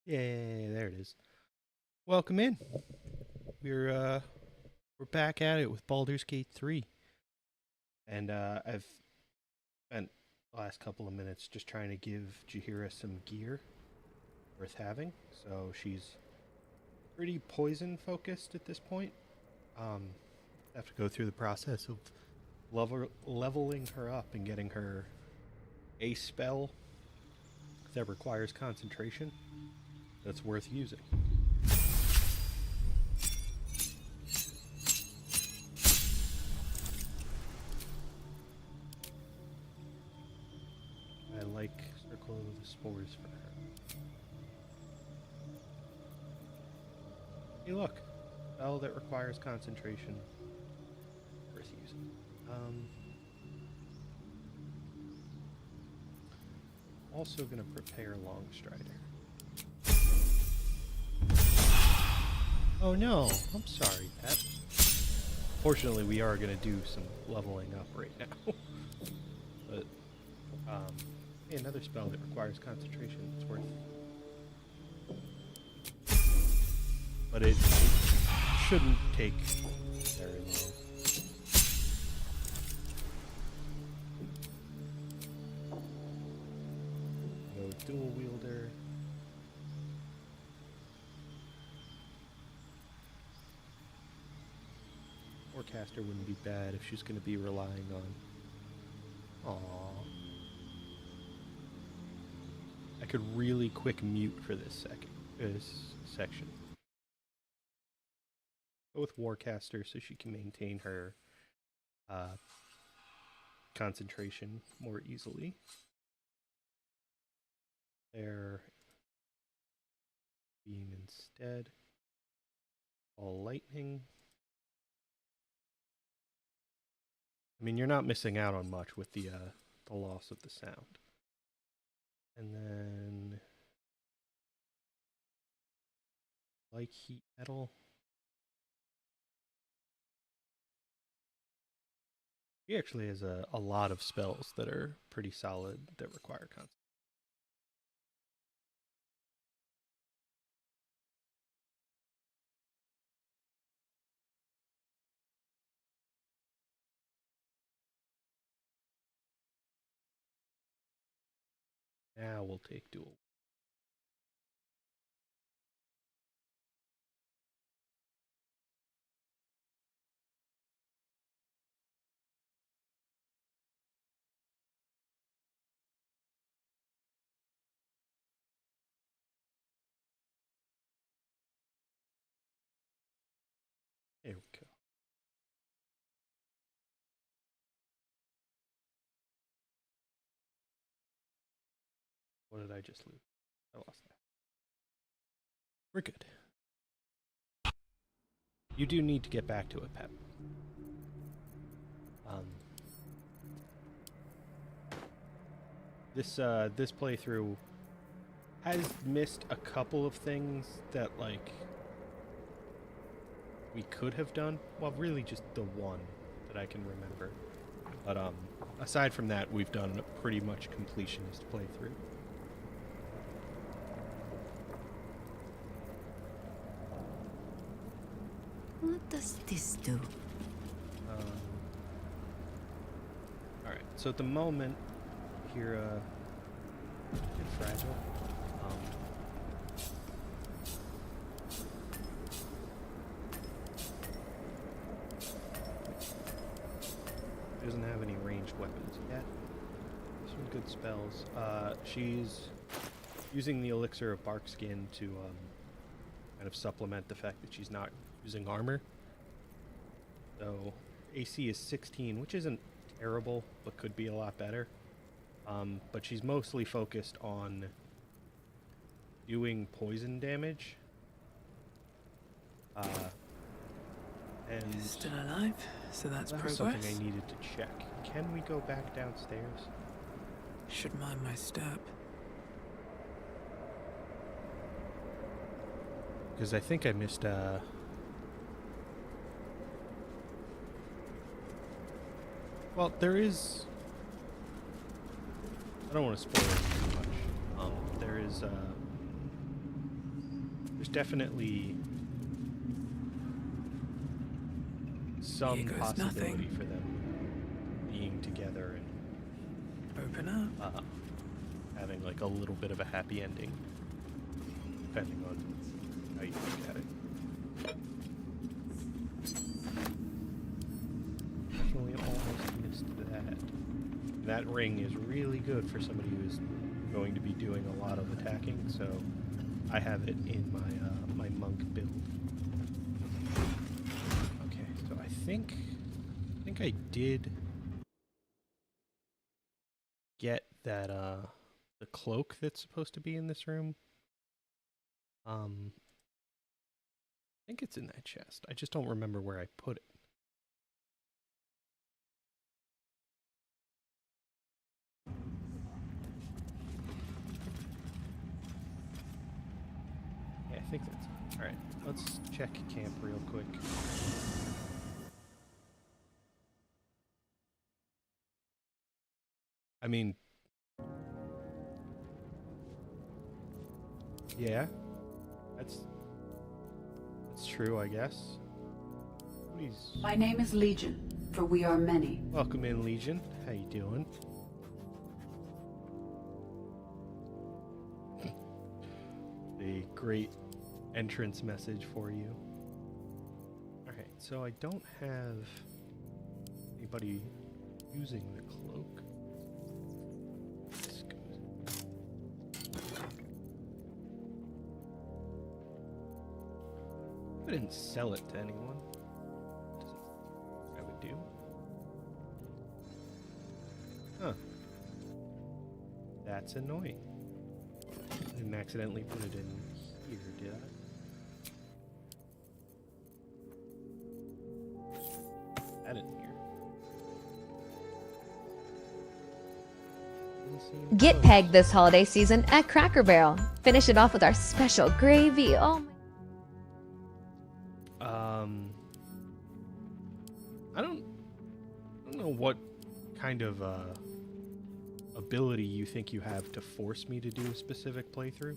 Yay, there it is. Welcome in. We're back at it with Baldur's Gate 3. And I've spent the last couple of minutes just trying to give Jaheira some gear worth having. So she's pretty poison focused at this point. Have to go through the process of leveling her up and getting her a spell that requires concentration that's worth using. I like Circle of the Spores for her. Hey, look, spell that requires concentration, worth using. Also gonna prepare Longstrider. Oh no, I'm sorry, Pat. Fortunately, we are gonna do some leveling up right now. But, hey, another spell that requires concentration. It's worth. But it shouldn't take very long. Go dual wielder. Forecaster wouldn't be bad if she's going to be relying on. Aww. I could really quick mute for this section. Go with Warcaster so she can maintain her concentration more easily. There, beam instead. All lightning. I mean, you're not missing out on much with the loss of the sound. And then, like heat metal. He actually has a lot of spells that are pretty solid that require concentration. Now we'll take dual. There we go. What did I just lose? I lost that. We're good. You do need to get back to it, Pep. This playthrough has missed a couple of things that, like, we could have done. Well, really just the one that I can remember. But aside from that, we've done a pretty much completionist playthrough. What does this do? Alright, so at the moment, here, a bit fragile. Doesn't have any ranged weapons yet. Some good spells. She's using the elixir of Barkskin to kind of supplement the fact that she's not using armor. So AC is 16, which isn't terrible, but could be a lot better. But she's mostly focused on doing poison damage. And Still alive, so that's that was progress. something I needed to check. Can we go back downstairs? Should mind my step. Because I think I missed well, there is. I don't want to spoil it too much. There is there's definitely some Here goes possibility nothing. for them being together Open up. and having like a little bit of a happy ending, depending on how you look at it. Definitely almost missed that. That ring is really good for somebody who is going to be doing a lot of attacking, so I have it in my my monk build. Okay, so I think I did get that the cloak that's supposed to be in this room. I think it's in that chest. I just don't remember where I put it. Yeah, I think that's it. All right, let's check camp real quick. I mean, yeah, that's true, I guess. Please. My name is Legion, for we are many. Welcome in, Legion. How you doing? The great entrance message for you. Alright, so I don't have anybody using the cloak. This goes. I didn't sell it to anyone. I would do. Huh. That's annoying. I didn't accidentally put it in here, did I? That in here. Didn't see any Get clothes. pegged this holiday season at Cracker Barrel. Finish it off with our special gravy. Oh my. I don't know what kind of ability you think you have to force me to do a specific playthrough.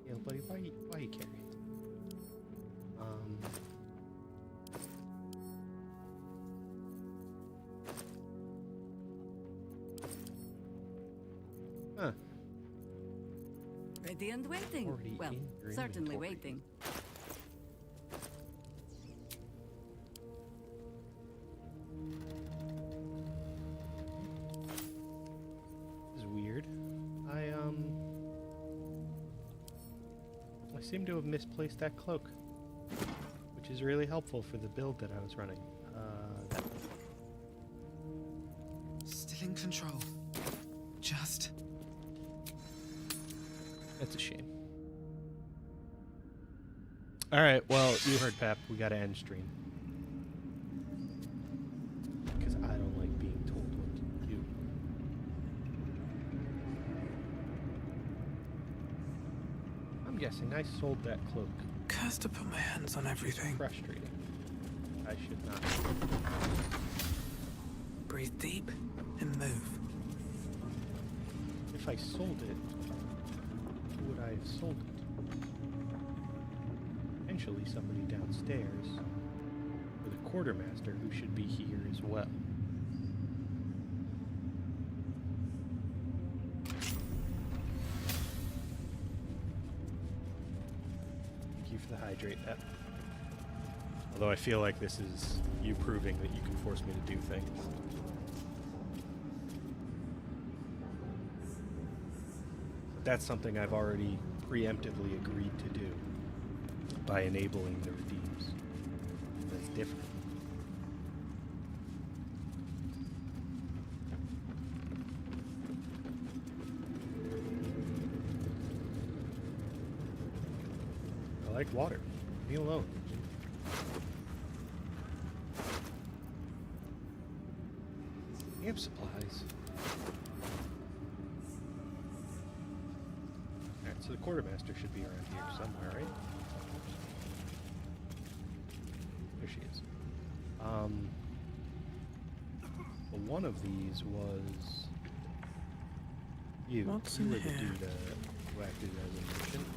Yeah, buddy, why you carrying? Huh. Ready and waiting. Already Well, in your certainly inventory. waiting. This is weird. I seem to have misplaced that cloak, which is really helpful for the build that I was running. That one. Still in control. Just. That's a shame. Alright, well, you heard Pep. We gotta end stream. Because I don't like being told what to do. I'm guessing I sold that cloak. Cursed to put my hands on everything. Frustrating. I should not. Breathe deep and move. If I sold it, who would I have sold it? Potentially somebody downstairs. Or the quartermaster, who should be here as well. Thank you for the hydrate, Pep. Although I feel like this is you proving that you can force me to do things. But that's something I've already preemptively agreed to do by enabling the redeems. That's different. I like water. Leave me alone. Camp supplies. Alright, so the quartermaster should be around here somewhere, right? There she is. Well, one of these was What's you in were the here? dude who acted as a merchant.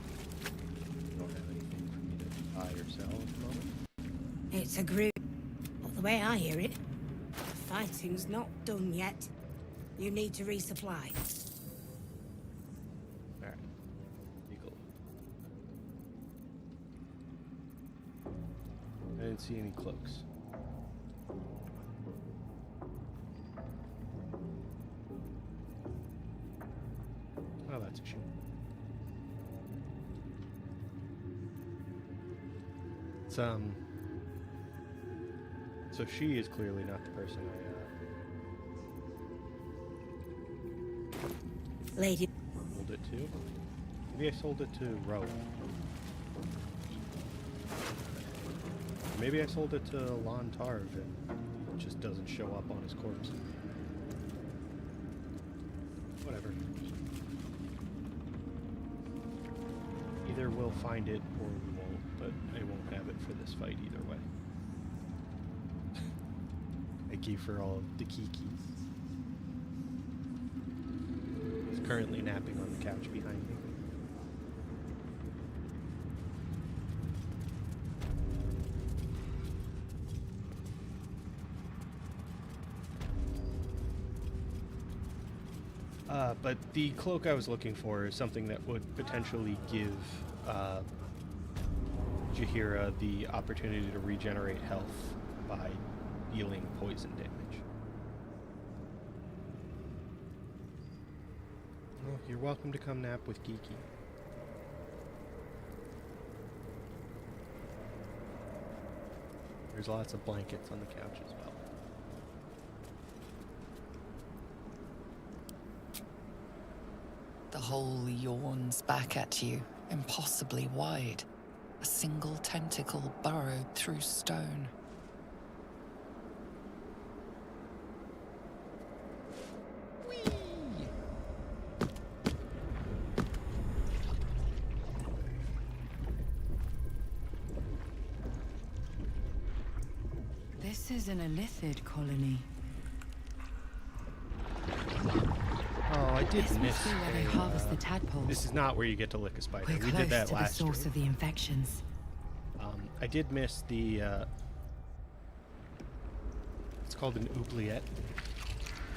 You don't have anything for me to buy or sell at the moment. It's a group. But the way I hear it, the fighting's not done yet. You need to resupply. Alright. Eagle. I didn't see any cloaks. Oh, that's a shame. It's, so she is clearly not the person I, Lady. sold it to. Maybe I sold it to Rowan. Maybe I sold it to Lon Tarv and it just doesn't show up on his corpse. Whatever. Either we'll find it or we won't, but I won't have it for this fight either way. Thank you for all of the kikis. He's currently napping on the couch behind me. But the cloak I was looking for is something that would potentially give Jaheira the opportunity to regenerate health by dealing poison damage. Well, you're welcome to come nap with Geeky. There's lots of blankets on the couch as well. The hole yawns back at you, impossibly wide. A single tentacle burrowed through stone. This is an Elithid colony. Oh, I did This miss. must be where they harvest the tadpoles. This is not where you get to lick a spider. We're We close did that to the last source year. of the infections. I did miss the. It's called an oubliette.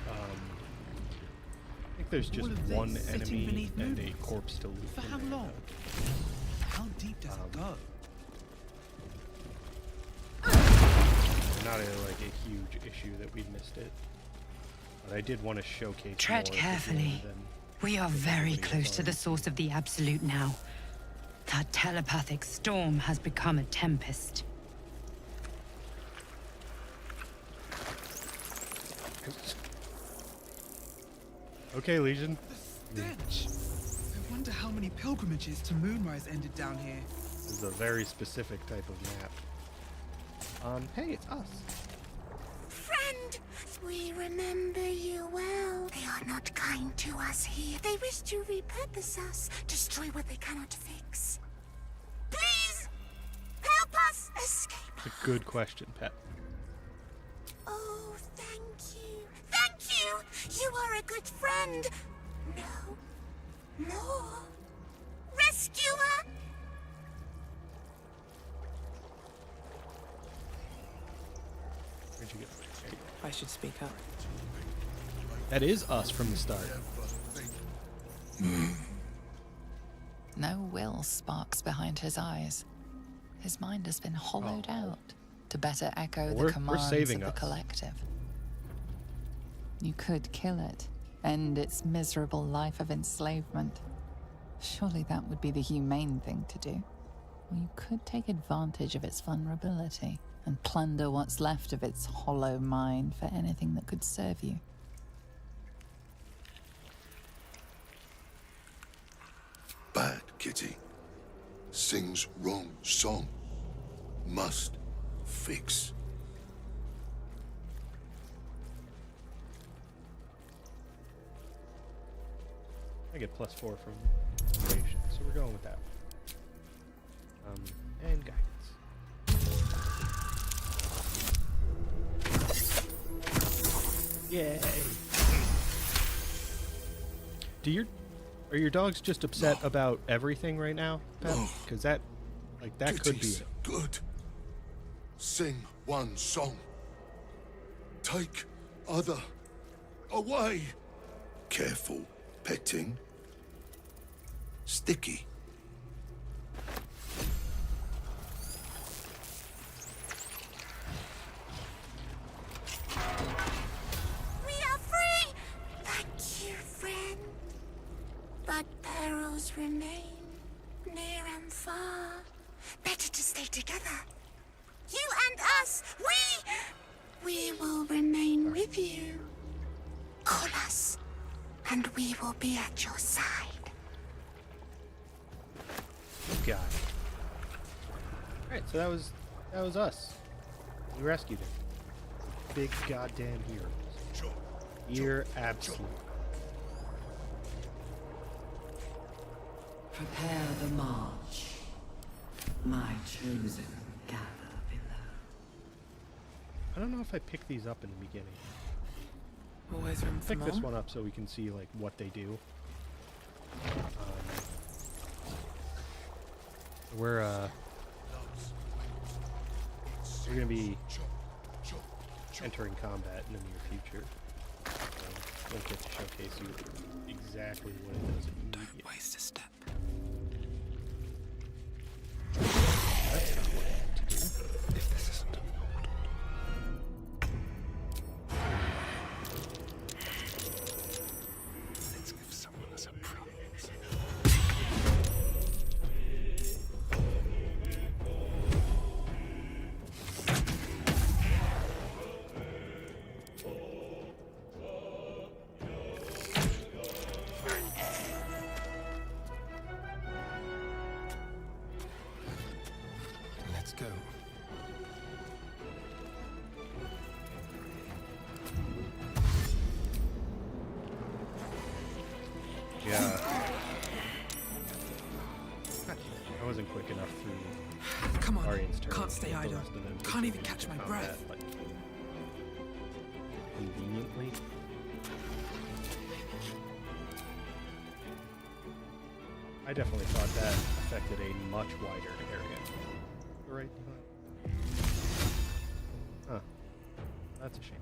I think there's just All of this one sitting enemy beneath and a moonlights. corpse to loot. For in how there. long? How deep does it go? Not like a huge issue that we missed it, but I did want to showcase. Tread more of the carefully. game than We are very everybody close else to the on. source of the Absolute now. That telepathic storm has become a tempest. Okay, Legion. The stench! I wonder how many pilgrimages to Moonrise ended down here. This is a very specific type of map. Hey, it's us. Friend, we remember you well. They are not kind to us here. They wish to repurpose us, destroy what they cannot fix. Please, help us escape. It's a good question, Pet. Oh, thank you. Thank you. You are a good friend. No. More. Rescuer. Where'd you go? There you go. I should speak up. That is us from the start. No will sparks behind his eyes. His mind has been hollowed out to better echo Well, the we're commands saving of the us. collective. You could kill it, end its miserable life of enslavement. Surely that would be the humane thing to do. Or you could take advantage of its vulnerability and plunder what's left of its hollow mind for anything that could serve you. Bad kitty. Sings wrong song. Must fix. I get +4 from creation, so we're going with that. And guidance. Yay! Are your dogs just upset about everything right now? No. Because that could be Kitty's it. good. Sing one song. Take other away. Careful petting. Sticky. We are free! Thank you, friend. But perils remain, near and far. Better to stay together. You and us, we will remain with you. Call us, and we will be at your side. Got it. Alright, so that was us. We rescued him. Big goddamn heroes. You're absolute. Prepare the march. My chosen gather below. I don't know if I picked these up in the beginning. Always room for Pick this more. one up so we can see like what they do. We're gonna be entering combat in the near future. So we'll get to showcase you exactly what it does immediately. Don't waste a step. That's not what I meant to do. If this isn't let's give someone a surprise. Let's go. Yeah. I wasn't quick enough through Come on, Arian's turn. can't stay to get the idle. rest of them Can't into even catch my combat, breath. Like, conveniently. I definitely thought that affected a much wider area. Right. Huh. That's a shame.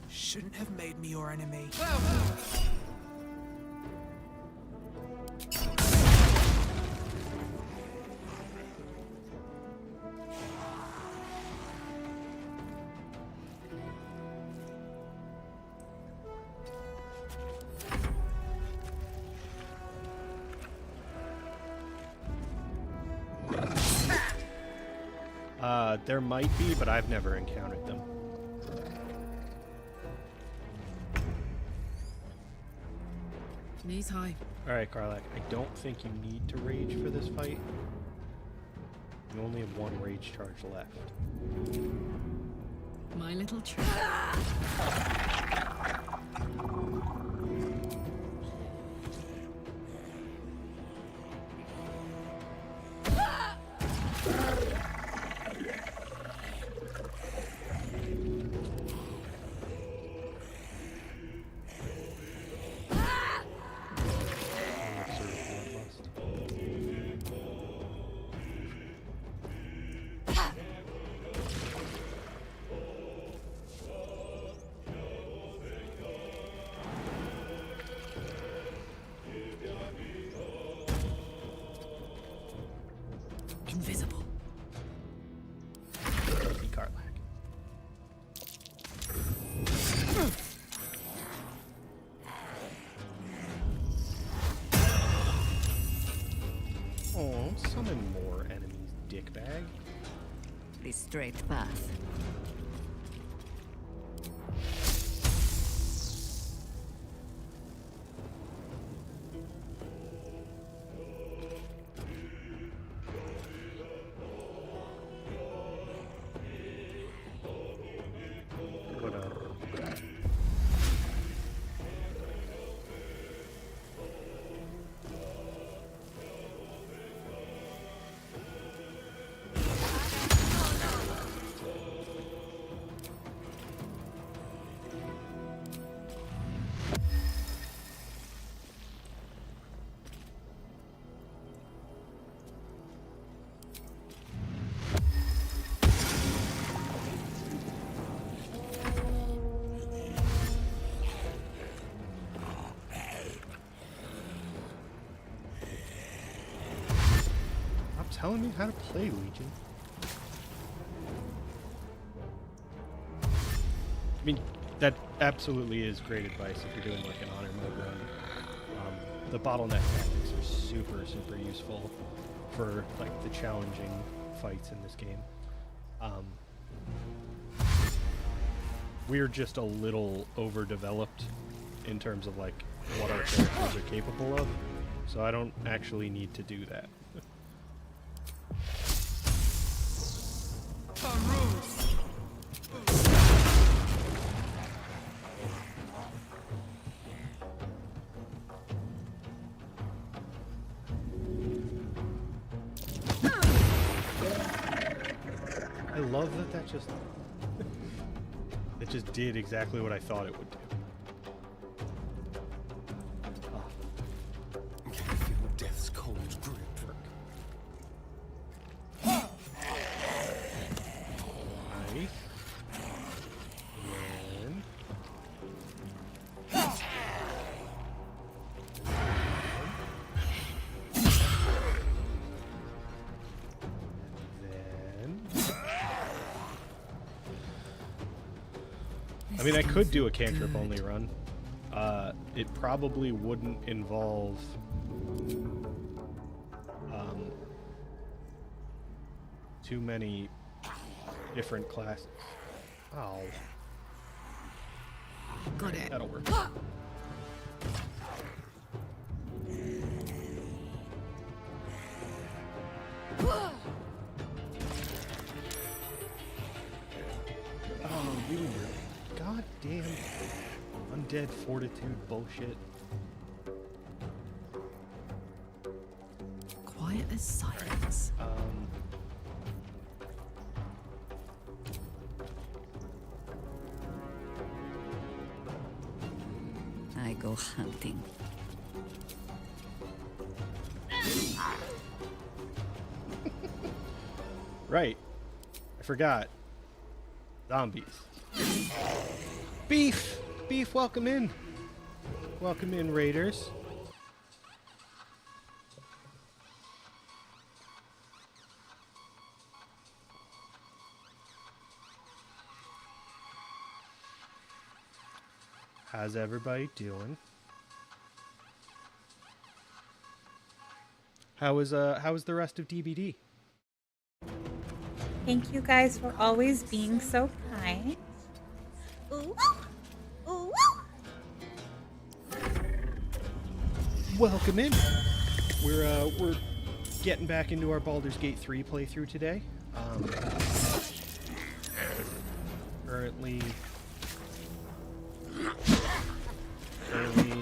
Shouldn't have made me your enemy. There might be, but I've never encountered them. Knees high. Alright, Karlak, I don't think you need to rage for this fight. You only have one rage charge left. My little trick. Invisible. Karlak. Oh, summon more enemies, dickbag. The straight path. Whatever. telling me how to play Legion. I mean, that absolutely is great advice if you're doing like an honor mode run. The bottleneck tactics are super, super useful for like the challenging fights in this game. We're just a little overdeveloped in terms of like what our characters are capable of, so I don't actually need to do that. I love that that just it just did exactly what I thought it would do. Can you feel death's cold grip? Nice. I mean, I could do a cantrip only run. It probably wouldn't involve too many different classes. Oh, Got it. that'll work. Oh, you goddamn undead fortitude bullshit. Quiet as silence. I go hunting. Right. I forgot. Zombies. Beef! Beef, welcome in. Welcome in, Raiders. How's everybody doing? How was the rest of DBD? Thank you guys for always being so kind. Ooh, ooh, Welcome in. We're getting back into our Baldur's Gate 3 playthrough today. Currently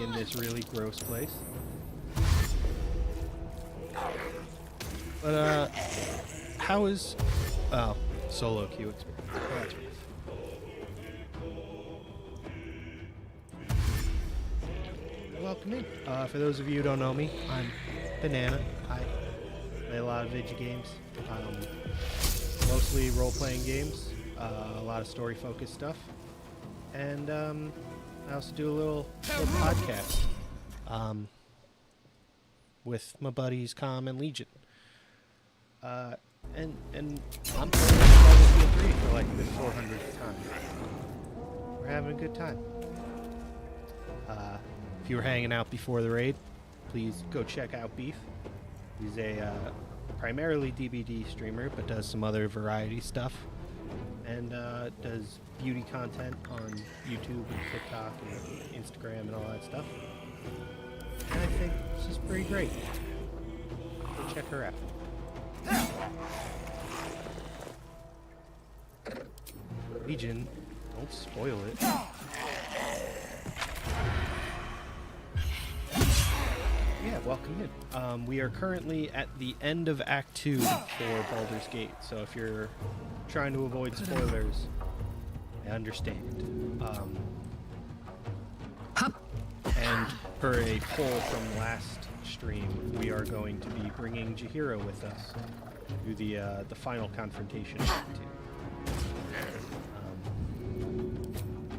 in this really gross place. But how is solo queue experience? Oh, that's rough. Welcome in. For those of you who don't know me, I'm Banana. I play a lot of video games, mostly role-playing games, a lot of story-focused stuff, and I also do a little podcast with my buddies Com and Legion. And I'm playing Baldur's Gate 3 for like the 400th time. We're having a good time. If you were hanging out before the raid, please go check out Beef. He's a primarily DBD streamer, but does some other variety stuff, and does beauty content on YouTube and TikTok and Instagram and all that stuff. And I think she's pretty great. Go check her out. Legion, don't spoil it. Yeah, welcome in. We are currently at the end of Act 2 for Baldur's Gate, so if you're trying to avoid spoilers, I understand. And per a poll from last stream, we are going to be bringing Jaheira with us to the final confrontation of Act 2.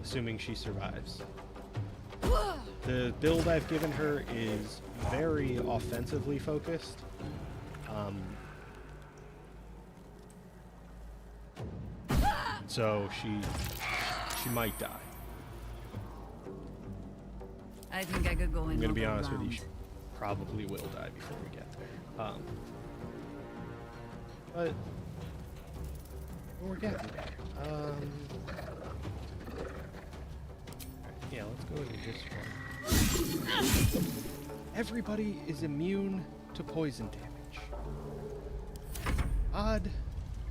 Assuming she survives. The build I've given her is very offensively focused. so she might die. I think I could go in. I'm gonna be another honest with you, round. she probably will die before we get there. But we're getting there. Yeah, let's go into this one. Everybody is immune to poison damage. Odd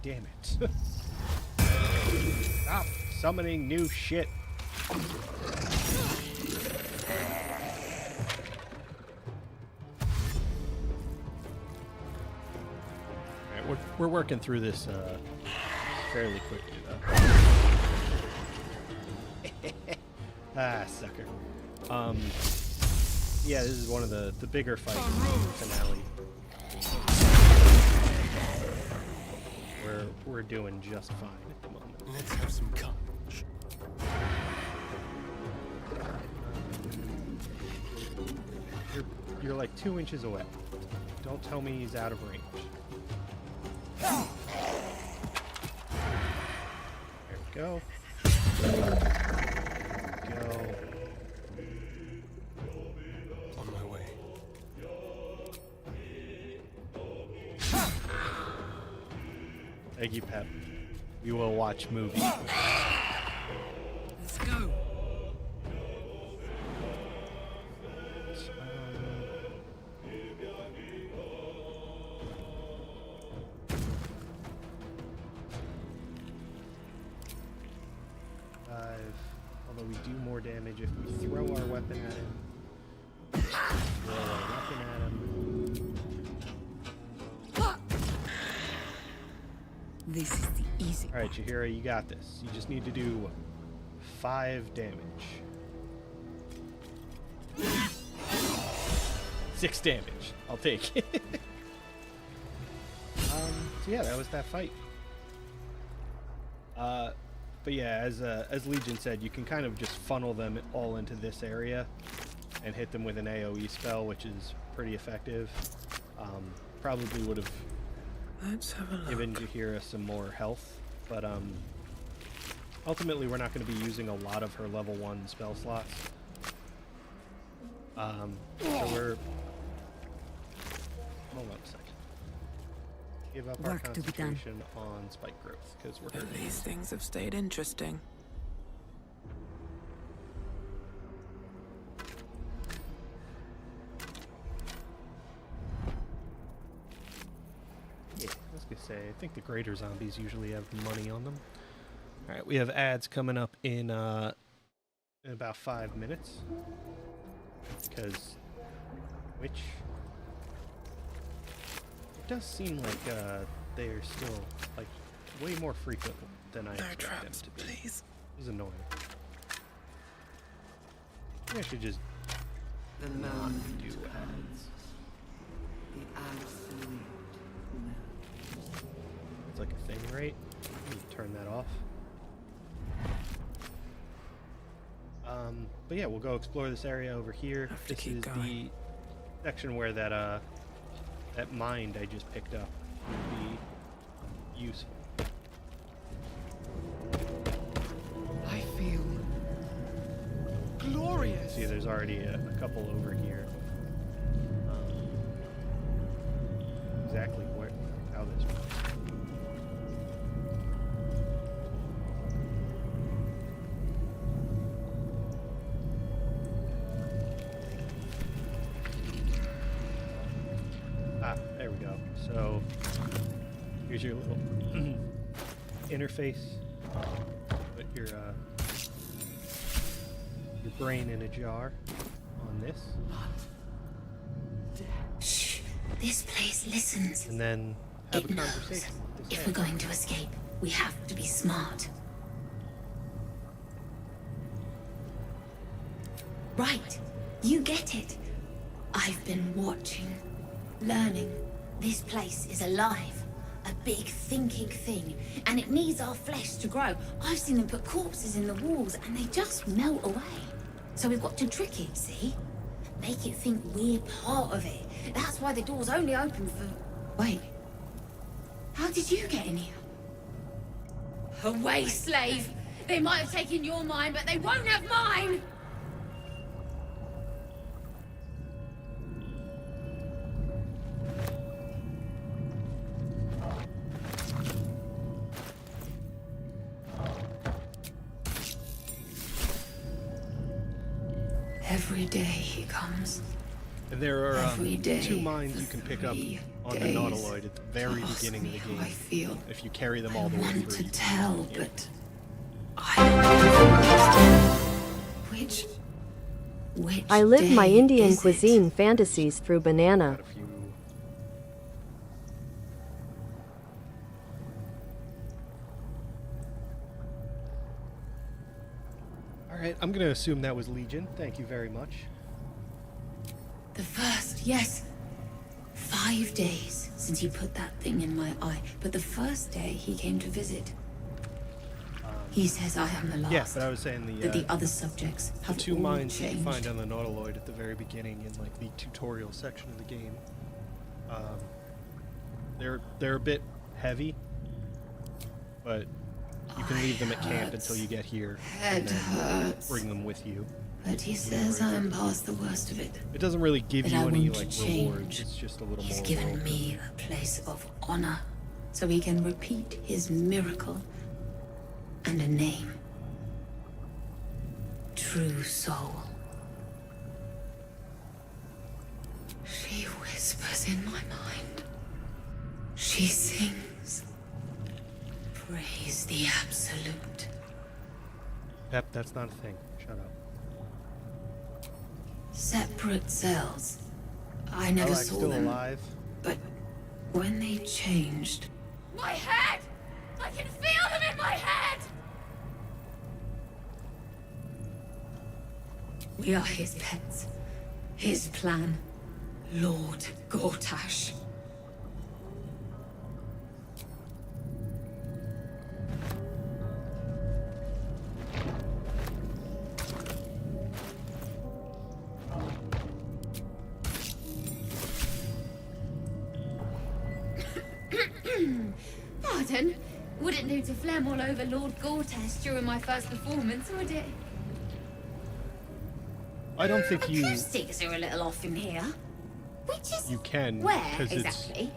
damn it. Stop summoning new shit. Alright, we're working through this fairly quickly though. Ah, sucker. Yeah, this is one of the bigger fights in the finale. We're doing just fine at the moment. Let's have some courage. You're like 2 inches away. Don't tell me he's out of range. There we go. On my way. Thank you, Pep. We will watch movies. Let's go. Although we do more damage if we throw our weapon at him. Throw our weapon at him. This is the easy. Alright, Jaheira, you got this. You just need to do 5 damage. 6 damage. I'll take it. So yeah, that was that fight. But yeah, as Legion said, you can kind of just funnel them all into this area and hit them with an AoE spell, which is pretty effective. Probably would have given Jaheira some more health, but ultimately we're not going to be using a lot of her level 1 spell slots. So we're... Hold on a second. Give up our Work to be done. concentration on spike growth, because we're At least things have stayed interesting. Yeah, I was gonna say, I think the greater zombies usually have money on them. Alright, we have ads coming up in about 5 minutes. Because... Which... It does seem like they are still, like, way more frequent than I expected them to be. Please. This is annoying. Maybe I should just not do ads. It's like a thing, right? Let me turn that off. But yeah, we'll go explore this area over here. This is the section where that that mind I just picked up would be useful. I feel glorious. See, there's already a couple over here. Exactly how this works. There we go. So here's your little interface. Put your brain in a jar on this. Shh. This place listens. And then have It a knows. conversation. with this If guy. we're going to escape, we have to be smart. Right. You get it. I've been watching, learning. This place is alive. A big thinking thing. And it needs our flesh to grow. I've seen them put corpses in the walls and they just melt away. So we've got to trick it, see? Make it think we're part of it. That's why the door's only open for... Wait. How did you get in here? Away, slave! They might have taken your mind, but they won't have mine! Every day he comes. And there are Every day two mines for you can pick up 3 on the days. Nautiloid at the very Ask beginning of me the how game. I feel. If you carry them I all the way want through. to tell, but I don't which I live my day Indian is it? cuisine fantasies through banana. Got a few. Alright, I'm gonna assume that was Legion. Thank you very much. The first, yes. 5 days since he put that thing in my eye, but the first day he came to visit. He says I am the last. Yeah, but I was saying that the other subjects the have two all mines that you changed. find on the Nautiloid at the very beginning in like the tutorial section of the game. They're a bit heavy, but you can leave them at camp until you get here and Head then hurts. bring them with you. But he says I am past the worst of it. It doesn't really give But you I any want like to rewards. change. It's just a little He's more. given world me a place of honor, so he can repeat his miracle and a name. True soul. She whispers in my mind. She sings. Praise the Absolute. Pep, that's not a thing. Shut up. Separate cells. I never Alright, saw still them. alive. But when they changed, My head! I can feel them in my head! we are his pets. His plan. Lord Gortash. Pardon? Wouldn't do to phlegm all over Lord Gortash during my first performance, would it? I don't think you Acoustics are a little off in here. Which is can where 'cause exactly?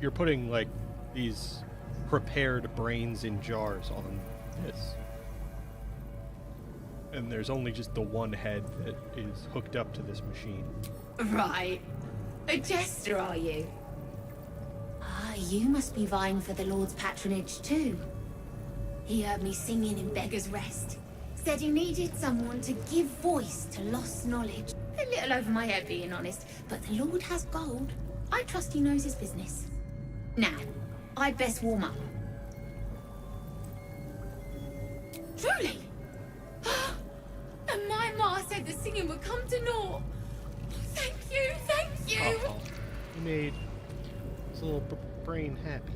you're putting like these prepared brains in jars on this. And there's only just the one head that is hooked up to this machine. Right. A jester, are you? Ah, you must be vying for the Lord's patronage too. He heard me singing in Beggar's Rest. Said he needed someone to give voice to lost knowledge. A little over my head, being honest, but the Lord has gold. I trust he knows his business. Now, I'd best warm up. Truly? And my ma said the singing would come to naught. Thank you, thank you. Uh-oh. You made this little brain happy.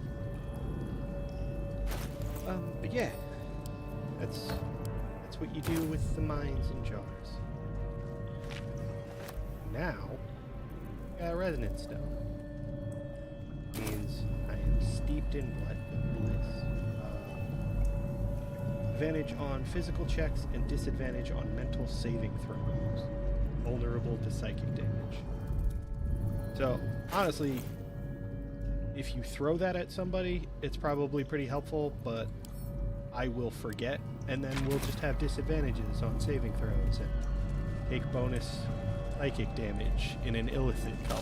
But yeah, that's what you do with the mines in jars. Now, got a resonance stone. Means I am steeped in bliss. Advantage on physical checks and disadvantage on mental saving throws. Vulnerable to psychic damage. So, honestly, if you throw that at somebody, it's probably pretty helpful, but I will forget, and then we'll just have disadvantages on saving throws and take bonus psychic damage in an illicit color.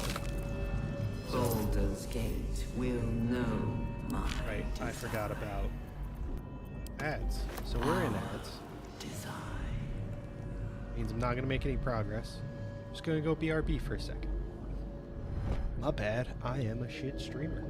Baldur's Gate will know my Right, I forgot about ads. So we're in ads. design. Means I'm not going to make any progress. Just going to go BRB for a second. My bad, I am a shit streamer.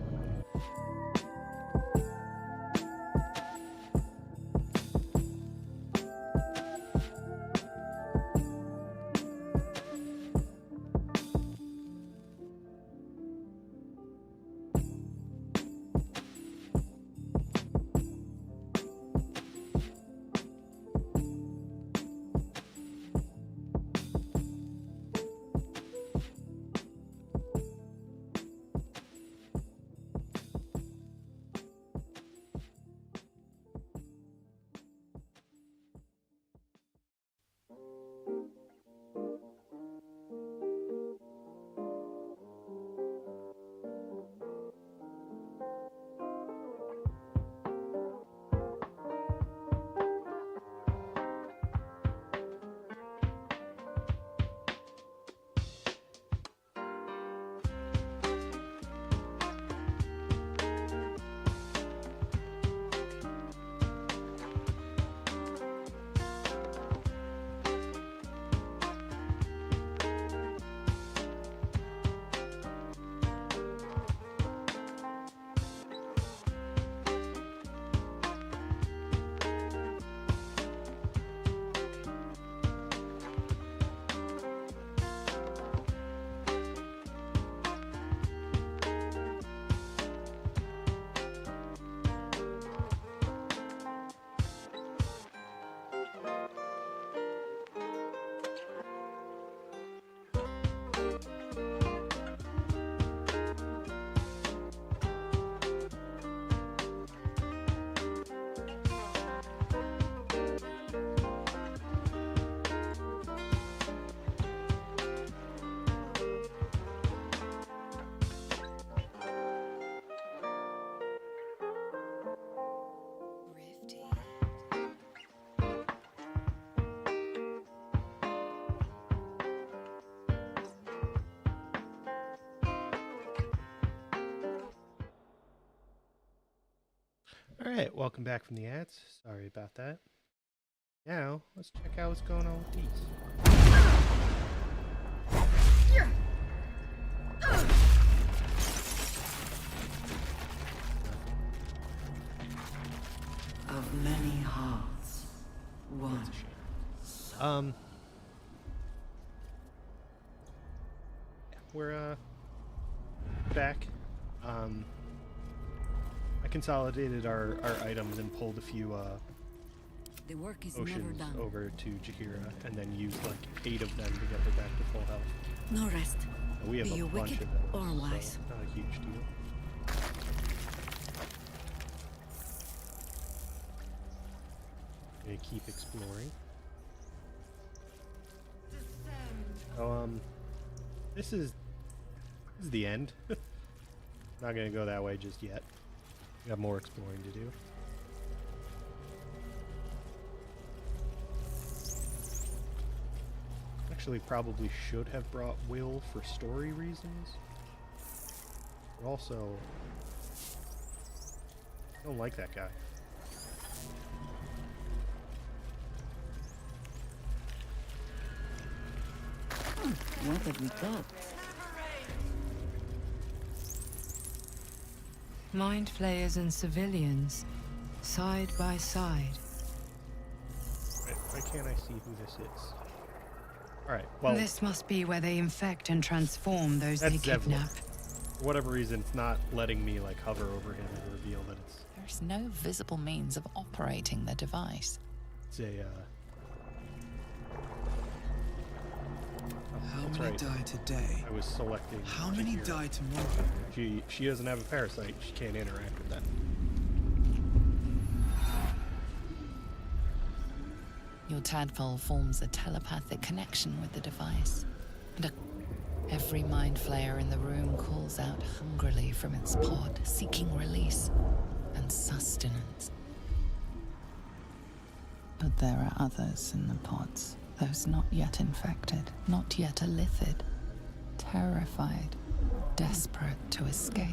Alright, welcome back from the ads. Sorry about that. Now, let's check out what's going on with these. Of many hearts, one. We're back. I consolidated our items and pulled a few The work is never potions done. over to Jaheira, and then used like 8 of them to get her back to full health. No rest. We have Be a you bunch wicked of those, or wise. so not a huge deal. Gonna keep exploring. So, this is the end. Not gonna go that way just yet. We have more exploring to do. Actually, probably should have brought Will for story reasons. But also, I don't like that guy. What have we got? Mind flayers and civilians, side by side. Why can't I see who this is? Alright, well... This must be where they infect and transform those they that's Zevlor. kidnap. For whatever reason, it's not letting me, like, hover over him and reveal that it's... There's no visible means of operating the device. It's a, How that's many right. die today? I was selecting... How many Jaheira. die tomorrow? She doesn't have a parasite. She can't interact with that. Your tadpole forms a telepathic connection with the device. And every mind flayer in the room calls out hungrily from its pod, seeking release and sustenance. But there are others in the pods, those not yet infected, not yet elithid, terrified, desperate to escape.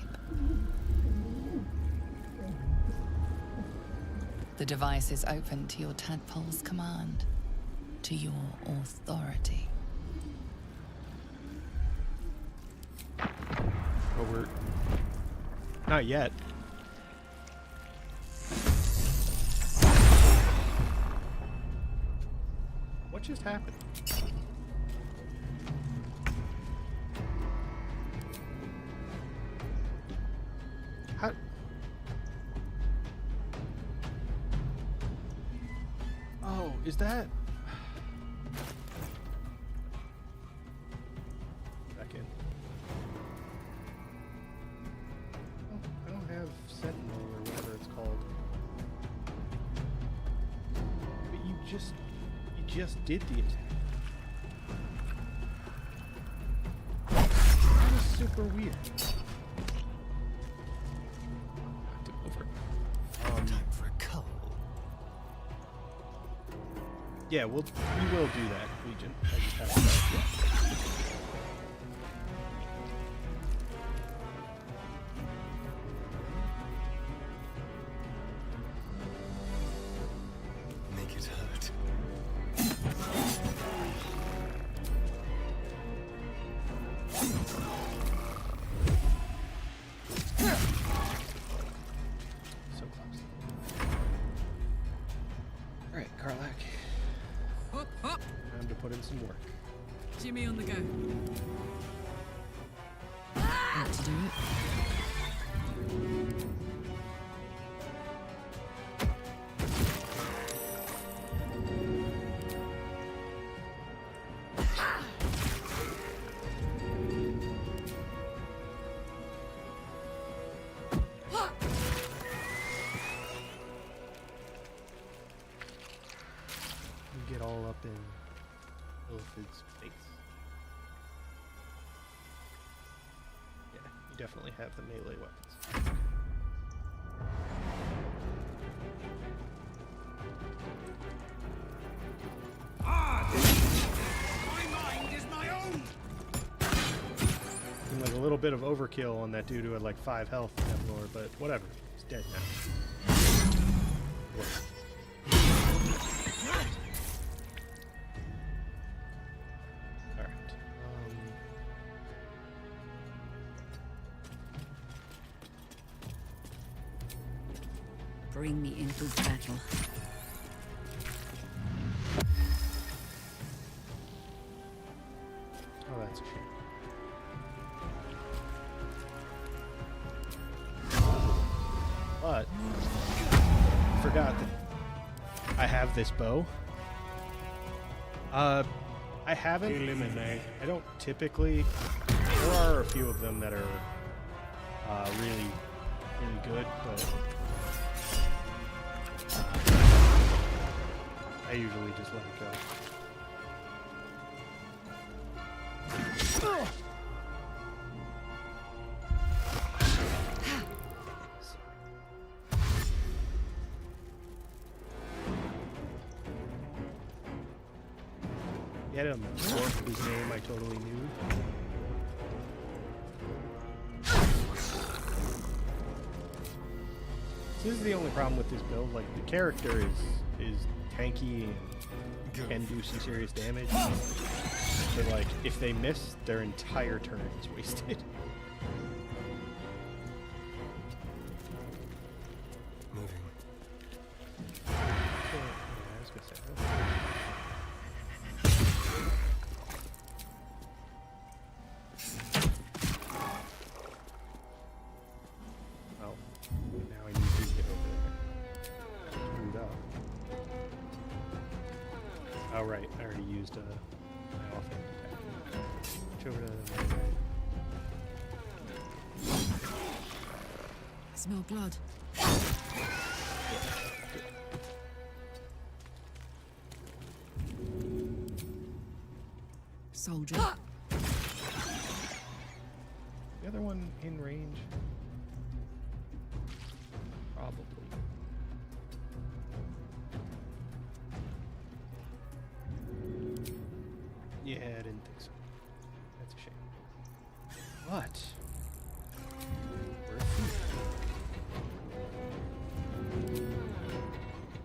The device is open to your tadpole's command, to your authority. But we're... Not yet. What just happened? How... Oh, is that... Back in. Oh, I don't have Sentinel or whatever it's called. But you just did the attack. That was super weird. Over. Time for a cull. Yeah, we will do that, Legion. I just haven't done it yet. Make it hurt. So close. Alright, Karlach. Hop, hop. Time to put in some work. Jimmy on the go. Want to do it? You get all up in Illithid's face. Yeah, you definitely have the melee weapons. My mind is my own! Seemed like a little bit of overkill on that dude who had like 5 health in Zevlor, but whatever. He's dead now. bring me into battle. Oh, that's a shame. But I forgot that I have this bow. I haven't. I don't typically. There are a few of them that are really, really good, but I usually just let it go. Get him, dwarf whose name I totally knew. This is the only problem with this build. Like, the character is tanky and can do some serious damage. But like, if they miss, their entire turn is wasted. Moving. Yeah, I was gonna say that. Oh, now I need to get over there. Screwed up. Oh right, I already used my offhand attack. Switch over to the right. I smell blood. Soldier. The other one in range? Probably. Yeah, I didn't think so. That's a shame. But we're a thief.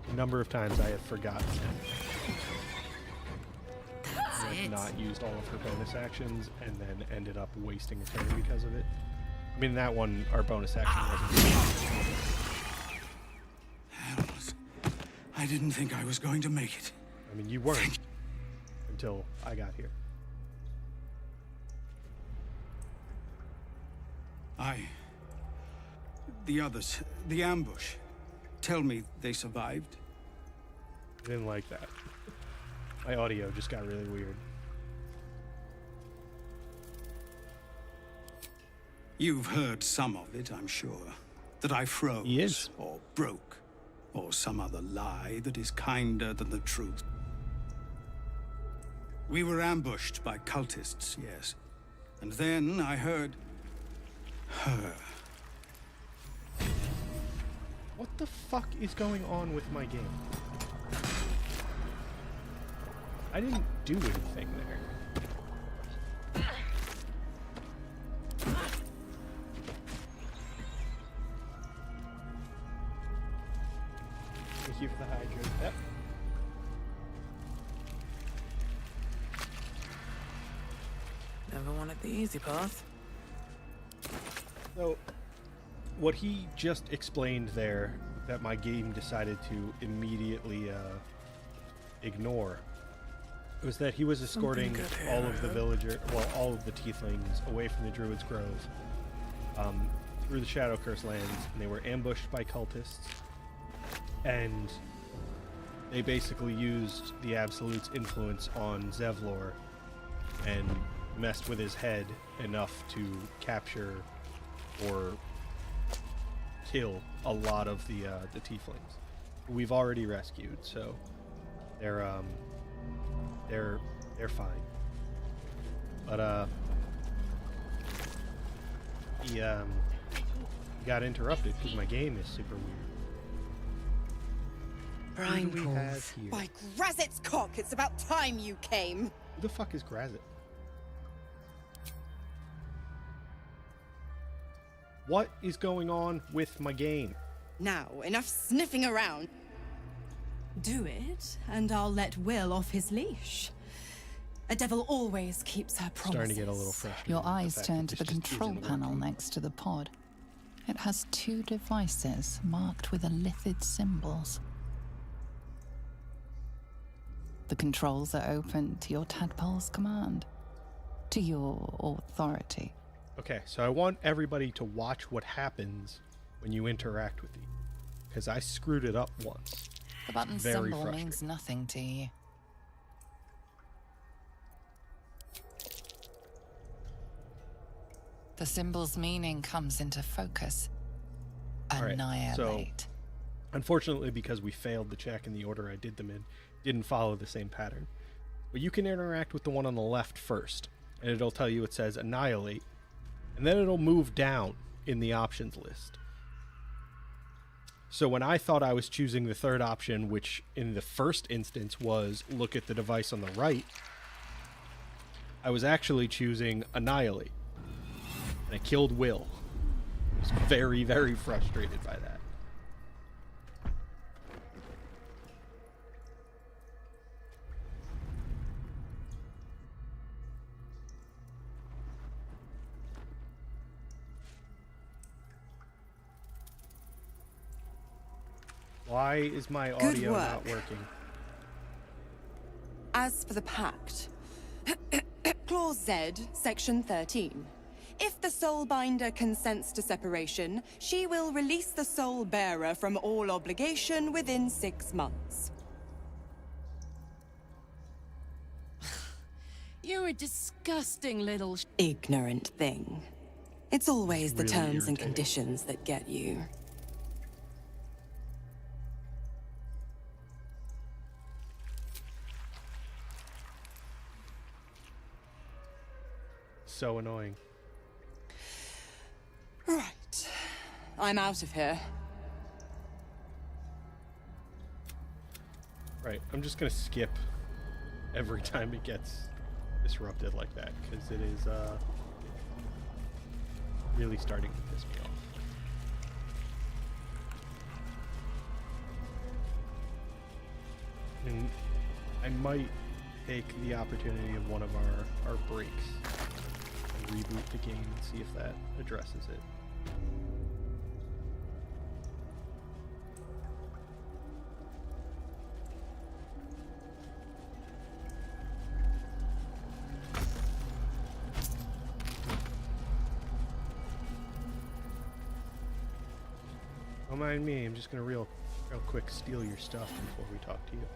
A number of times I have forgotten. I have not used all of her bonus actions and then ended up wasting a turn because of it. I mean, that one, our bonus action wasn't. Hells. I didn't think I was going to make it. I mean, you weren't until I got here. The others, the ambush. Tell me they survived? I didn't like that. My audio just got really weird. You've heard some of it, I'm sure. That I froze, or broke, or some other lie that is kinder than the truth. We were ambushed by cultists, yes. And then I heard her. What the fuck is going on with my game? I didn't do anything there. Thank you for the hydrate. Yep. Never wanted the easy path. So, what he just explained there, that my game decided to immediately ignore, was that he was escorting all of the all of the tieflings away from the Druid's Grove, through the Shadow Curse lands, and they were ambushed by cultists, and they basically used the Absolute's influence on Zevlor and messed with his head enough to capture or kill a lot of the tieflings. We've already rescued, so they're fine. But he got interrupted because my game is super weird. Brine Who do we have here? By Grazit's cock, it's about time you came. Who the fuck is Grazit? What is going on with my game? Now, enough sniffing around. Do it, and I'll let Will off his leash. A devil always keeps her promises. Starting to get a little frustrated. Your eyes turn to the control panel next to the pod. It has 2 devices marked with illithid symbols. The controls are open to your tadpole's command, to your authority. Okay, so I want everybody to watch what happens when you interact with these, because I screwed it up once. The button symbol means nothing to you. The symbol's meaning comes into focus. Annihilate. So, unfortunately, because we failed the check in the order I did them in, didn't follow the same pattern. But you can interact with the one on the left first, and it'll tell you it says annihilate, and then it'll move down in the options list. So when I thought I was choosing the third option, which in the first instance was look at the device on the right, I was actually choosing annihilate. And I killed Will. I was very, very frustrated by that. Why is my audio not working? As for the pact, Clause Z, Section 13. If the Soulbinder consents to separation, she will release the Soul Bearer from all obligation within 6 months. You're a disgusting little ignorant thing. It's always the Really terms and irritating. conditions that get you. So annoying. Right. I'm out of here. Right, I'm just gonna skip every time it gets disrupted like that, because it is really starting to piss me off. And I might take the opportunity of one of our breaks and reboot the game and see if that addresses it. Don't mind me, I'm just gonna real quick steal your stuff before we talk to you.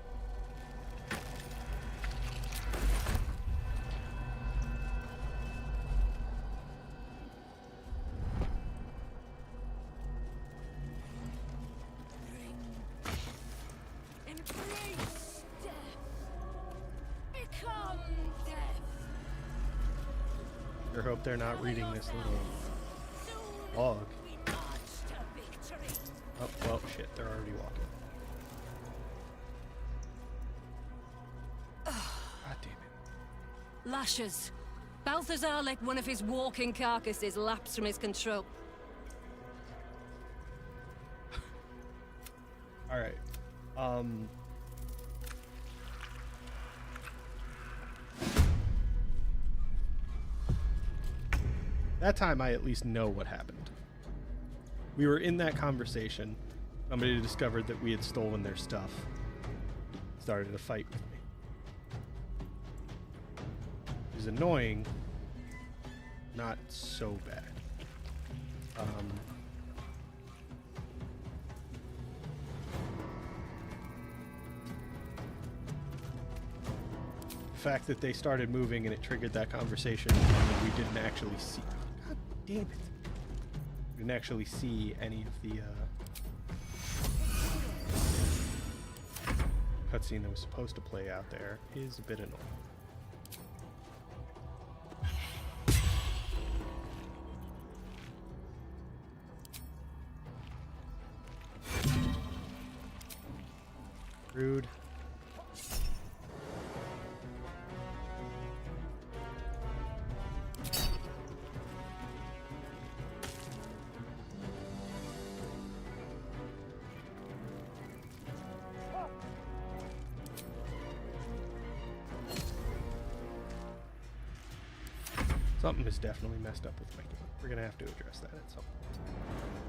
Embrace death. Become death. Sure hope they're not reading this little log. Oh, well, shit, they're already walking. God damn it. lashes. Balthazar let one of his walking carcasses lapse from his control. Alright. That time I at least know what happened. We were in that conversation. Somebody discovered that we had stolen their stuff. Started a fight with me. It was annoying. Not so bad. The fact that they started moving and it triggered that conversation, and we didn't actually see. God damn it. We didn't actually see any of the cutscene that was supposed to play out there is a bit annoying. Rude. Something is definitely messed up with my game. We're gonna have to address that at some point.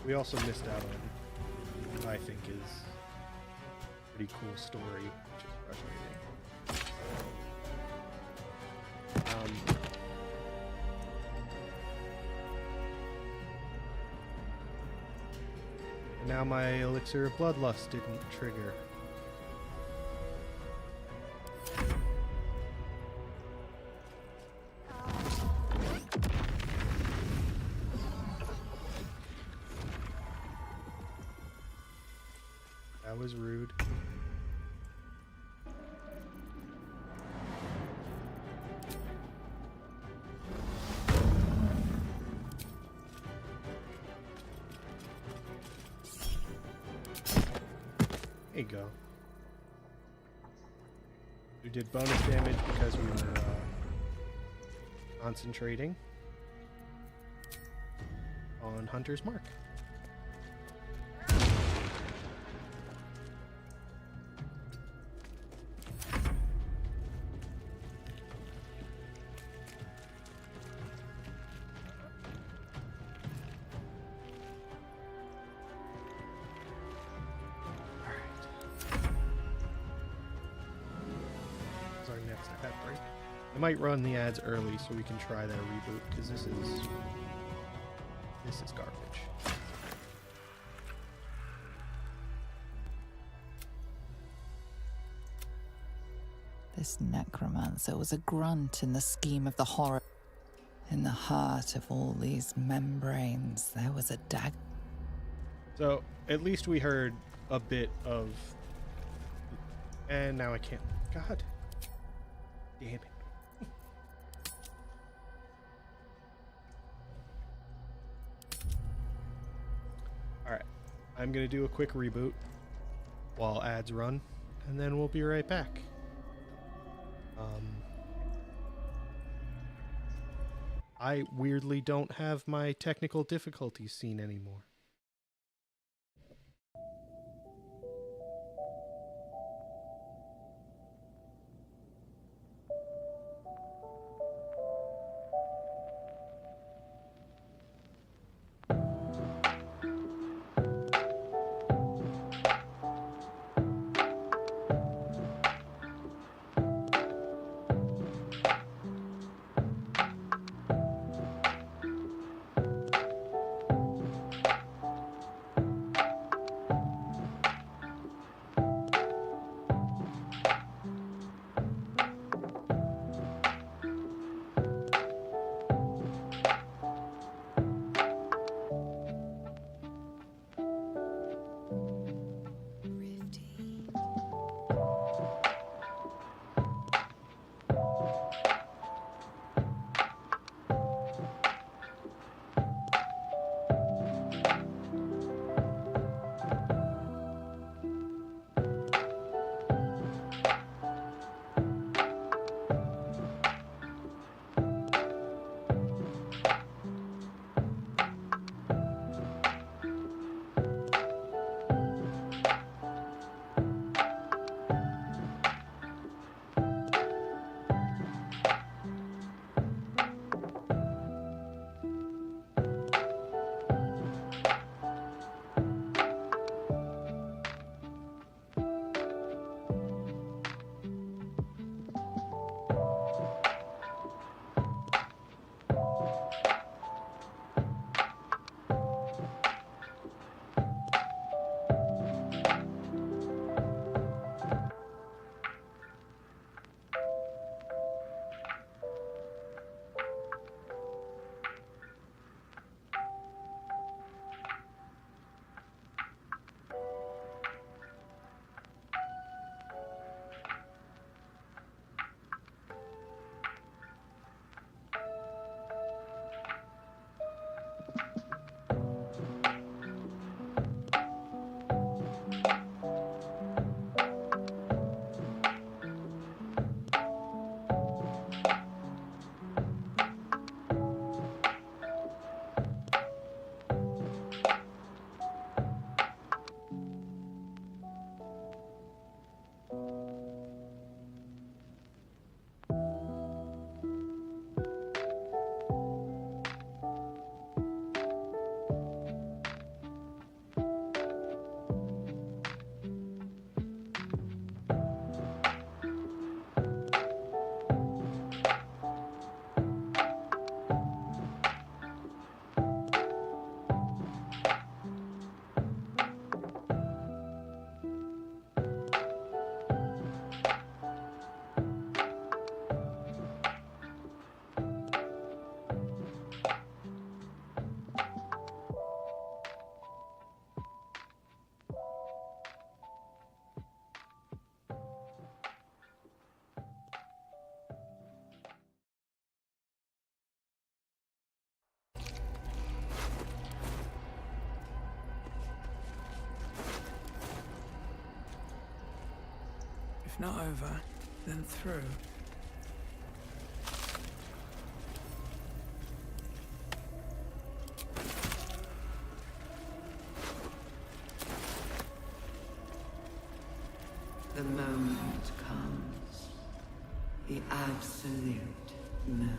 We also missed out on what I think is a pretty cool story, which is frustrating. Now my elixir of bloodlust didn't trigger. That was rude. There you go. We did bonus damage because we were concentrating on Hunter's Mark. I might run the ads early so we can try that reboot, because this is garbage. This necromancer was a grunt in the scheme of the horror. In the heart of all these membranes, there was a dagger. So, at least we heard a bit of... And now I can't... God. Damn it. Alright. I'm going to do a quick reboot while ads run, and then we'll be right back. I weirdly don't have my technical difficulties seen anymore. If not over, then through. The moment comes. The absolute moves.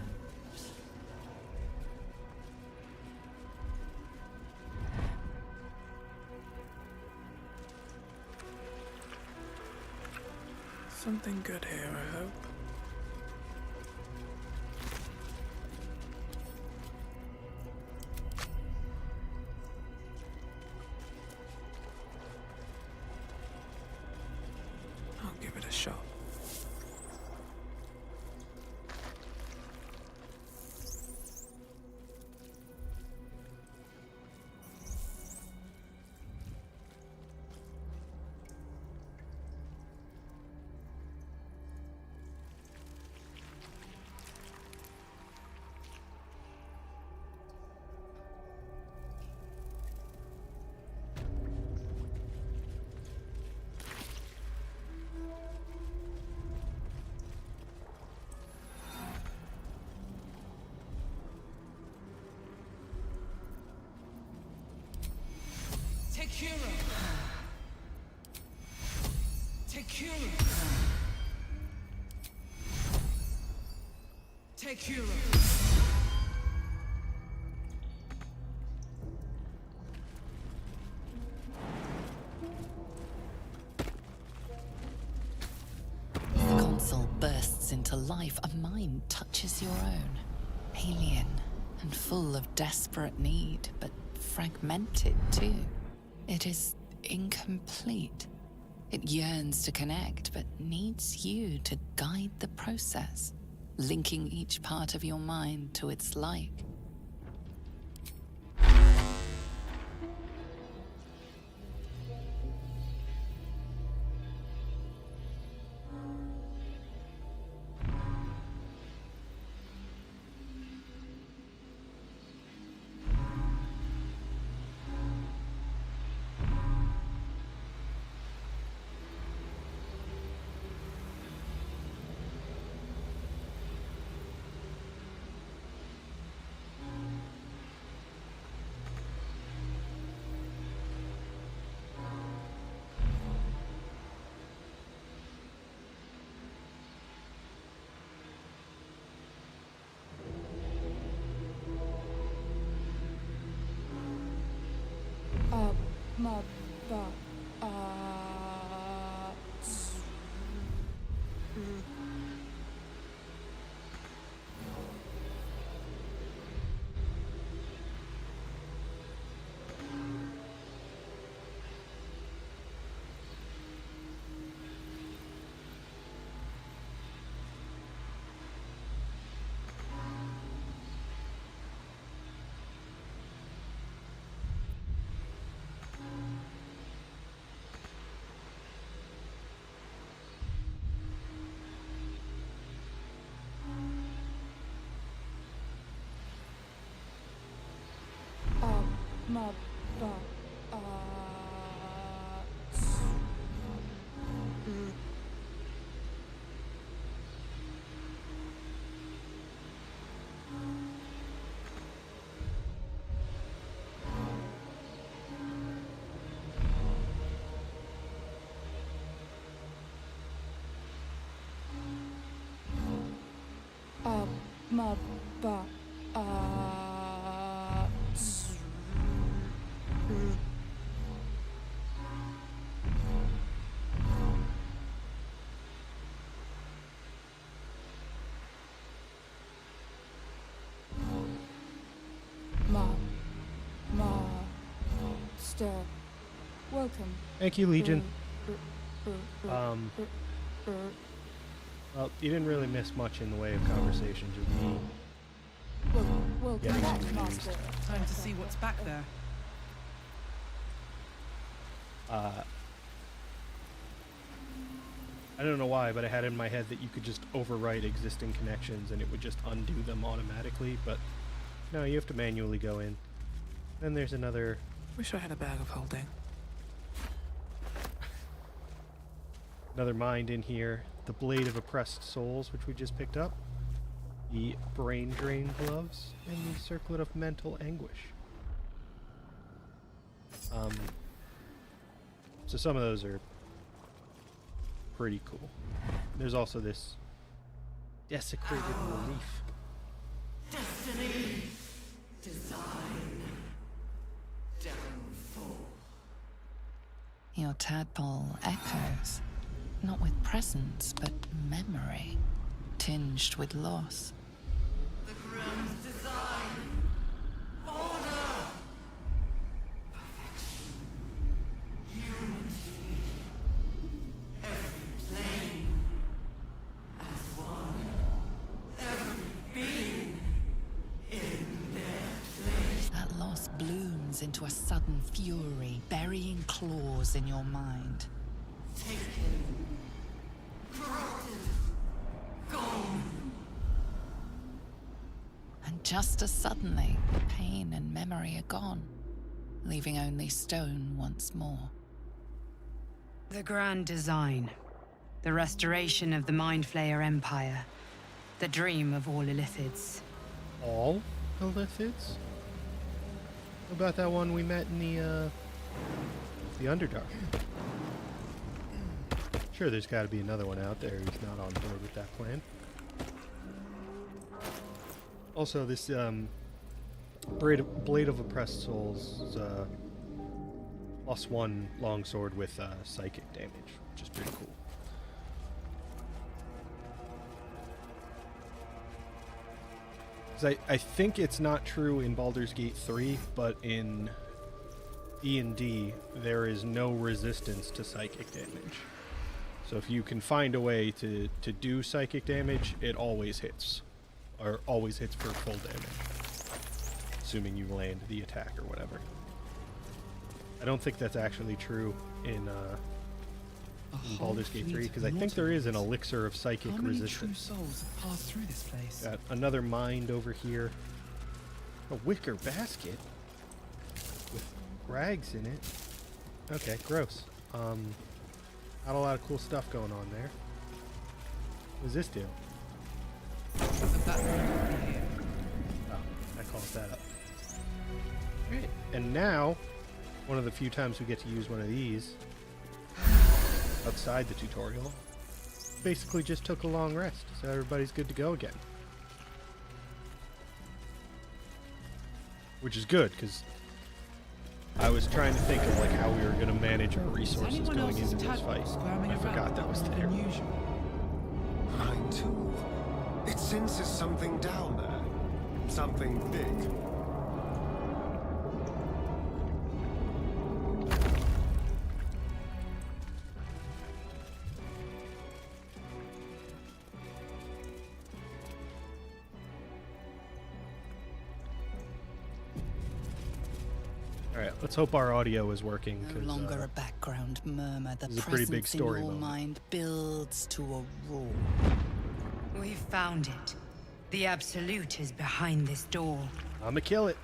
Something good here, I hope. I'll give it a shot. Tekiro! Tekiro! Tekiro! The console bursts into life. A mind touches your own. Alien and full of desperate need, but fragmented too. It is incomplete. It yearns to connect, but needs you to guide the process, linking each part of your mind to its like. Welcome. Thank you, Legion. Well, you didn't really miss much in the way of conversations with me. Welcome back, Master. Time to see what's back there. I don't know why, but I had in my head that you could just overwrite existing connections and it would just undo them automatically, but no, you have to manually go in. Then there's another... Wish I had a bag of holding. Another mind in here. The Blade of Oppressed Souls, which we just picked up. The Brain Drain Gloves. And the Circlet of Mental Anguish. So some of those are pretty cool. There's also this Desecrated Relief. Destiny, design, downfall. Your tadpole echoes, not with presence, but memory, tinged with loss. The ground's design, order, perfection, unity, every plane as one, every being in their place. That loss blooms into a sudden fury, burying claws in your mind. Taken, corrupted, gone. And just as suddenly, pain and memory are gone, leaving only stone once more. The grand design. The restoration of the Mind Flayer Empire. The dream of all Illithids. All Illithids? What about that one we met in the Underdark? Sure, there's got to be another one out there who's not on board with that plan. Also, this Blade of Oppressed Souls is +1 longsword with psychic damage, which is pretty cool. I think it's not true in Baldur's Gate 3, but in D&D, there is no resistance to psychic damage. So if you can find a way to do psychic damage, it always hits. Or always hits for full damage. Assuming you land the attack or whatever. I don't think that's actually true in Baldur's Gate 3, because I think there is an elixir of psychic resistance. True souls have passed through this place? Got another mind over here. A wicker basket with rags in it. Okay, gross. Not a lot of cool stuff going on there. What does this do? Oh, I called that up. Alright, and now, one of the few times we get to use one of these outside the tutorial, basically just took a long rest, so everybody's good to go again. Which is good, because I was trying to think of like how we were going to manage our resources going into this fight. I forgot that was there. Mine too. It senses something down there. Something big. Alright, let's hope our audio is working. No longer a background murmur. The this is a pretty big story in your moment. mind builds to a roar. We've found it. The Absolute is behind this door. I'ma kill it.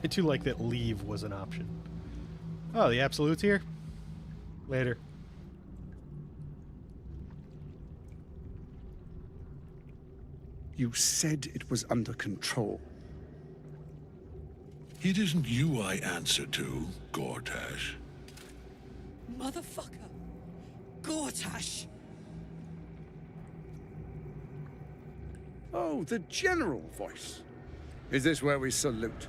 I do like that leave was an option. Oh, the Absolute's here? Later. You said it was under control. It isn't you I answer to, Gortash. Motherfucker! Gortash! Oh, the general voice. Is this where we salute?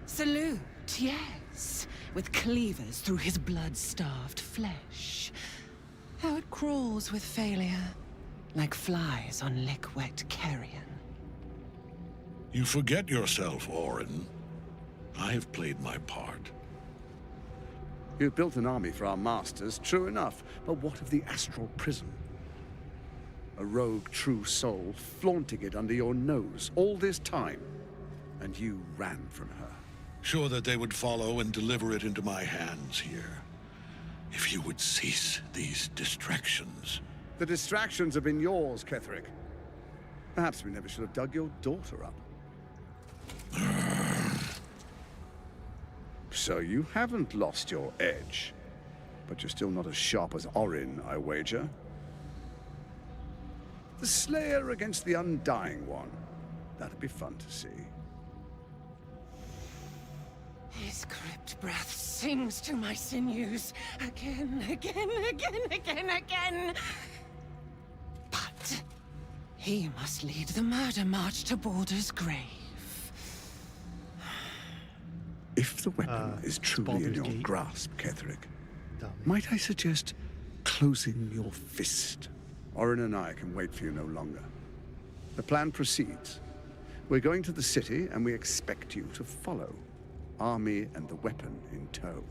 Salute, yes. With cleavers through his blood-starved flesh. How it crawls with failure, like flies on lick-wet carrion. You forget yourself, Orin. I have played my part. You built an army for our masters, true enough. But what of the astral prison? A rogue true soul flaunting it under your nose all this time. And you ran from her. Sure that they would follow and deliver it into my hands here. If you would cease these distractions. The distractions have been yours, Ketherick. Perhaps we never should have dug your daughter up. So you haven't lost your edge. But you're still not as sharp as Orin, I wager. The Slayer against the Undying One. That'd be fun to see. His crypt breath sings to my sinews again, again, again, again, again. But he must lead the murder march to Baldur's grave. If the weapon is truly in your Gate. grasp, Ketherick, might I suggest closing your fist? Orin and I can wait for you no longer. The plan proceeds. We're going to the city, and we expect you to follow. Army and the weapon in tow.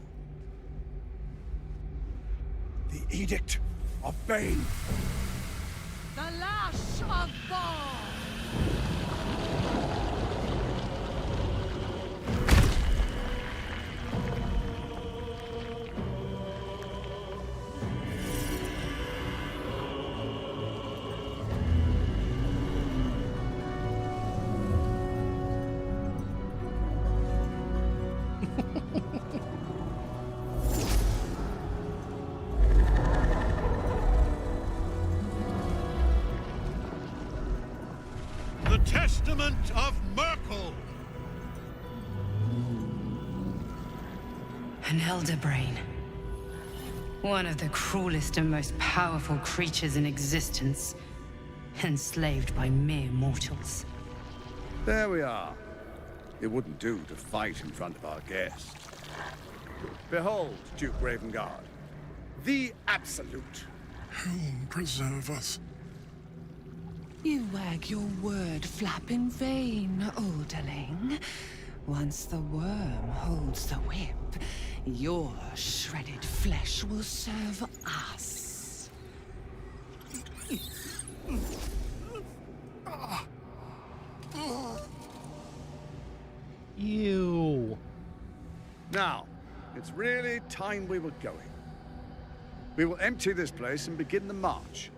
The Edict of Bane! The Lash of Bhaal! The Testament of Myrkul! An Elder Brain. One of the cruelest and most powerful creatures in existence. Enslaved by mere mortals. There we are. It wouldn't do to fight in front of our guest. Behold, Duke Ravengard. The Absolute. Whom preserve us? You wag your word flap in vain, Alderling. Once the worm holds the whip, your shredded flesh will serve us. Ew. Now, it's really time we were going. We will empty this place and begin the march.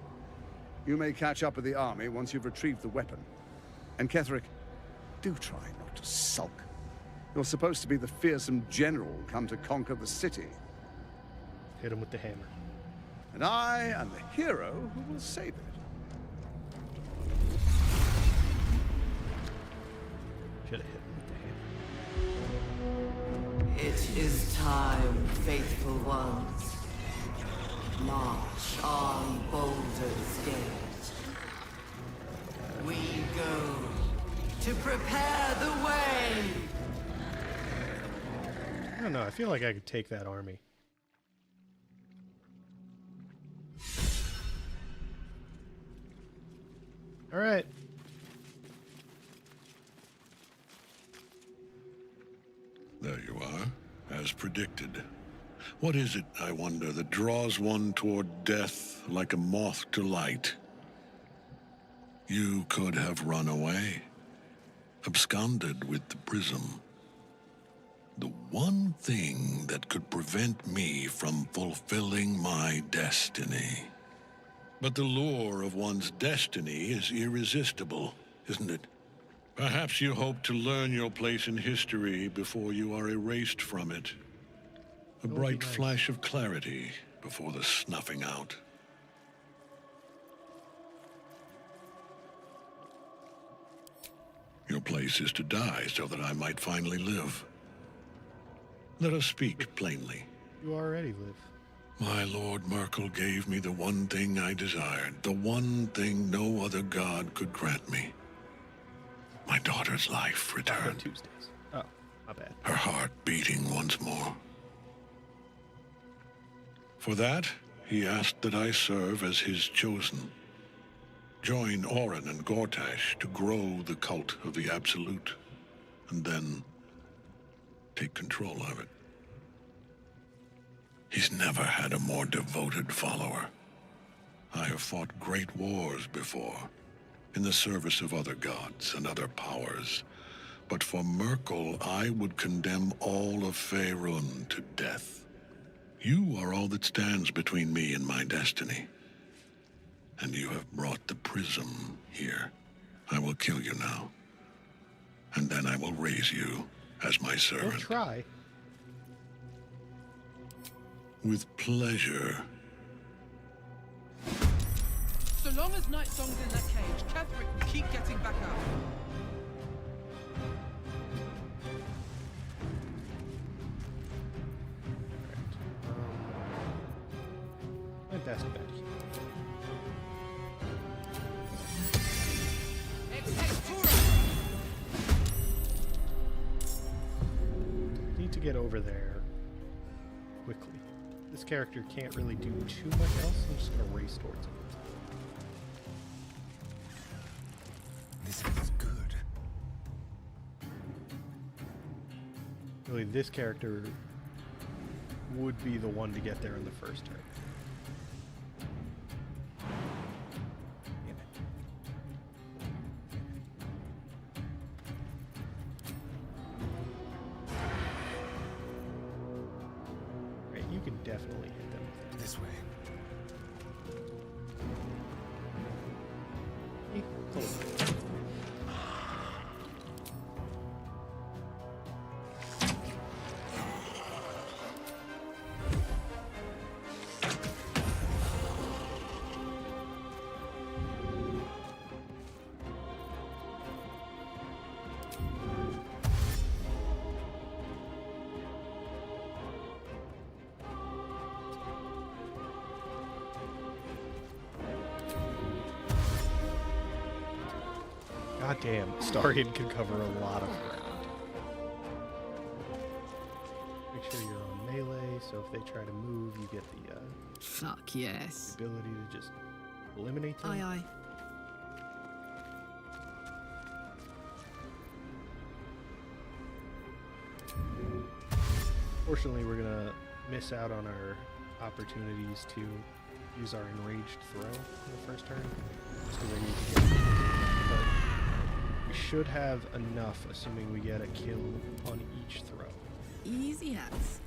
You may catch up with the army once you've retrieved the weapon. And Ketherick, do try not to sulk. You're supposed to be the fearsome general come to conquer the city. Hit him with the hammer. And I am the hero who will save it. Should have hit him with the hammer. It is time, faithful ones. March on Baldur's Gate. We go to prepare the way. I don't know. I feel like I could take that army. All right. There you are, as predicted. What is it, I wonder, that draws one toward death like a moth to light? You could have run away, absconded with the prism. The one thing that could prevent me from fulfilling my destiny. But the lure of one's destiny is irresistible, isn't it? Perhaps you hope to learn your place in history before you are erased from it. A bright flash of clarity before the snuffing out. Your place is to die so that I might finally live. Let us speak plainly. You already live. My Lord Myrkul gave me the one thing I desired, the one thing no other god could grant me. My daughter's life returned. Tuesdays. Oh, my bad. Her heart beating once more. For that, he asked that I serve as his chosen. Join Orin and Gortash to grow the cult of the Absolute, and then take control of it. He's never had a more devoted follower. I have fought great wars before, in the service of other gods and other powers, but for Myrkul, I would condemn all of Faerun to death. You are all that stands between me and my destiny. And you have brought the prism here. I will kill you now. And then I will raise you as my servant. Don't try. with pleasure. So long as Night Song's in that cage, Ketherick will keep getting back out. My best bet here. Need to get over there quickly. This character can't really do too much else. I'm just gonna race towards him. This is good. Really, this character would be the one to get there in the first turn. Right, you can definitely hit them this way. God damn, Starion can cover a lot of ground. Make sure you're on melee, so if they try to move, you get the Fuck yes. ability to just eliminate them. Aye, aye. Fortunately, we're gonna miss out on our opportunities to use our enraged throw in the first turn, just because I need to get. But we should have enough, assuming we get a kill on each throw. Easy as.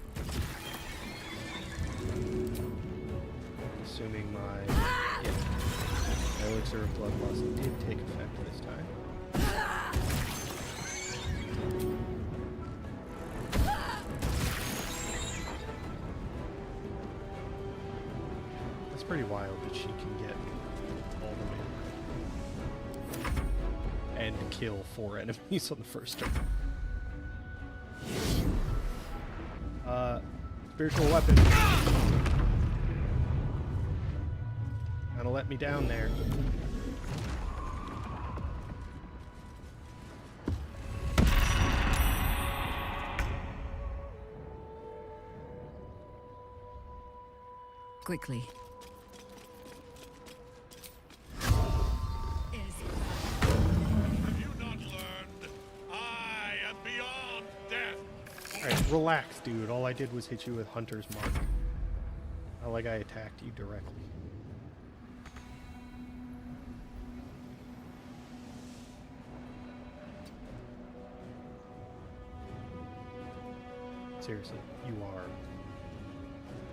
Assuming my elixir of bloodlust did take effect this time. That's pretty wild that she can get all the way and kill 4 enemies on the first turn. Spiritual weapon. Kinda let me down there. Quickly. Alright, relax, dude. All I did was hit you with Hunter's Mark. Not like I attacked you directly. Seriously, you are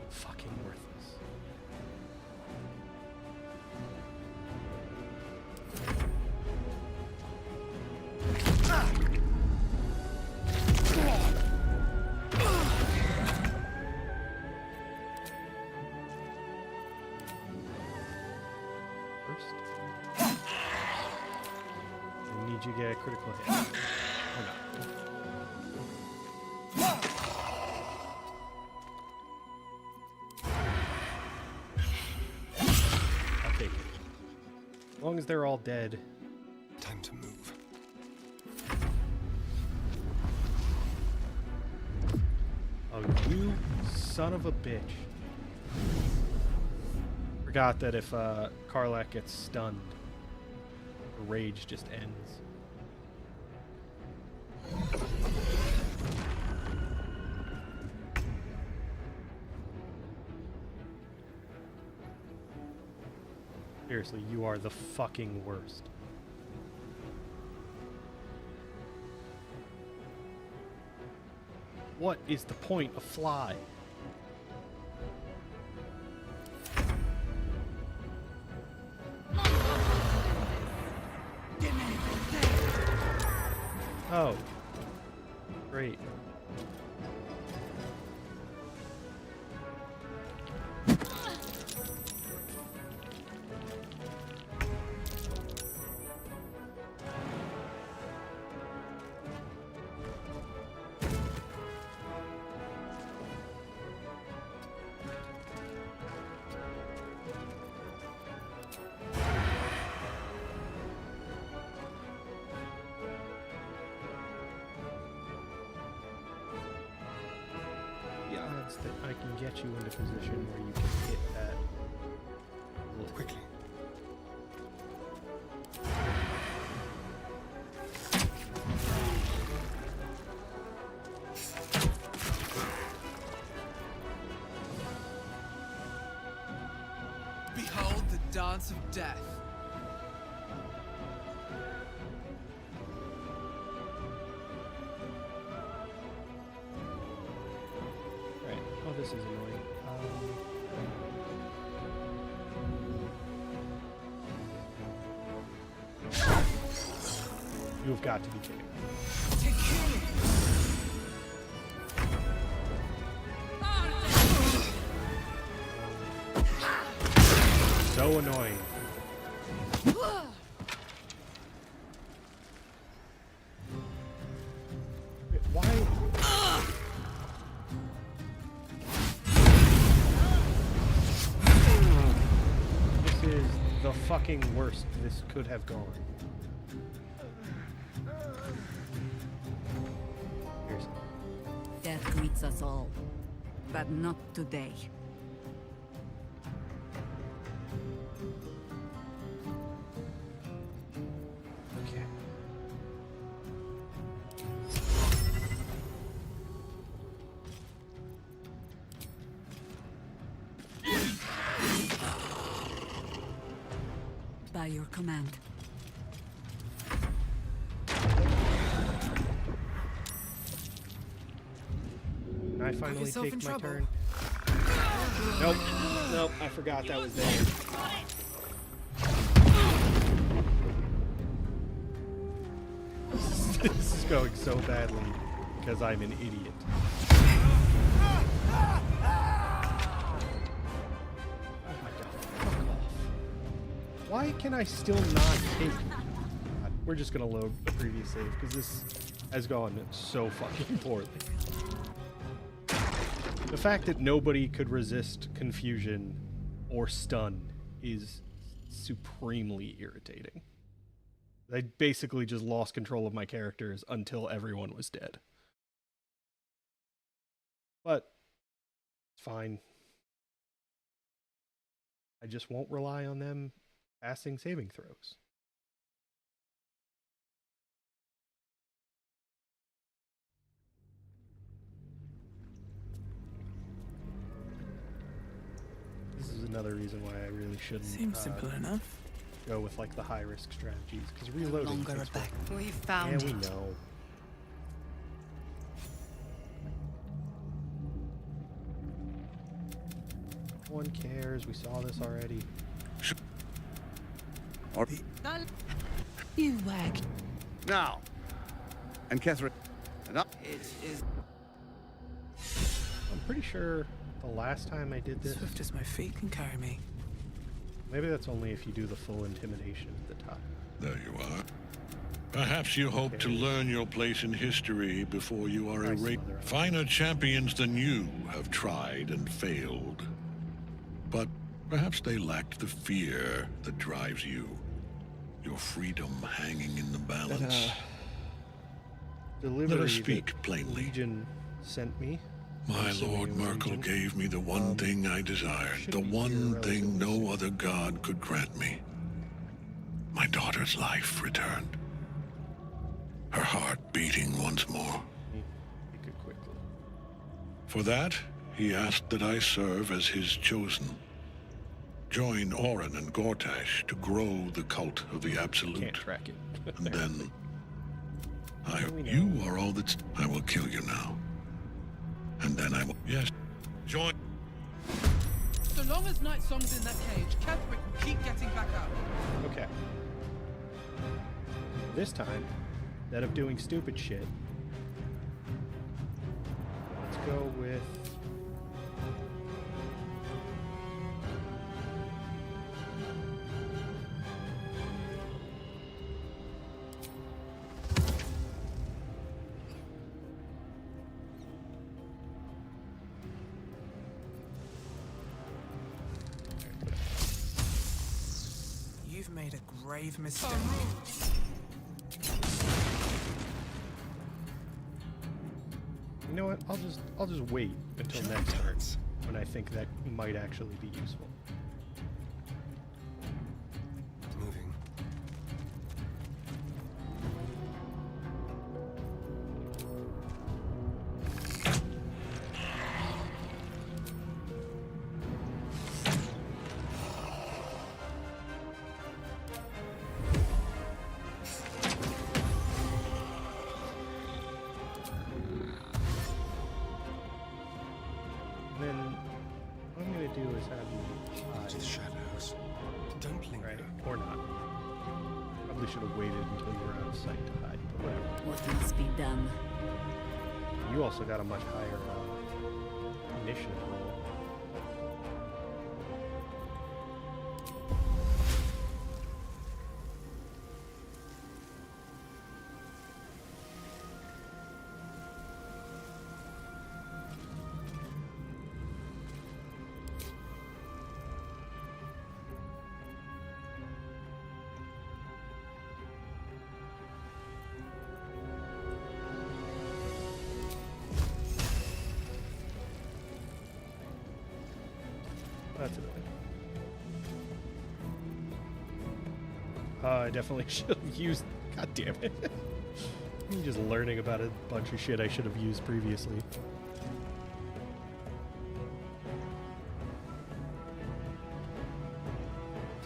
fucking worthless. I need you to get a critical hit. Or not. I'll take it. As long as they're all dead. Time to move. Oh, you son of a bitch. Forgot that if Karlach gets stunned, the rage just ends. Seriously, you are the fucking worst. What is the point of fly? Oh. Great. chance that I can get you into position where you can hit that. Quickly. Behold the dance of death. Right. Oh, this is annoying. You've got to be kidding. So annoying. Why? This is the fucking worst this could have gone. Death greets us all, but not today. Okay. By your command. Can I finally yourself in take my trouble. turn? Nope. Nope, I forgot that was there. This is going so badly because I'm an idiot. Oh my god, fuck off. Why can I still not take... God, we're just gonna load the previous save because this has gone so fucking poorly. The fact that nobody could resist confusion or stun is supremely irritating. I basically just lost control of my characters until everyone was dead. But it's fine. I just won't rely on them passing saving throws. This is another reason why I really shouldn't Seems simple enough. go with like the high risk strategies because reloading longer takes back. forever. We found Yeah, we it. know. No one cares. We saw this already. You wagged. Now. And Catherine. Enough. It is. I'm pretty sure the last time I did this. Swift as my feet can carry me. Maybe that's only if you do the full intimidation at the top. There you are. Perhaps you hope to learn your place in history before you are erased. Finer champions than you have tried and failed. But perhaps they lacked the fear that drives you. Your freedom hanging in the balance. Let us speak plainly. Legion sent me. My Lord Merkel gave me the one thing I desired, the one thing no other god could grant me. My daughter's life returned. Her heart beating once more. For that, he asked that I serve as his chosen. Join Orin and Gortash to grow the cult of the Absolute. Can't track it. And then, you are all that's... I will kill you now. And then I will... Yes. Join... So long as Night Song's in that cage, Catherick will keep getting back out. Okay. This time, instead of doing stupid shit, let's go with... You've made a grave mistake. You know what? I'll just wait until next turn when I think that might actually be useful. Moving. Then what I'm gonna do is have you Into the shadows. Don't linger. right, or not. Probably should have waited until you were out of sight to hide, but whatever. What must be done? You also got a much higher initiative roll. That's annoying. I definitely should have used. God damn it. I'm just learning about a bunch of shit I should have used previously.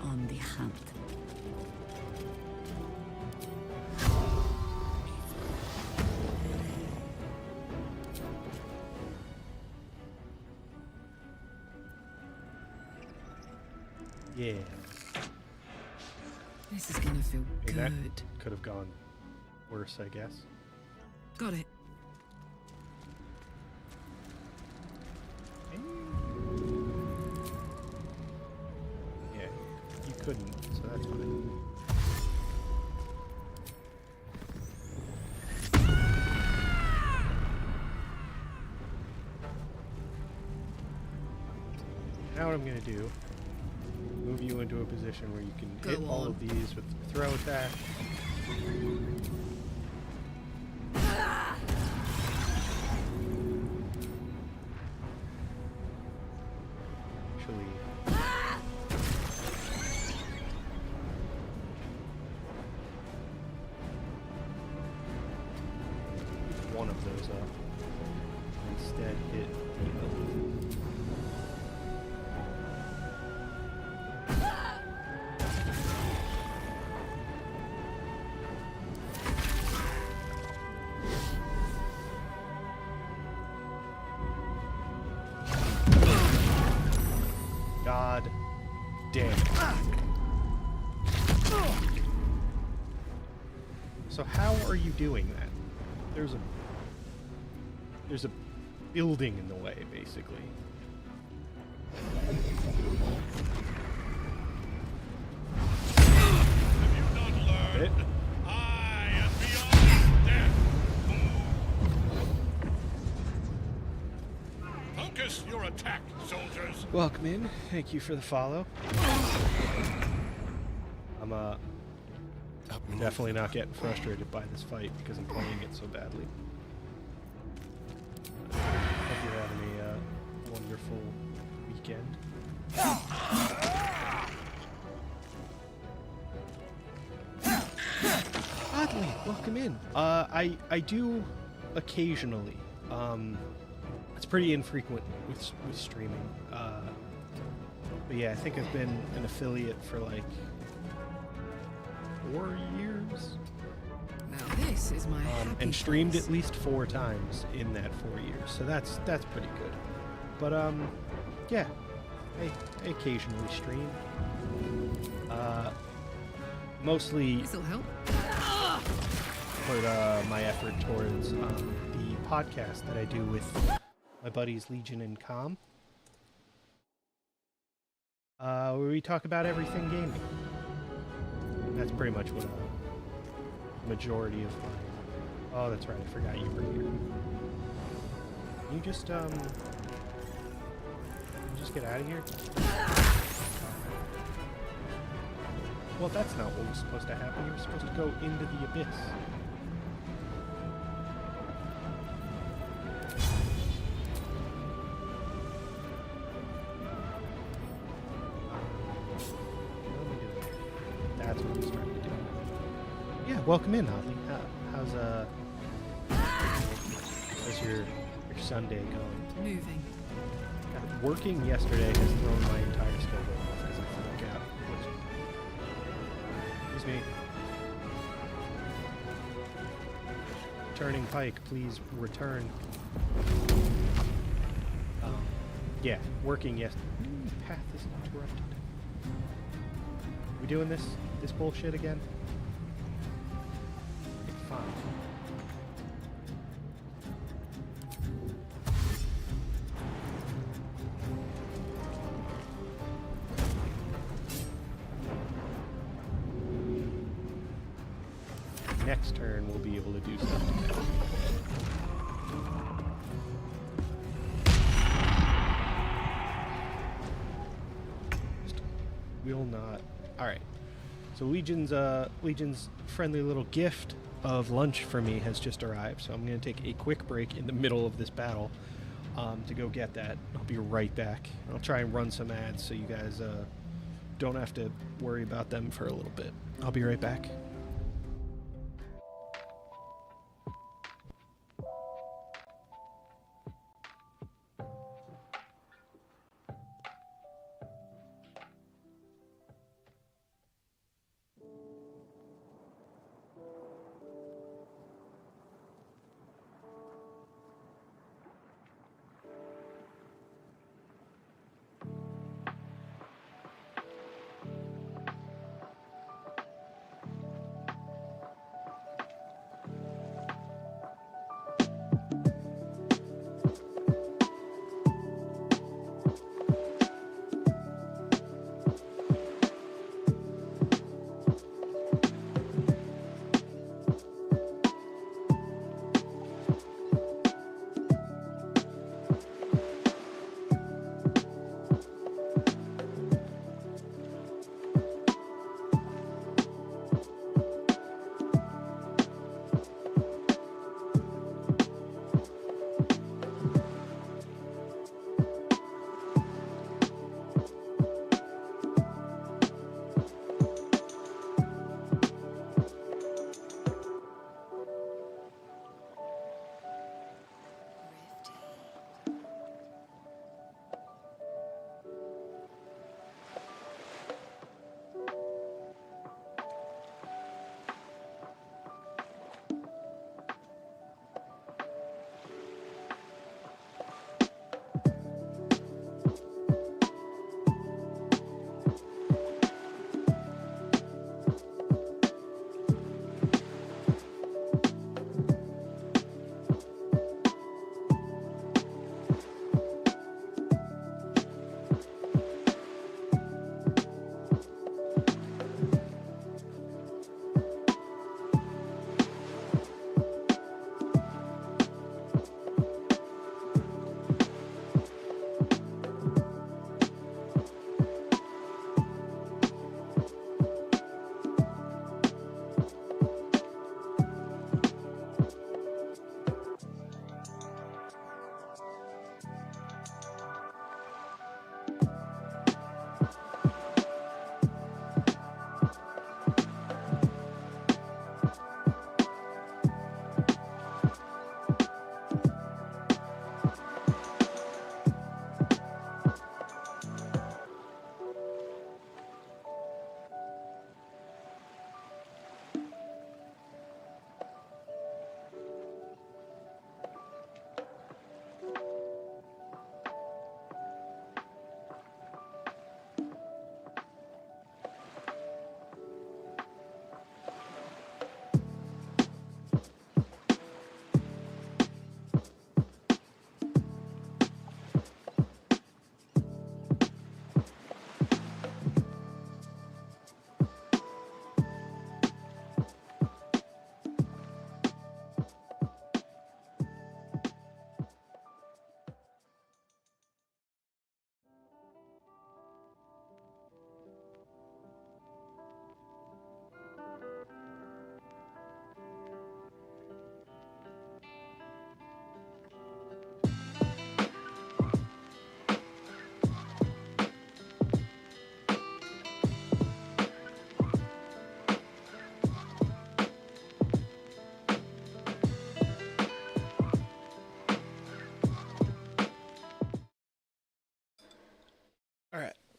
On the hunt. Yeah. This is gonna feel Hey, good. that could have gone worse, I guess. Got it. Yeah, you couldn't, so that's fine. Now what I'm gonna do, move you into a position where you can hit all of these with throw attack. Actually, pick one of those up. Instead, hit the other. God damn. So how are you doing that? There's a building in the way, basically. It? Focus your attack, soldiers. Welcome in. Thank you for the follow. I'm definitely not getting frustrated by this fight because I'm playing it so badly. Hope you're having a wonderful weekend. Oddly, welcome in. I do occasionally. It's pretty infrequent with streaming. But yeah, I think I've been an affiliate for like 4 years. Now this is my happy and streamed place. at least 4 times in that 4 years, so that's pretty good. But yeah, I occasionally stream. Mostly This'll help. put my effort towards the podcast that I do with my buddies Legion and Com, where we talk about everything gaming. That's pretty much what majority of my... Oh, that's right, I forgot you were here. Can you just get out of here? Well, that's not what was supposed to happen. You were supposed to go into the abyss. Yeah, welcome in, Holly. How's your Sunday going? Moving. God, working yesterday has thrown my entire schedule off because I forgot. Excuse me. Turning Pike, please return. Yeah, working yesterday. Path is interrupted. We doing this bullshit again? Fine. Next turn we'll be able to do stuff together. Just will not. All right. So Legion's friendly little gift of lunch for me has just arrived. So I'm going to take a quick break in the middle of this battle to go get that. I'll be right back. I'll try and run some ads so you guys don't have to worry about them for a little bit. I'll be right back.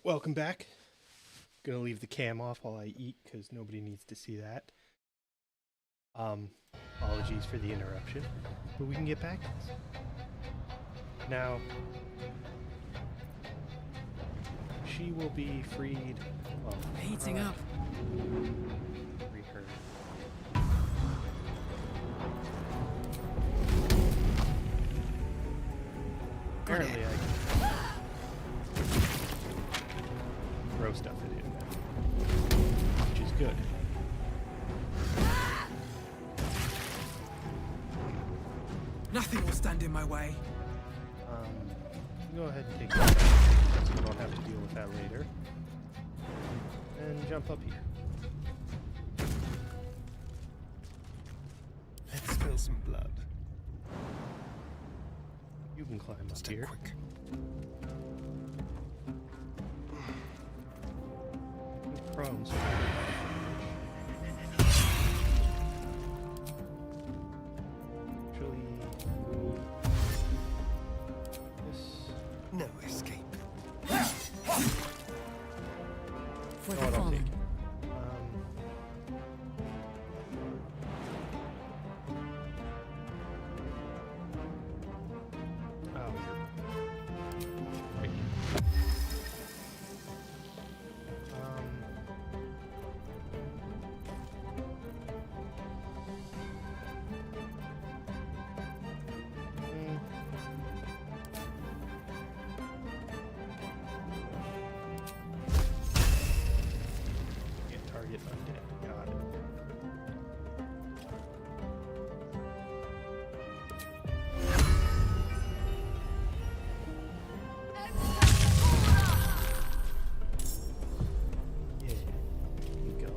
Welcome back. Gonna leave the cam off while I eat because nobody needs to see that. Apologies for the interruption, but we can get back to this. Now, she will be freed. Well, Heating up. Free her. Apparently, I can throw stuff at him, which is good. Nothing will stand in my way. Go ahead and take that, so we don't have to deal with that later. And jump up here. Let's spill some blood. You can climb up here. Quick. Crumbs. Actually, this. No escape. For the fallen. Target undead. Got it. Yeah. Here we go.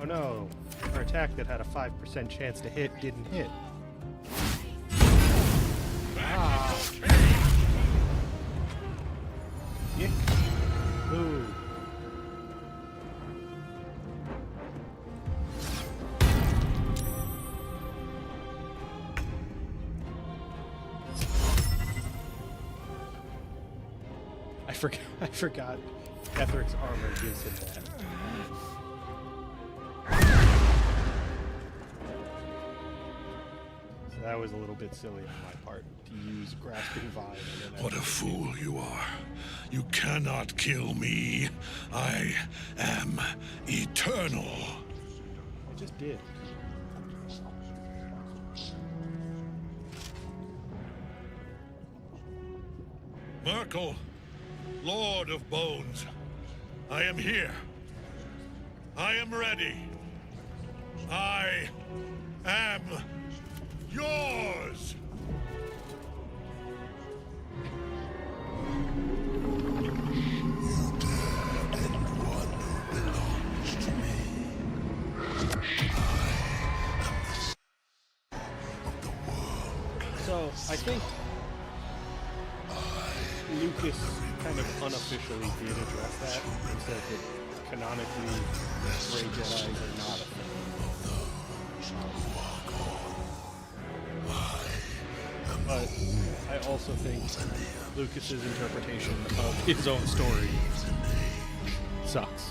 Oh no! Our attack that had a 5% chance to hit didn't hit. Ah! Yick. Ooh. I forgot Etheric's armor gives him that. So that was a little bit silly on my part to use Grasping Vine. What a fool you are. You cannot kill me. I am eternal. I just did. Myrkul, Lord of Bones, I am here. I am ready. I am yours. So, I think Lucas kind of unofficially did address that and said that canonically Grey Jedis are not a thing. But I also think Lucas's interpretation of his own story sucks.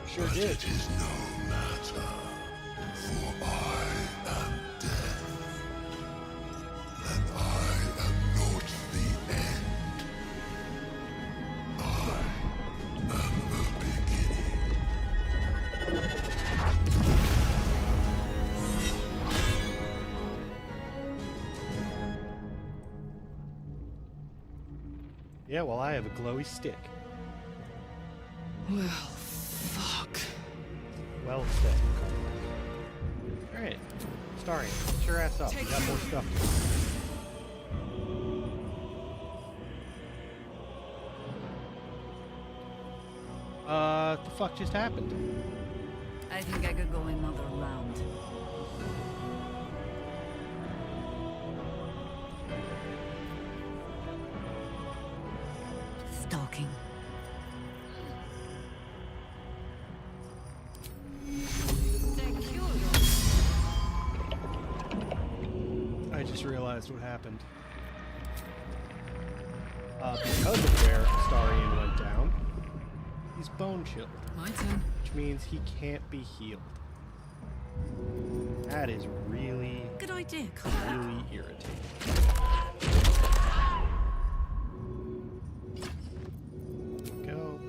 Sure did. It is no matter, for I am death, and I am not the end. I am the beginning. Yeah, well, I have a glowy stick. Well, fuck. Well said. Alright. Starring, get your ass up. We got more stuff to do. What the fuck just happened? I think I could go another round. realized what happened. Because of where Astarion went down, he's bone chilled. My turn. Which means he can't be healed. That is really, Good idea, really irritating. There we go.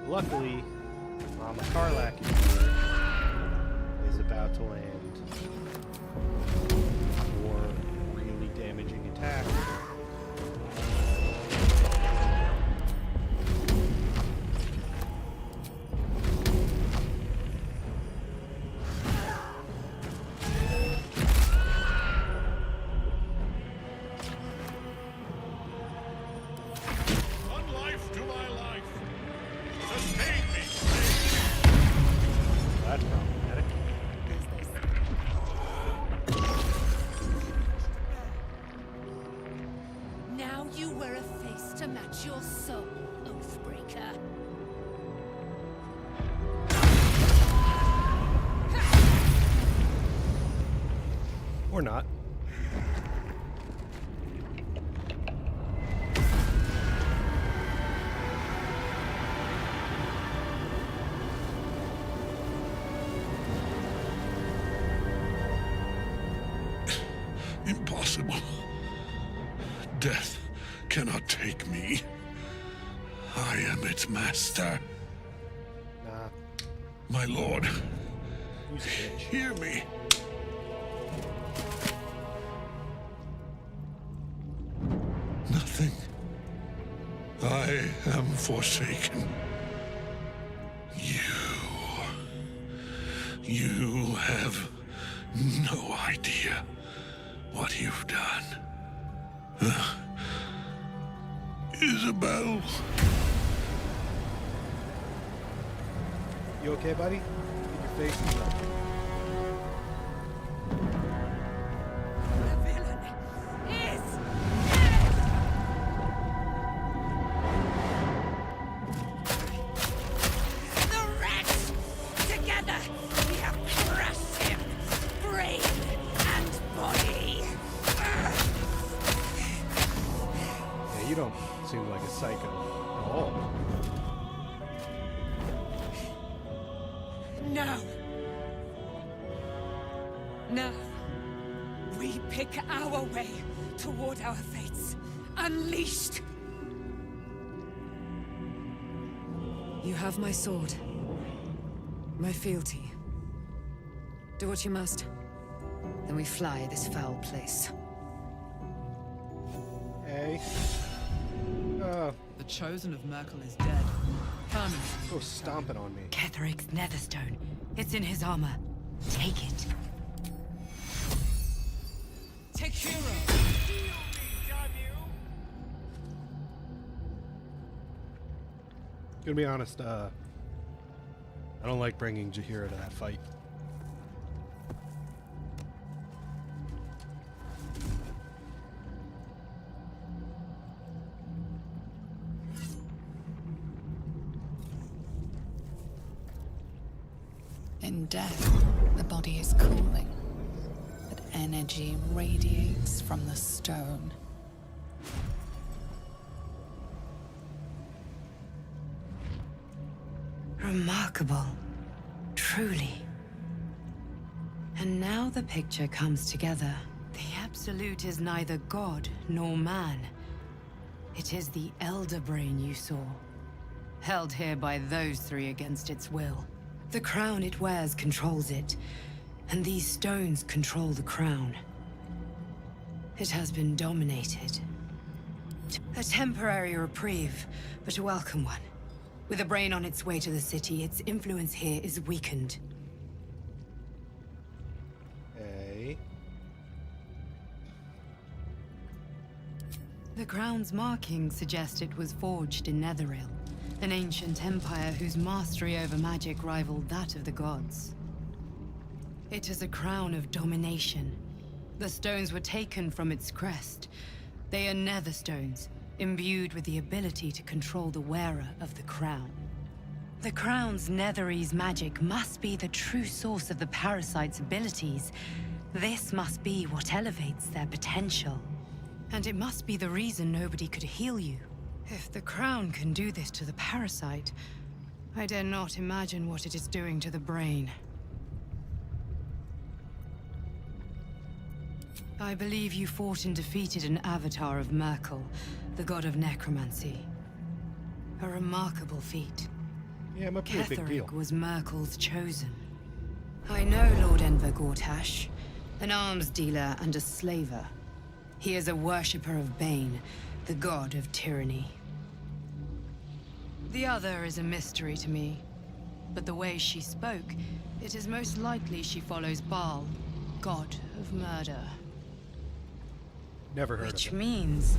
Luckily, Mama Karlach is about to land 4 really damaging attacks. That's problematic. Now you wear a face to match your soul, Oathbreaker. Or not. Impossible. Death cannot take me. I am its master. Nah. My lord, Who's a bitch? hear me. Nothing. I am forsaken. You have no idea what you've done. Isabel. You okay, buddy? Keep your face up. You don't seem like a psycho at all. No. No. We pick our way toward our fates. Unleashed. You have my sword. My fealty. Do what you must. Then we fly this foul place. Hey. The Chosen of Merkel is dead. Permanently. Go stomping on me. Ketheric's Netherstone. It's in his armor. Take it. Take hero. Gonna be honest, I don't like bringing Jaheira to that fight. In death, the body is cooling, but energy radiates from the stone. Remarkable. Truly. And now the picture comes together. The Absolute is neither god nor man. It is the Elder Brain you saw, held here by those three against its will. The crown it wears controls it, and these stones control the crown. It has been dominated. A temporary reprieve, but a welcome one. With a brain on its way to the city, its influence here is weakened. Hey. The crown's markings suggest it was forged in Netheril, an ancient empire whose mastery over magic rivaled that of the gods. It is a crown of domination. The stones were taken from its crest. They are Netherstones, imbued with the ability to control the wearer of the crown. The crown's Netherese magic must be the true source of the parasite's abilities, This must be what elevates their potential. And it must be the reason nobody could heal you. If the crown can do this to the parasite, I dare not imagine what it is doing to the brain. I believe you fought and defeated an avatar of Merkel, the god of necromancy. A remarkable feat. Yeah, it might be a big deal. Ketheric was Merkel's chosen. I know Lord Enver Gortash, an arms dealer and a slaver. He is a worshipper of Bane, the god of tyranny. The other is a mystery to me, but the way she spoke, it is most likely she follows Baal, god of murder. Never heard of Which it. means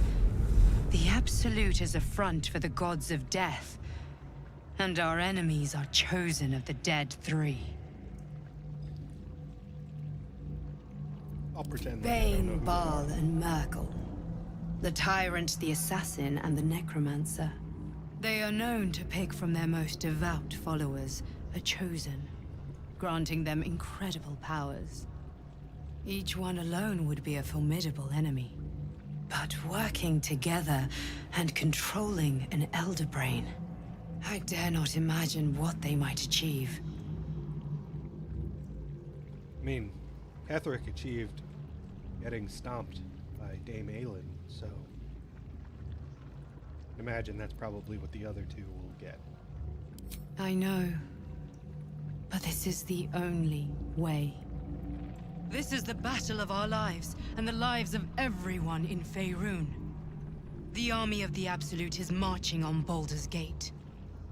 the Absolute is a front for the gods of death, and our enemies are chosen of the Dead Three. I'll pretend that I don't know Bane, who Baal, and Merkel. The Tyrant, the Assassin, and the Necromancer. They are known to pick from their most devout followers a chosen, granting them incredible powers. Each one alone would be a formidable enemy. But working together and controlling an Elder Brain, I dare not imagine what they might achieve. I mean, Ketheric achieved getting stomped by Dame Aelin, so imagine that's probably what the other two will get. I know, but this is the only way. This is the battle of our lives, and the lives of everyone in Faerun. The army of the Absolute is marching on Baldur's Gate.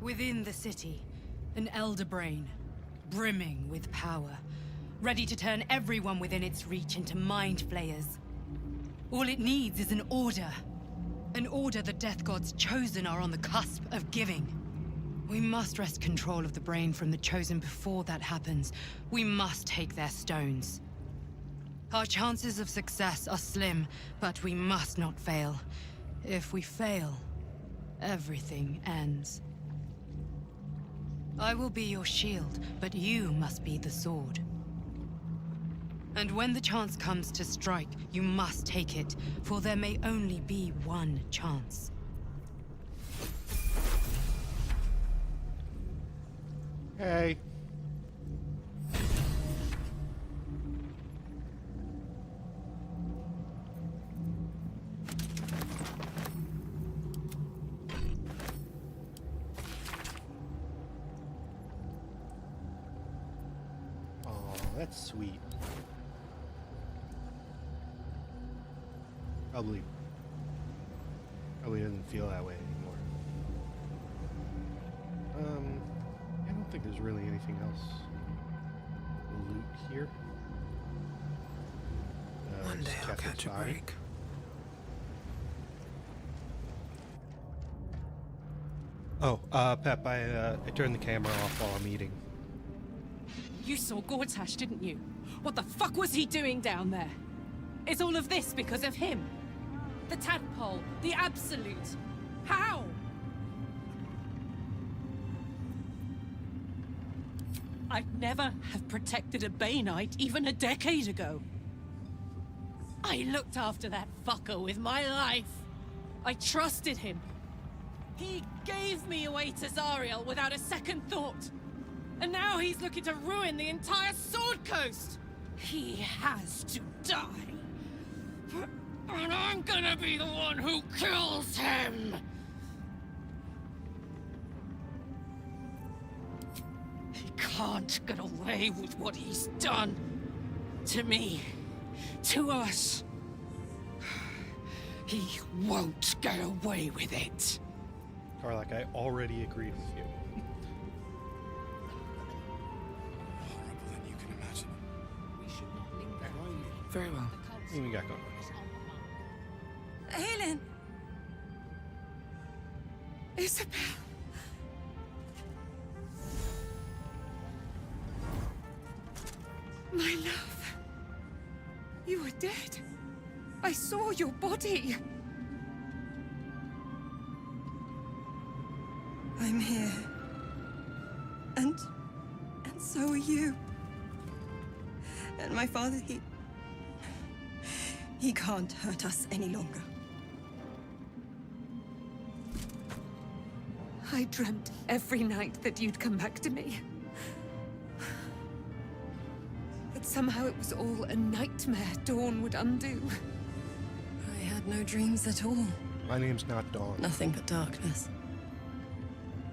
Within the city, an Elder Brain, brimming with power, ready to turn everyone within its reach into mind flayers. All it needs is an order. An order the Death God's chosen are on the cusp of giving. We must wrest control of the brain from the chosen before that happens. We must take their stones. Our chances of success are slim, but we must not fail. If we fail, everything ends. I will be your shield, but you must be the sword. And when the chance comes to strike, you must take it, for there may only be one chance. Hey. Oh, that's sweet. Probably doesn't feel that way anymore. I don't think there's really anything else to loot here. One day I'll catch a break. Oh, Pep, I turned the camera off while I'm eating. You saw Gortash, didn't you? What the fuck was he doing down there? Is all of this because of him? The tadpole, the Absolute. How? I'd never have protected a Baneite even a decade ago. I looked after that fucker with my life. I trusted him. He gave me away to Zariel without a second thought. And now he's looking to ruin the entire Sword Coast. He has to die. And I'm gonna be the one who kills him! He can't get away with what he's done. To me. To us. He won't get away with it. Karlach, I already agreed with you. Horrible than you can imagine. We should not linger. Very well. What do we got going on? Helen! Isabel! My love! You were dead. I saw your body. I'm here. And so are you. And my father, He can't hurt us any longer. I dreamt every night that you'd come back to me. That somehow it was all a nightmare Dawn would undo. I had no dreams at all. My name's not Dawn. Nothing but darkness.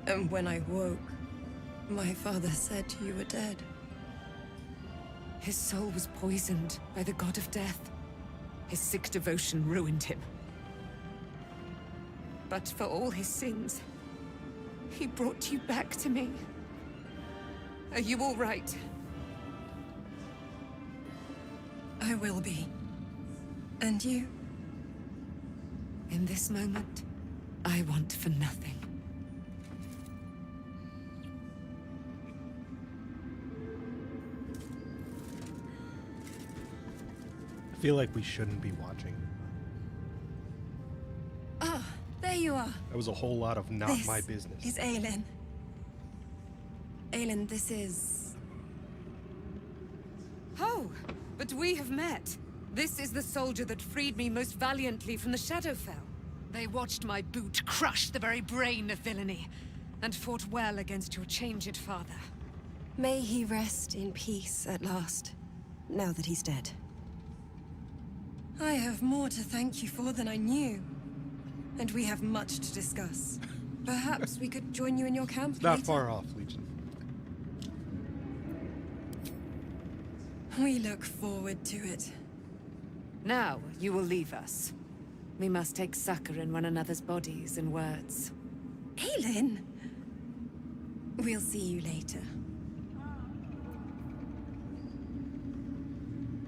And when I woke, my father said you were dead. His soul was poisoned by the god of death. His sick devotion ruined him. But for all his sins, he brought you back to me. Are you all right? I will be. And you? In this moment, I want for nothing. I feel like we shouldn't be watching. Ah, there you are. That was a whole lot of not This my business. is Aelin. Aelin, this is... Oh, but we have met. This is the soldier that freed me most valiantly from the Shadowfell. They watched my boot crush the very brain of villainy, and fought well against your changed father. May he rest in peace at last, now that he's dead. I have more to thank you for than I knew. And we have much to discuss. Perhaps we could join you in your camp It's not later. far off, Legion. We look forward to it. Now, you will leave us. We must take succor in one another's bodies and words. Aelin! We'll see you later.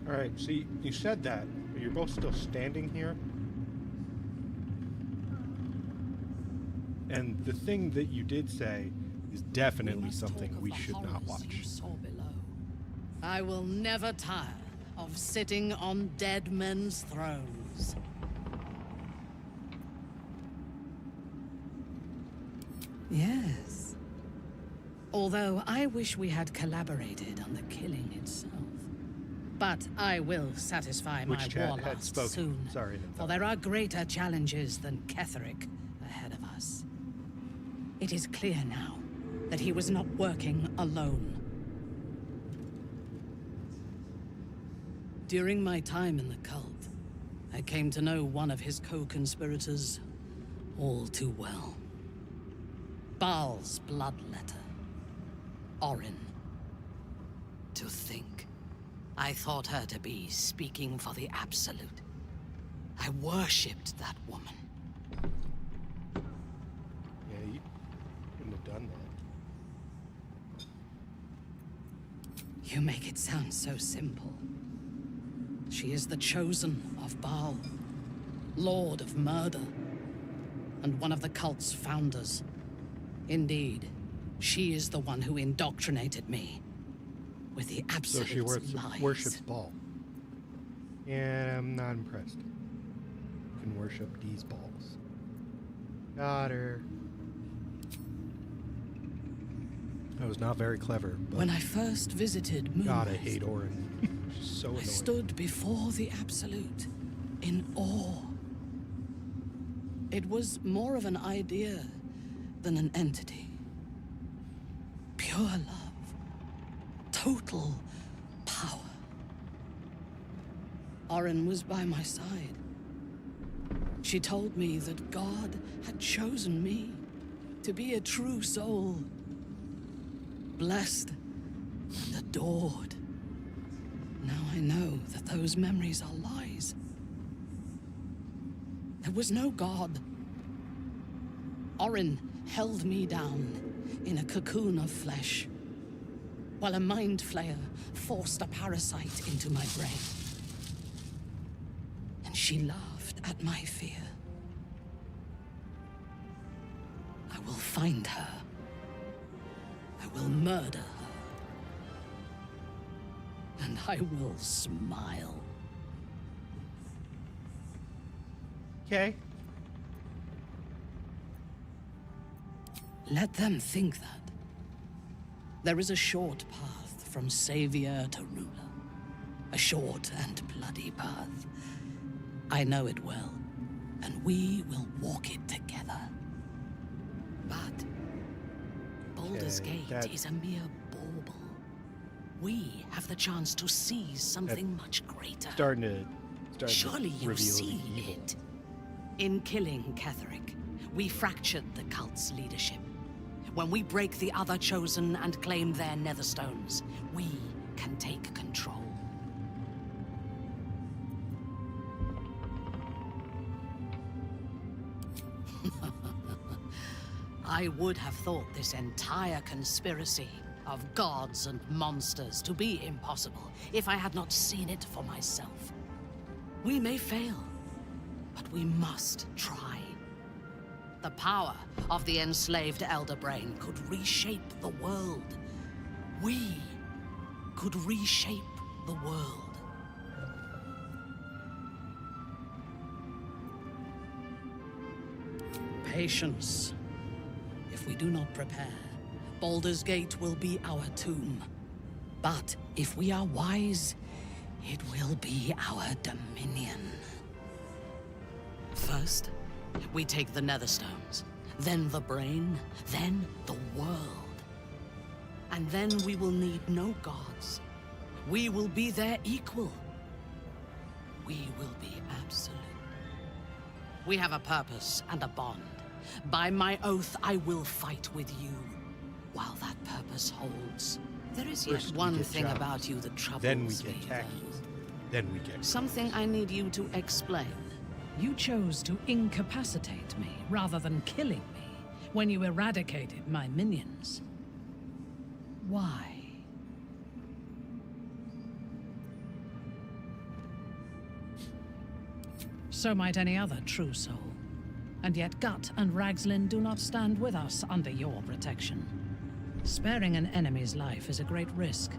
Alright, see, you said that, but you're both still standing here. And the thing that you did say is definitely something we should not watch. I will never tire of sitting on dead men's thrones. Yes. Although I wish we had collaborated on the killing itself. But I will satisfy my Which chat war had lust spoken. soon. Sorry. For there are greater challenges than Ketheric ahead of us. It is clear now that he was not working alone. During my time in the cult, I came to know one of his co-conspirators all too well. Baal's bloodletter, Orin. To think, I thought her to be speaking for the Absolute. I worshipped that woman. Yeah, you couldn't have done that. You make it sound so simple. She is the chosen of Baal, Lord of Murder, and one of the cult's founders. Indeed, she is the one who indoctrinated me with the So she Absolute's lies. worships Baal. Yeah, I'm not impressed. You can worship these balls. Got her. That was not very clever, but When I first visited Moon, God, I hate Orin. She's so I annoying. stood before the Absolute in awe. It was more of an idea than an entity. Pure love. Total power. Orin was by my side. She told me that God had chosen me to be a true soul. Blessed and adored. Now I know that those memories are lies. There was no God. Orin held me down in a cocoon of flesh, while a mind flayer forced a parasite into my brain. And she laughed at my fear. I will find her. I will murder her. And I will smile. Okay. Let them think that. There is a short path from savior to ruler. A short and bloody path. I know it well, and we will walk it together. But Baldur's Gate is a mere bauble. We have the chance to seize something much greater. Surely you see it. In killing Ketheric, we fractured the cult's leadership. When we break the other Chosen and claim their Netherstones, we can take control. I would have thought this entire conspiracy of gods and monsters to be impossible if I had not seen it for myself. We may fail, but we must try. The power of the enslaved Elder Brain could reshape the world. We could reshape the world. Patience. If we do not prepare, Baldur's Gate will be our tomb. But if we are wise, it will be our dominion. First, we take the Netherstones, then the brain, then the world. And then we will need no gods. We will be their equal. We will be absolute. We have a purpose and a bond. By my oath, I will fight with you while that purpose holds. There is yet one thing about you that troubles me. Then we get khakis. Then we get something I need you to explain. You chose to incapacitate me rather than killing me when you eradicated my minions. Why? So might any other true soul. And yet Gut and Ragzlin do not stand with us under your protection. Sparing an enemy's life is a great risk.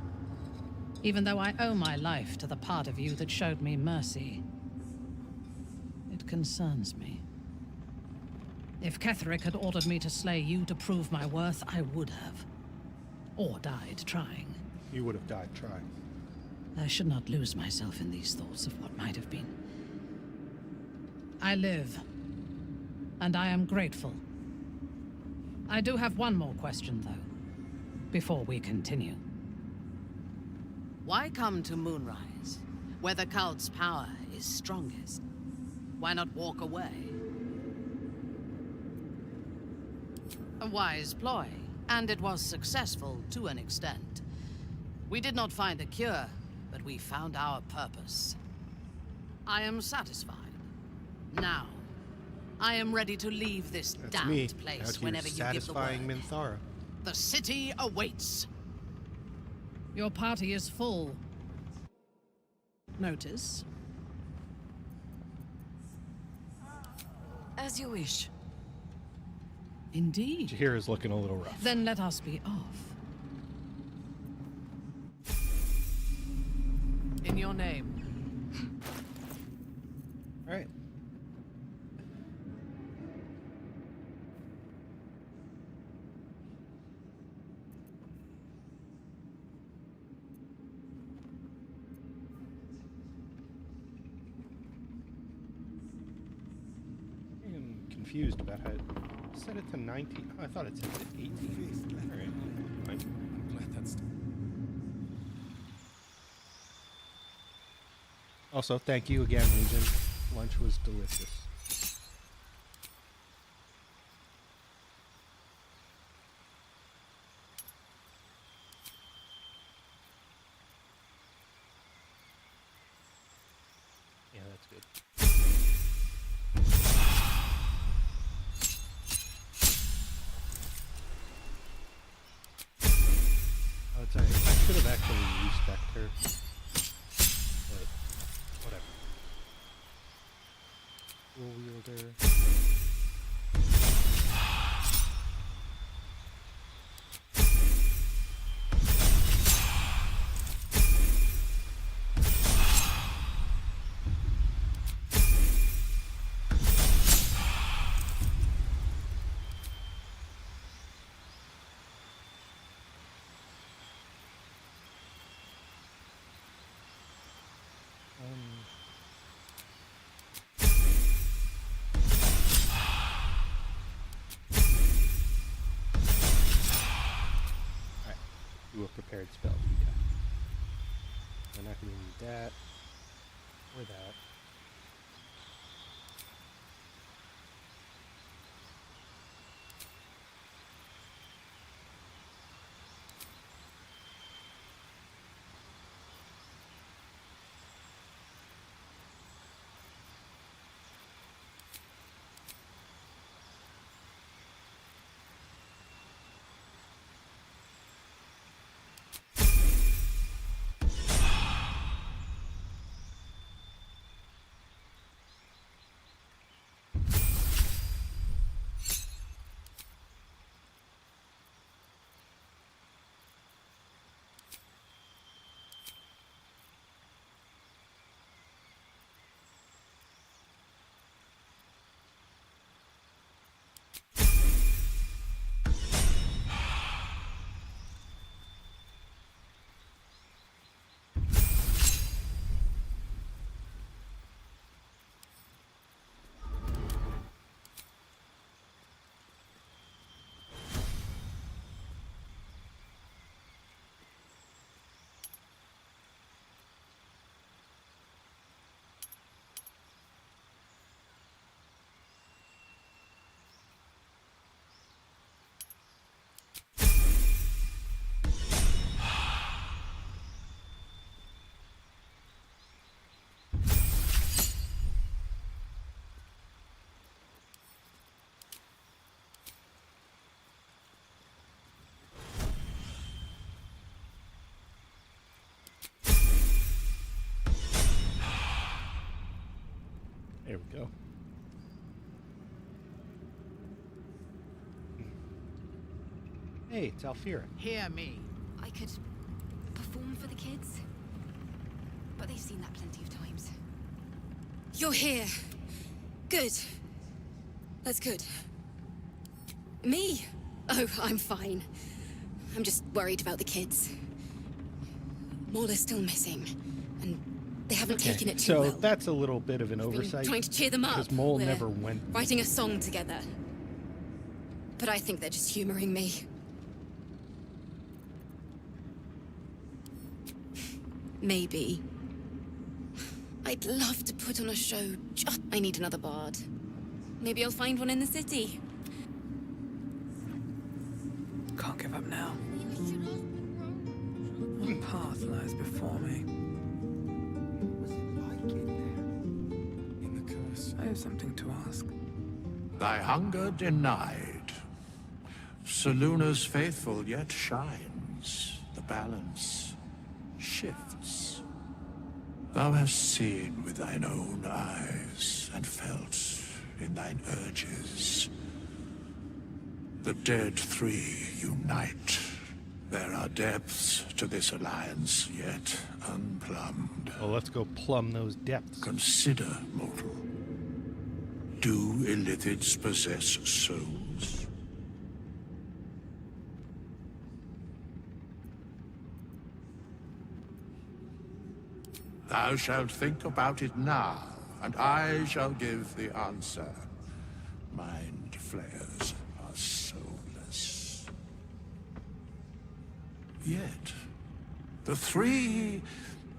Even though I owe my life to the part of you that showed me mercy, it concerns me. If Ketheric had ordered me to slay you to prove my worth, I would have. Or died trying. You would have died trying. I should not lose myself in these thoughts of what might have been. I live. And I am grateful. I do have one more question, though, before we continue. Why come to Moonrise, where the cult's power is strongest? Why not walk away? A wise ploy, and it was successful to an extent. We did not find a cure, but we found our purpose. I am satisfied. Now, I am ready to leave this damned place whenever you give the word. Minthara. The city awaits. Your party is full. Notice. As you wish. Indeed. Jaheira's looking a little rough. Then let us be off. In your name. All right. Confused about how it set it to 19. Oh, I thought it set it to 18. All right. Fine. I'm glad that's... Also, thank you again, Legion. Lunch was delicious. Yeah, that's good. I should have actually respected her, but whatever. Dual wielder. do a prepared spell. Okay. We're not going to need that or that. There we go. Hey, it's Alfira. Hear me. I could perform for the kids, but they've seen that plenty of times. You're here. Good. That's good. Me? Oh, I'm fine. I'm just worried about the kids. Maul is still missing, and they haven't taken it too so well. That's a little bit of an oversight. Trying to cheer them up. Because Mole We're never went. writing a song together. But I think they're just humoring me. Maybe. I'd love to put on a show. I need another bard. Maybe I'll find one in the city. Can't give up now. What path lies before me? I have something to ask. Thy hunger denied. Soluna's faithful yet shines. The balance shifts. Thou hast seen with thine own eyes and felt in thine urges. The dead three unite. There are depths to this alliance yet unplumbed. Well, let's go plumb those depths. Consider, mortal. Do Illithids possess souls? Thou shalt think about it now, and I shall give the answer. Mind flayers are soulless. Yet, the three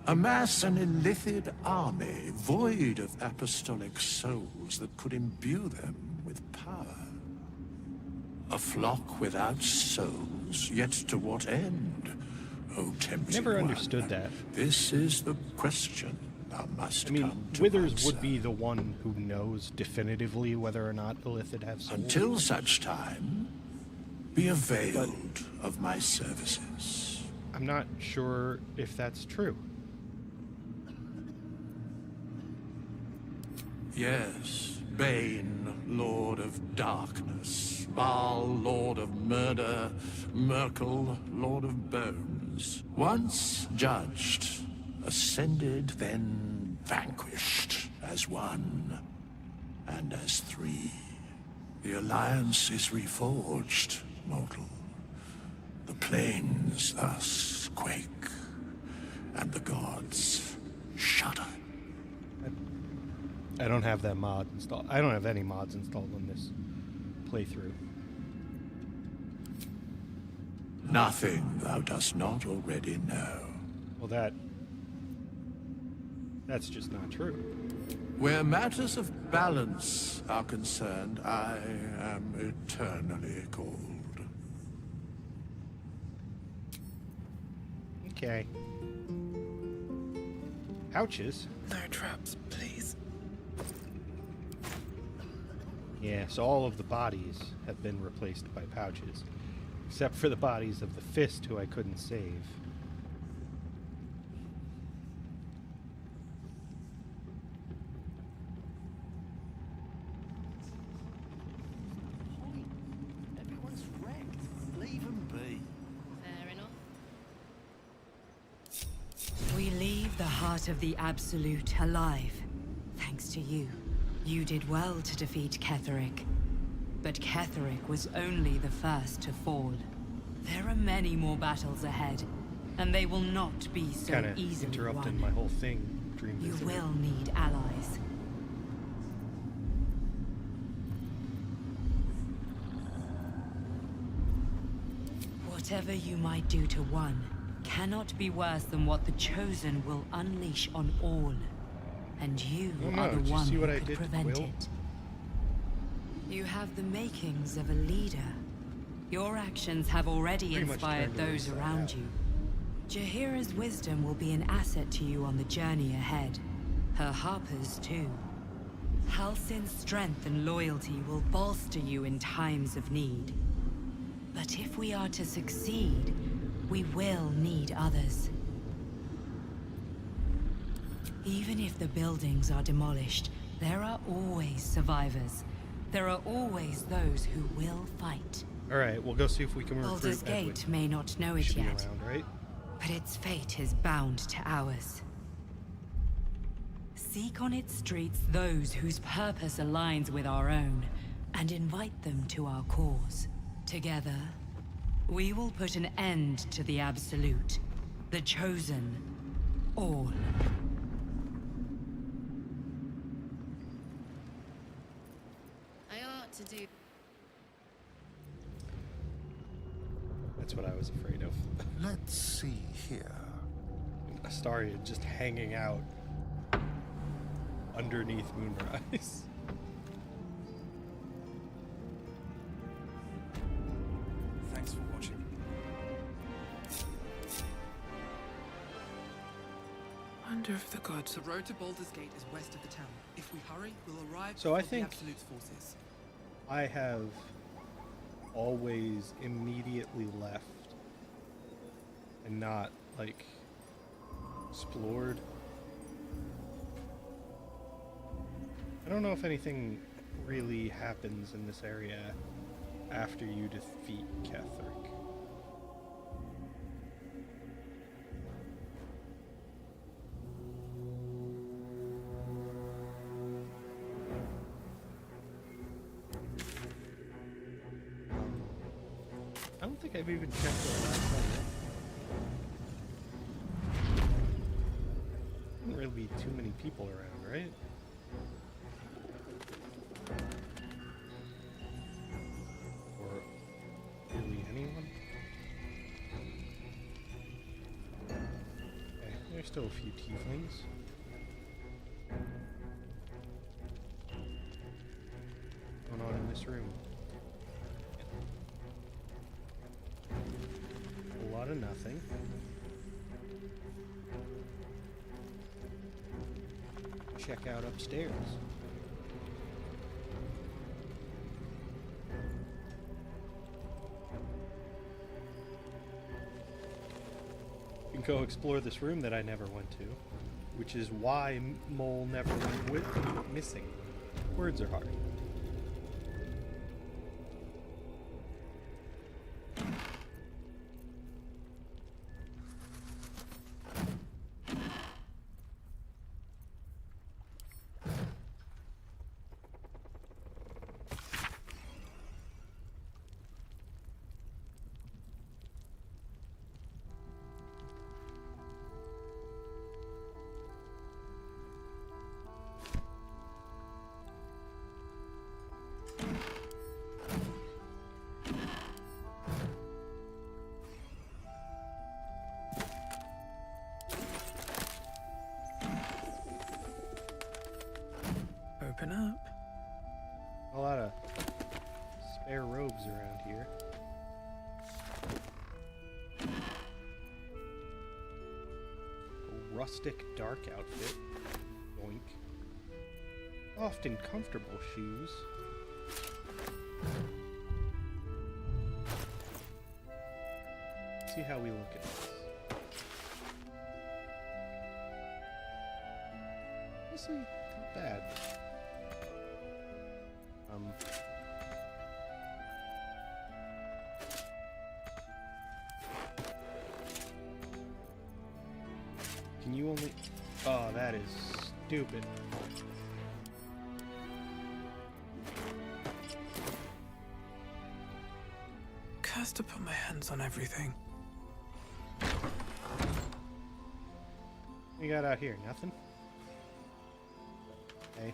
amass an Illithid army void of apostolic souls that could imbue them with power. A flock without souls, yet to what end? O tempting Never one. understood that. This is the question thou must come to Withers answer. would be the one who knows definitively whether or not Illithid have souls. Until such time, be availed of my services. I'm not sure if that's true. Yes, Bane, Lord of Darkness, Baal, Lord of Murder, Merkel, Lord of Bones. Once judged, ascended, then vanquished as one, and as three. The alliance is reforged, mortal. The plains thus quake, and the gods shudder. I don't have that mod installed. I don't have any mods installed on this playthrough. Nothing thou dost not already know. Well, that's just not true. Where matters of balance are concerned, I am eternally cold. Okay. Pouches? No traps, please. Yeah, so all of the bodies have been replaced by pouches. Except for the bodies of the Fist, who I couldn't save. Everyone's wrecked. Leave them be. Fair enough. We leave the heart of the Absolute alive, thanks to you. You did well to defeat Ketheric. But Ketheric was only the first to fall. There are many more battles ahead, and they will not be so Kinda easily interrupting won. my whole thing, Dream You Visitor. will need allies. Whatever you might do to one cannot be worse than what the Chosen will unleash on all. And you Oh no, are the did you one see who what I could did to prevent Quill? it. You have the makings of a leader. Your actions have already Pretty much inspired turned her those inside around out. you. Jaheira's wisdom will be an asset to you on the journey ahead. Her Harper's too. Halsin's strength and loyalty will bolster you in times of need. But if we are to succeed, we will need others. Even if the buildings are demolished, there are always survivors. There are always those who will fight. Alright, we'll go see if we can recruit Baldur's Edwin. Gate may not know He it should be yet, around, right? but its fate is bound to ours. Seek on its streets those whose purpose aligns with our own, and invite them to our cause. Together, we will put an end to the Absolute, the Chosen, all. I ought to do. That's what I was afraid of. Let's see here. Astaria just hanging out underneath Moonrise. Thanks for watching. Wonder if the gods. The road to Baldur's Gate is west of the town. If we hurry, we'll arrive So I before think- the Absolute's forces. I have always immediately left and not, like, explored. I don't know if anything really happens in this area after you defeat Ketheric. I don't think I've even checked the last one yet. Wouldn't really be too many people around, right? Or really anyone? Okay, there's still a few tieflings. What's going on in this room? A lot of nothing. Check out upstairs. You can go explore this room that I never went to, which is why Mole never went with missing. Words are hard. open up. A lot of spare robes around here. A rustic dark outfit. Oink. Often comfortable shoes. See how we look at this. Honestly, not bad. Can you only... Oh, that is stupid. Cursed to put my hands on everything. We got out here, nothing? Hey.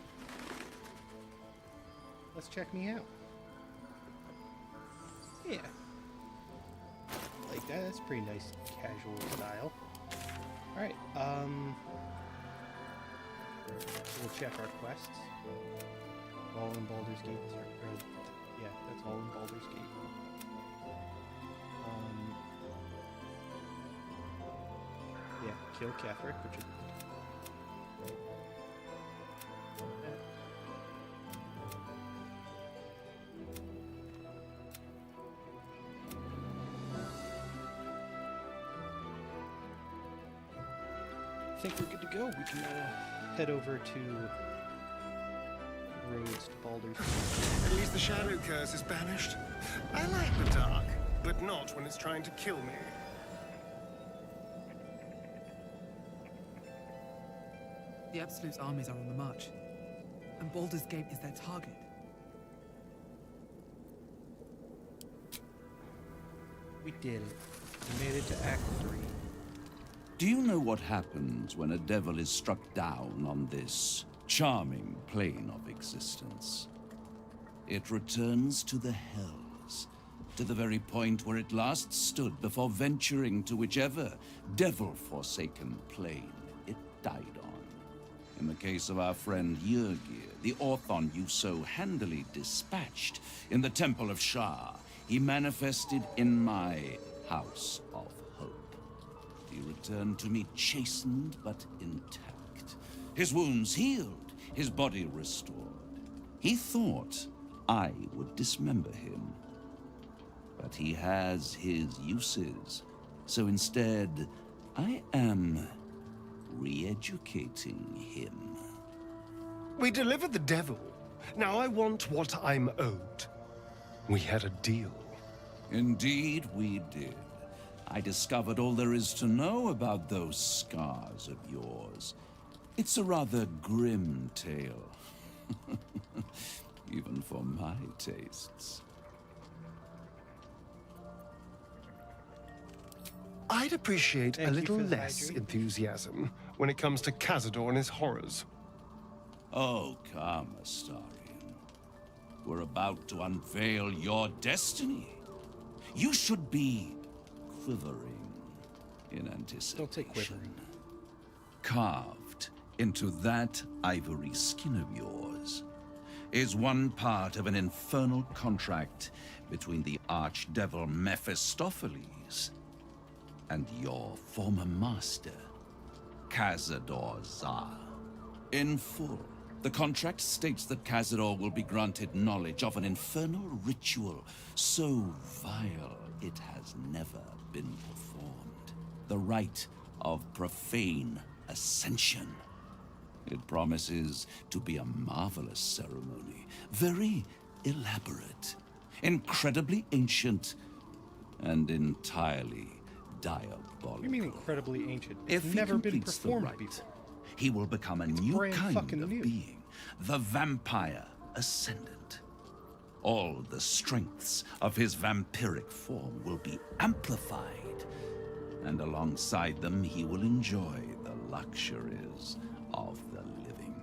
Let's check me out. Yeah. Like that, that's pretty nice casual style. Alright, we'll check our quests. All in Baldur's Gate, yeah, that's all in Baldur's Gate. Yeah, kill Ketheric, which is I think we're good to go. We can head over to roads to Baldur's Gate. At least the shadow curse is banished. I like the dark, but not when it's trying to kill me. The Absolute's armies are on the march, and Baldur's Gate is their target. We did it. We made it to Act 3. Do you know what happens when a devil is struck down on this charming plane of existence? It returns to the hells, to the very point where it last stood before venturing to whichever devil-forsaken plane it died on. In the case of our friend Yrgir, the Orthon you so handily dispatched in the Temple of Shar, he manifested in my House of Hope. He returned to me chastened but intact, his wounds healed, his body restored. He thought I would dismember him, but he has his uses, so instead I am re-educating him. We delivered the devil. Now I want what I'm owed. We had a deal. Indeed we did. I discovered all there is to know about those scars of yours. It's a rather grim tale. Even for my tastes. I'd appreciate a Thank you little for the less hydrate. enthusiasm when it comes to Cazador and his horrors. Oh, come, Astarion. We're about to unveil your destiny. You should be quivering in anticipation. Don't say quivering. Carved into that ivory skin of yours is one part of an infernal contract between the archdevil Mephistopheles and your former master, Cazador Xar. In full, the contract states that Cazador will be granted knowledge of an infernal ritual so vile it has never been performed. The rite of profane ascension. It promises to be a marvelous ceremony, very elaborate, incredibly ancient, and entirely diabolical. What do you mean incredibly ancient? It's If never he been completes the performed rite, before. he will become a new brand kind fucking of new. being, the Vampire Ascendant. All the strengths of his vampiric form will be amplified, and alongside them he will enjoy the luxuries of the living.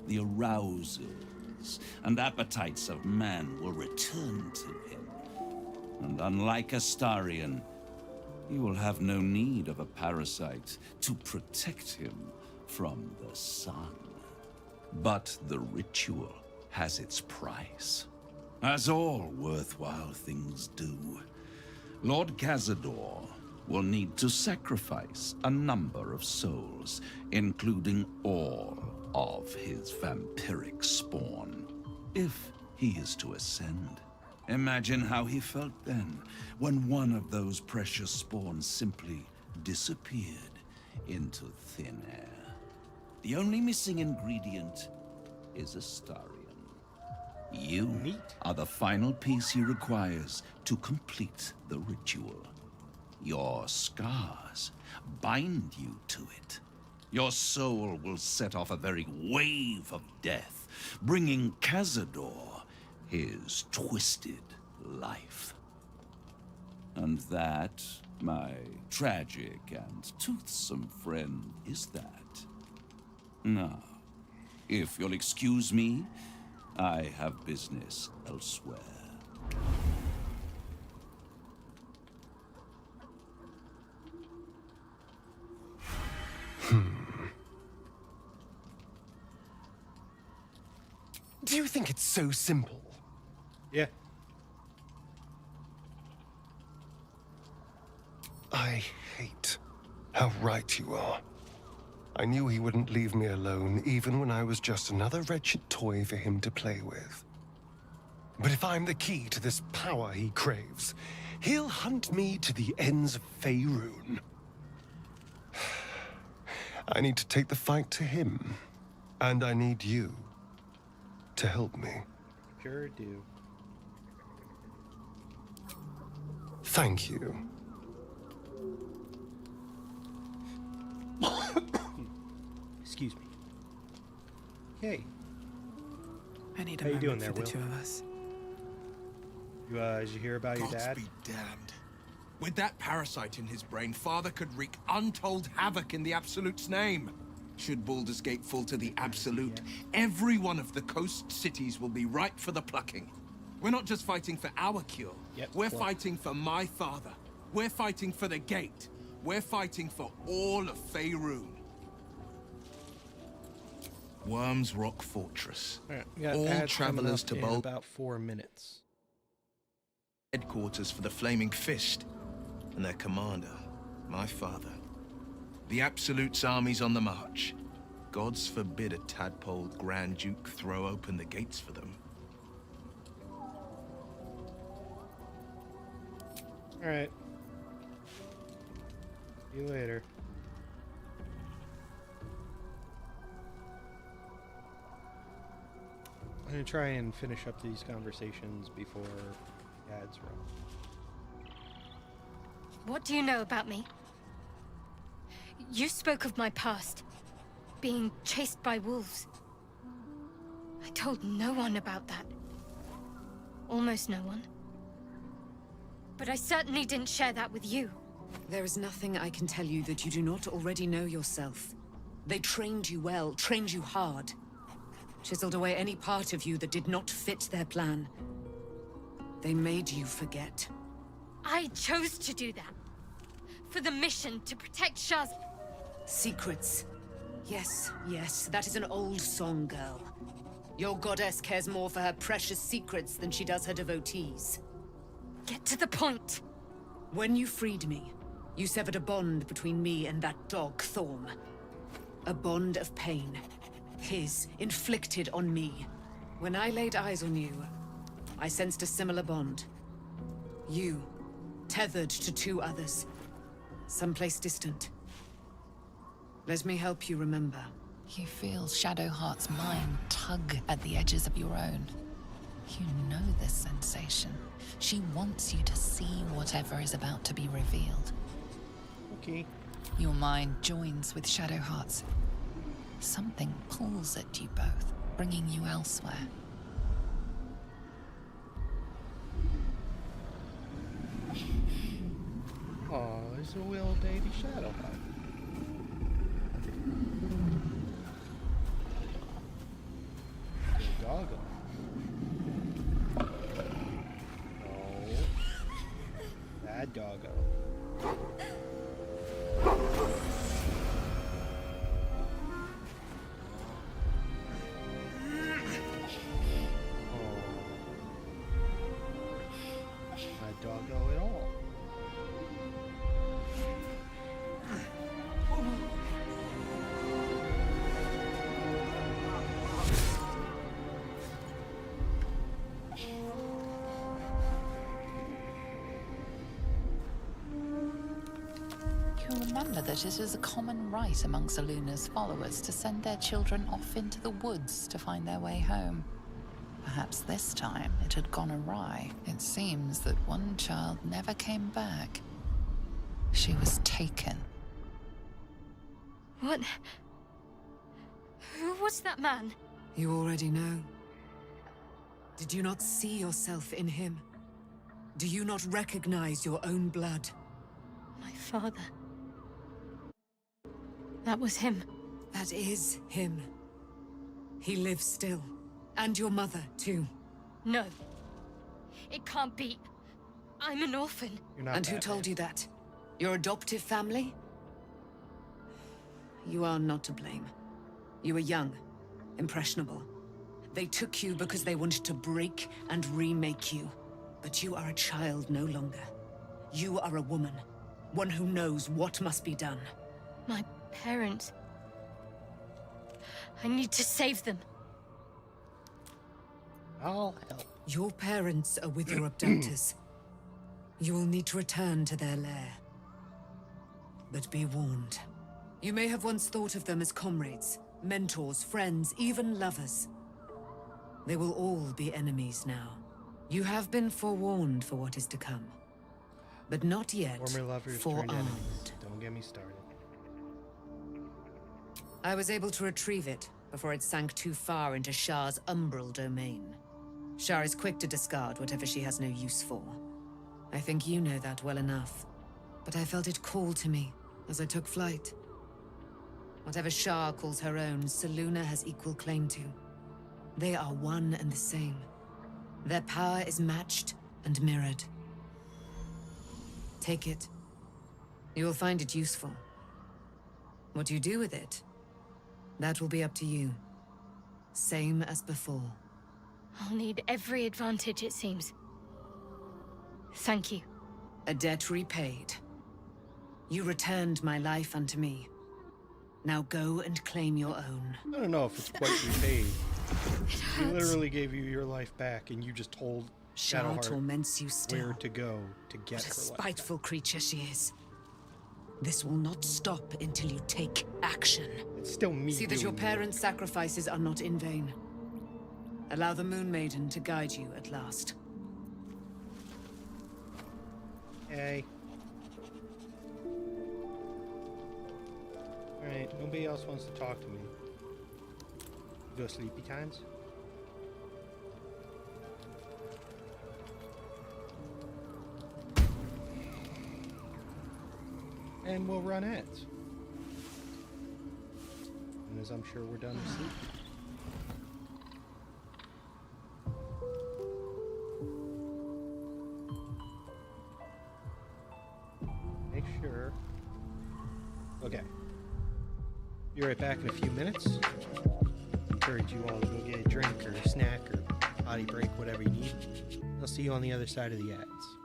The arousals and appetites of man will return to him, and unlike Astarion, he will have no need of a parasite to protect him from the sun. But the ritual has its price, as all worthwhile things do. Lord Cazador will need to sacrifice a number of souls, including all of his vampiric spawn, if he is to ascend. Imagine how he felt then, when one of those precious spawns simply disappeared into thin air. The only missing ingredient is Astarion. You are the final piece he requires to complete the ritual. Your scars bind you to it. Your soul will set off a very wave of death, bringing Cazador his twisted life. And that, my tragic and toothsome friend, is that. Now, if you'll excuse me, I have business elsewhere. Do you think it's so simple? Yeah. I hate how right you are. I knew he wouldn't leave me alone, even when I was just another wretched toy for him to play with. But if I'm the key to this power he craves, he'll hunt me to the ends of Faerun. I need to take the fight to him, and I need you to help me. Sure do. Thank you. Excuse me. Hey. I need a How you doing moment there, for the Will? two of us. Did you hear about your Gods dad? be damned. With that parasite in his brain, Father could wreak untold havoc in the Absolute's name. Should Baldur's Gate fall to the Absolute, every one of the coast cities will be ripe for the plucking. We're not just fighting for our cure. We're fighting for my father. We're fighting for the Gate. We're fighting for all of Faerun. Worms Rock Fortress. All travelers to Baldur's about 4 minutes. Headquarters for the Flaming Fist, and their commander, my father. The Absolute's army's on the march. Gods forbid a tadpole Grand Duke throw open the gates for them. Alright. See you later. I'm gonna try and finish up these conversations before ads run. What do you know about me? You spoke of my past, being chased by wolves. I told no one about that. Almost no one. But I certainly didn't share that with you. There is nothing I can tell you that you do not already know yourself. They trained you well, trained you hard. Chiseled away any part of you that did not fit their plan. They made you forget. I chose to do that. For the mission to protect Shaz. Secrets. Yes, yes, that is an old song, girl. Your goddess cares more for her precious secrets than she does her devotees. Get to the point. When you freed me, you severed a bond between me and that dog, Thorm. A bond of pain. His, inflicted on me. When I laid eyes on you, I sensed a similar bond. You, tethered to two others. Someplace distant. Let me help you remember. You feel Shadowheart's mind tug at the edges of your own. You know this sensation. She wants you to see whatever is about to be revealed. Okay. Your mind joins with Shadowheart's. Something pulls at you both, bringing you elsewhere. Aw, there's a little baby Shadowheart. Doggo. Oh. Bad doggo. to remember that it is a common rite among Selûne's followers to send their children off into the woods to find their way home. Perhaps this time it had gone awry. It seems that one child never came back. She was taken. What? Who was that man? You already know. Did you not see yourself in him? Do you not recognize your own blood? My father. That was him. That is him. He lives still. And your mother, too. No. It can't be. I'm an orphan. And who told you that? Your adoptive family? You are not to blame. You were young, impressionable. They took you because they wanted to break and remake you. But you are a child no longer. You are a woman. One who knows what must be done. My parents. I need to save them. I'll help. Your parents are with your abductors. You will need to return to their lair. But be warned. You may have once thought of them as comrades, mentors, friends, even lovers. They will all be enemies now. You have been forewarned for what is to come. But not yet Former lovers forearmed. turned enemies. Don't get me started. I was able to retrieve it before it sank too far into Shah's umbral domain. Shah is quick to discard whatever she has no use for. I think you know that well enough. But I felt it call to me as I took flight. Whatever Shah calls her own, Selûne has equal claim to. They are one and the same. Their power is matched and mirrored. Take it. You will find it useful. What you do with it, that will be up to you. Same as before. I'll need every advantage, it seems. Thank you. A debt repaid. You returned my life unto me. Now go and claim your own. I don't know if it's quite repaid. He literally gave you your life back, and you just told Shah Shadowheart torments you still. where to go to get What a her life. spiteful creature she is. This will not stop until you take action. It's still me. See that your doing the parents' sacrifices are not in vain. Allow the Moon Maiden to guide you at last. Hey. Alright, nobody else wants to talk to me. Go sleepy times? And we'll run ads. And as I'm sure we're done with sleep. Make sure. Okay. Be right back in a few minutes. Encourage you all to go get a drink or a snack or potty break, whatever you need. I'll see you on the other side of the ads.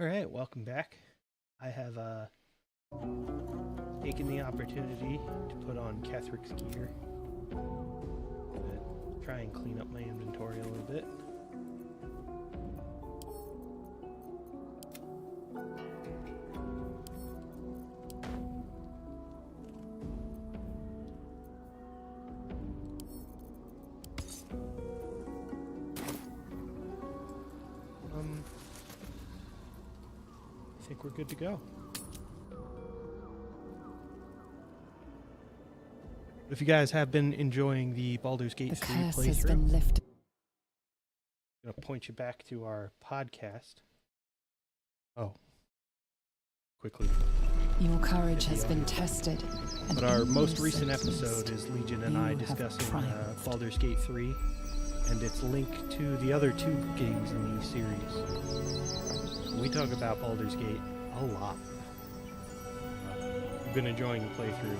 Alright, welcome back. I have taken the opportunity to put on Kethric's gear. I'm gonna try and clean up my inventory a little bit. I think we're good to go. If you guys have been enjoying the Baldur's Gate 3 playthrough, I'm going to point you back to our podcast. Oh. Quickly. Your courage has been tested. But our most recent episode is Legion and I discussing Baldur's Gate 3 and its link to the other 2 games in the series. We talk about Baldur's Gate a lot. We've been enjoying the playthrough.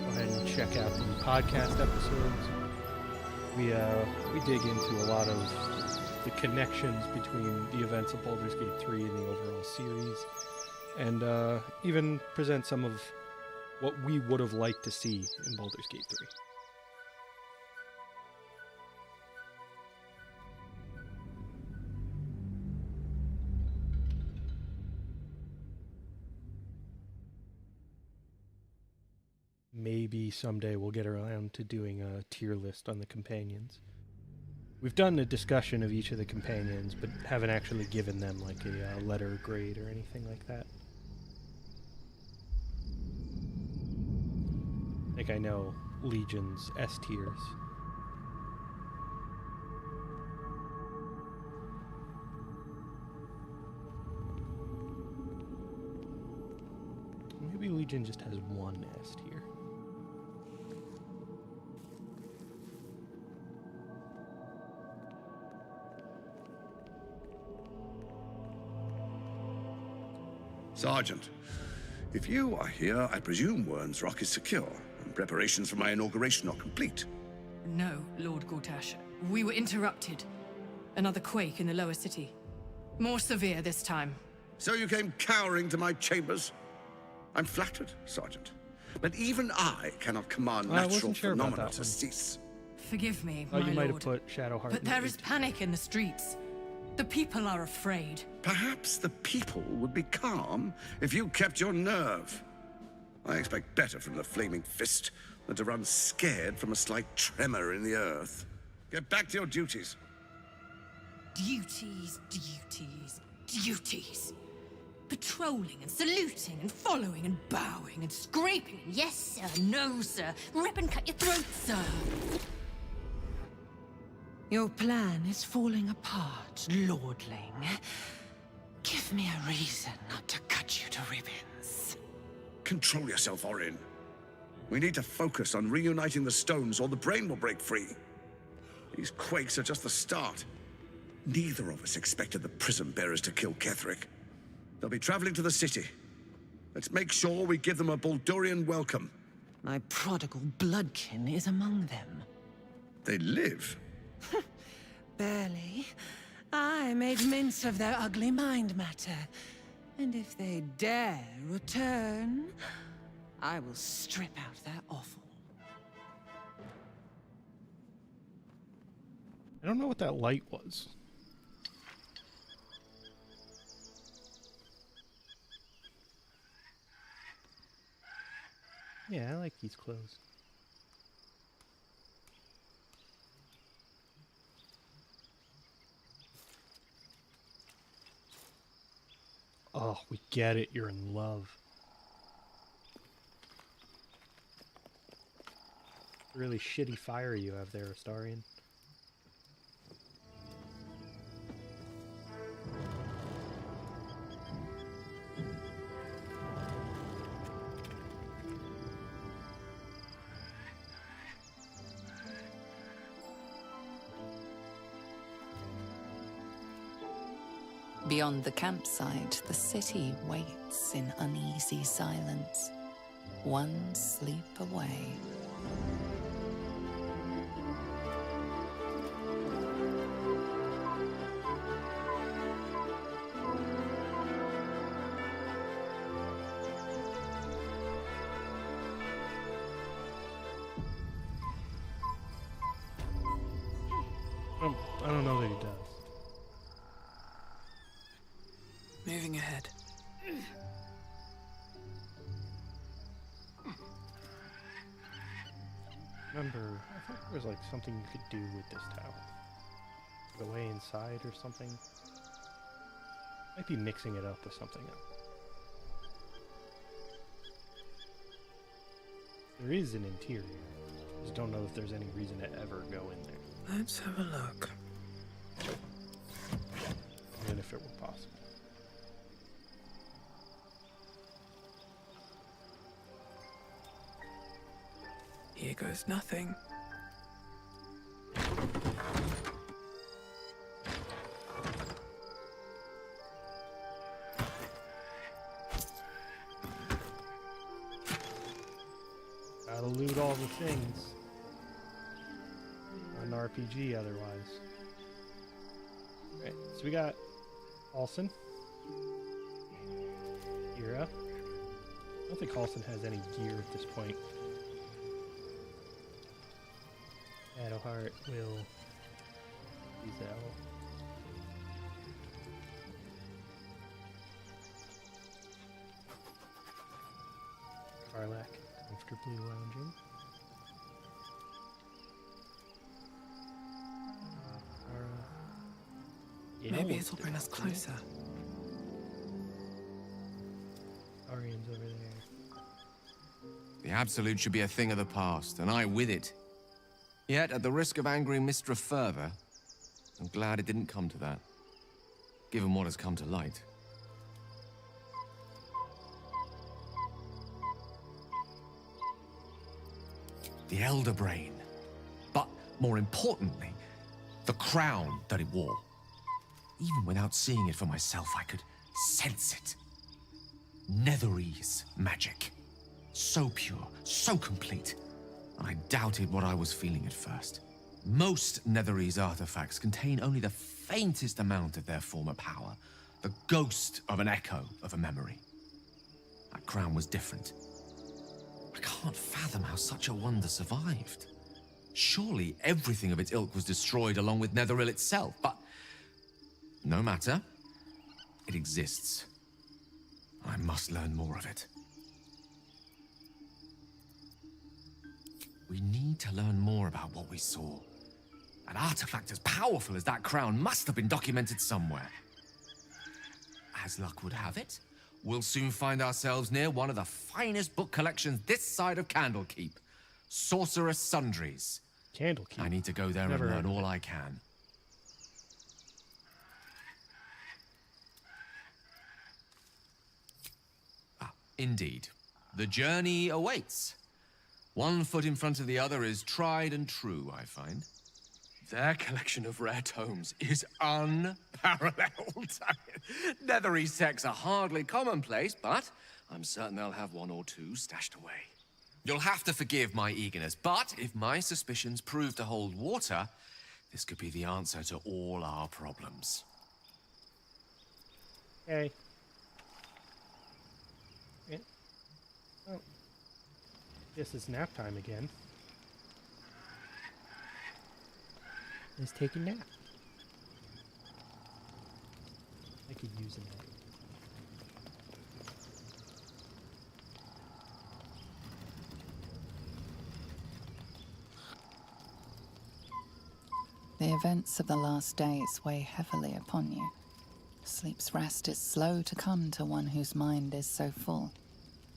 Go ahead and check out the podcast episodes. We dig into a lot of the connections between the events of Baldur's Gate 3 and the overall series, and even present some of what we would have liked to see in Baldur's Gate 3. Maybe someday we'll get around to doing a tier list on the companions. We've done a discussion of each of the companions, but haven't actually given them like a letter grade or anything like that. I think I know Legion's S tiers. Maybe Legion just has one S tier. Sergeant, if you are here, I presume Wyrm's Rock is secure, and preparations for my inauguration are complete. No, Lord Gortash. We were interrupted. Another quake in the lower city. More severe this time. So you came cowering to my chambers? I'm flattered, Sergeant. But even I cannot command natural phenomena to cease. Forgive me, my lord. lord. You might have put Shadowheart. But there is panic in the streets. The people are afraid. Perhaps the people would be calm if you kept your nerve. I expect better from the Flaming Fist than to run scared from a slight tremor in the earth. Get back to your duties. Duties, duties, duties. Patrolling and saluting and following and bowing and scraping. Yes, sir. No, sir. Rip and cut your throat, sir. Your plan is falling apart, lordling. Give me a reason not to cut you to ribbons. Control yourself, Orin. We need to focus on reuniting the stones or the brain will break free. These quakes are just the start. Neither of us expected the Prism Bearers to kill Ketheric. They'll be traveling to the city. Let's make sure we give them a Baldurian welcome. My prodigal bloodkin is among them. They live? Barely. I made mince of their ugly mind matter. And if they dare return, I will strip out their offal. I don't know what that light was. Yeah, I like these clothes. Oh, we get it. You're in love. Really shitty fire you have there, Astarion. Beyond the campsite, the city waits in uneasy silence, one sleep away. I don't know that he does. Moving ahead. Remember, I thought there was like something you could do with this tower. Go way inside or something. Might be mixing it up with something else. There is an interior. Just don't know if there's any reason to ever go in there. Let's have a look. Even if it were possible. Here goes nothing. Gotta loot all the things. Not an RPG otherwise. Alright, so we got Halsin. Ira. I don't think Halsin has any gear at this point. Shadowheart will Giselle. Karlach comfortably lounging. Maybe it'll bring us closer. Arian's over there. The Absolute should be a thing of the past, and I with it. Yet, at the risk of angering Mystra further, I'm glad it didn't come to that, given what has come to light. The Elder Brain. But, more importantly, the crown that it wore. Even without seeing it for myself, I could sense it. Netherese magic. So pure, so complete. I doubted what I was feeling at first. Most Netherese artifacts contain only the faintest amount of their former power. The ghost of an echo of a memory. That crown was different. I can't fathom how such a wonder survived. Surely everything of its ilk was destroyed along with Netheril itself, but no matter. It exists. I must learn more of it. We need to learn more about what we saw. An artifact as powerful as that crown must have been documented somewhere. As luck would have it, we'll soon find ourselves near one of the finest book collections this side of Candlekeep. Sorcerous Sundries. Candlekeep? I need to go there Never and learn heard of all it. I can. Indeed. The journey awaits. One foot in front of the other is tried and true, I find. Their collection of rare tomes is unparalleled. Netherese texts are hardly commonplace, but I'm certain they'll have one or two stashed away. You'll have to forgive my eagerness, but if my suspicions prove to hold water, this could be the answer to all our problems. Hey. Oh. Guess it's nap time again. Let's take a nap. I could use a nap. The events of the last days weigh heavily upon you. Sleep's rest is slow to come to one whose mind is so full.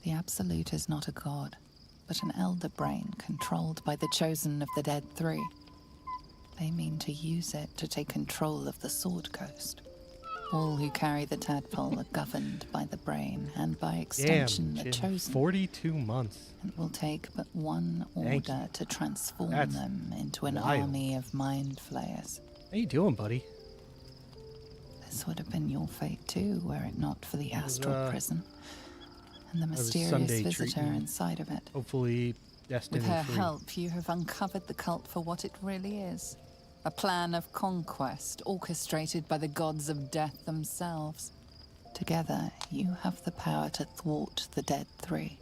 The Absolute is not a god, but an elder brain controlled by the chosen of the Dead Three. They mean to use it to take control of the Sword Coast. All who carry the tadpole are governed by the brain, and by extension the Jim, chosen. 42 months. It will take but one Thank order to transform That's them into an wild. army of mind flayers. How you doing, buddy? This would have been your fate too, were it not for the astral prison and the was mysterious Sunday visitor treatment. inside of it. Hopefully, destined With her free. help, you have uncovered the cult for what it really is. A plan of conquest orchestrated by the gods of death themselves. Together, you have the power to thwart the Dead Three.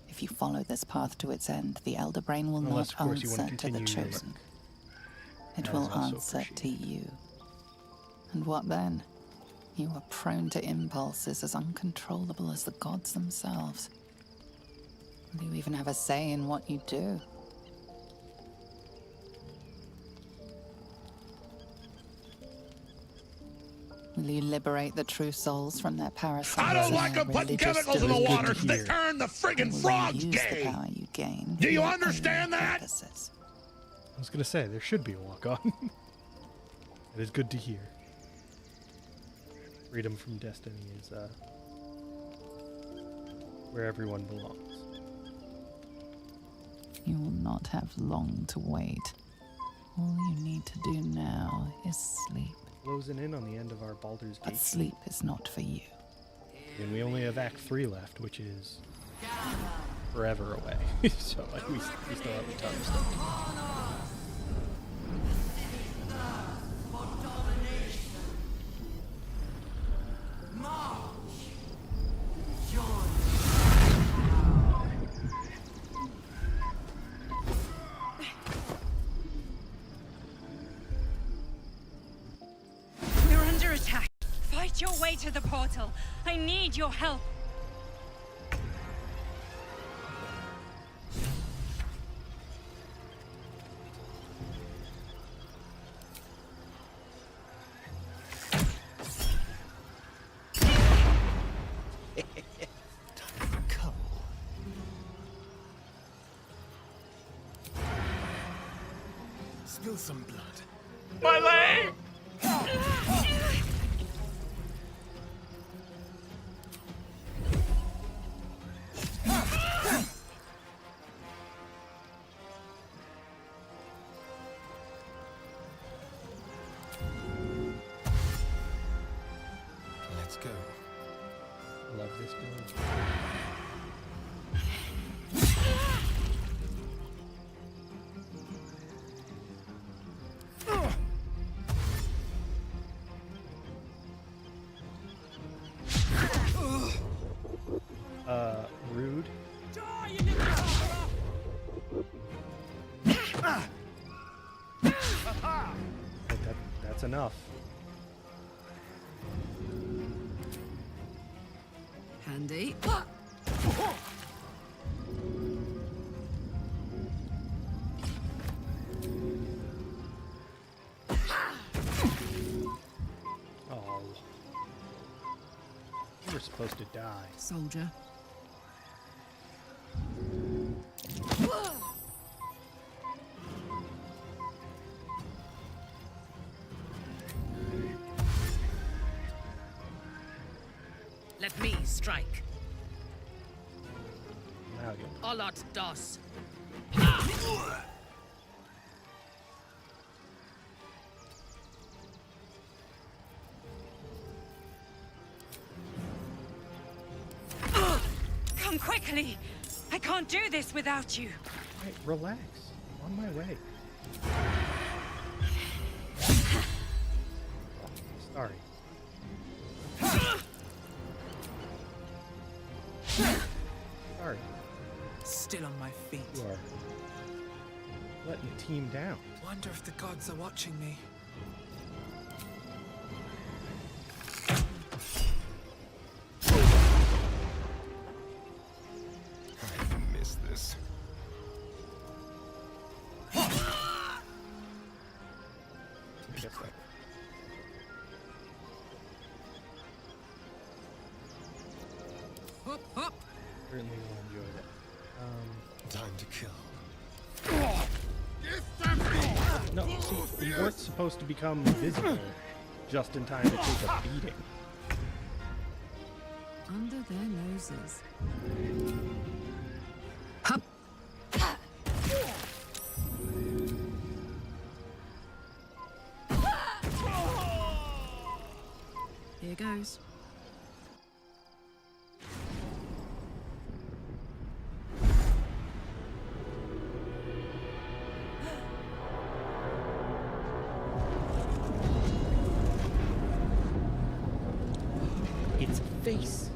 If you follow this path to its end, the Elder Brain will Unless, not of course, you want answer to to the continue your chosen. It That will is also answer to you. And what then? You are prone to impulses as uncontrollable as the gods themselves. Do you even have a say in what you do? Will you liberate the true souls from their parasites? I don't like them putting chemicals in the water so they hear. turn the friggin' Will frogs you use gay. the power you gain Do for you your own understand that? purposes? I was gonna say there should be a walk-on. It is good to hear. Freedom from destiny is where everyone belongs. You will not have long to wait. All you need to do now is sleep. Closing in on the end of our Baldur's Gate. But sleep is not for you. And we only have Act 3 left, which is forever away. So like, we still have a ton of stuff. We're under attack. Fight your way to the portal. I need your help. Spill some blood. My leg! Let's go. Love this build. Rude. That's enough. Handy. Oh. You were supposed to die. Soldier. Let me strike. Now you. Olot dos. Come quickly. I can't do this without you. Hey, relax. I'm on my way. Sorry. Sorry. Still on my feet. You are letting the team down. Wonder if the gods are watching me. I missed this. I guess that. Hop, hop. Certainly will enjoy that. Time to kill. No, see, you weren't supposed to become visible just in time to take a beating. Under their noses. Here goes. Its face.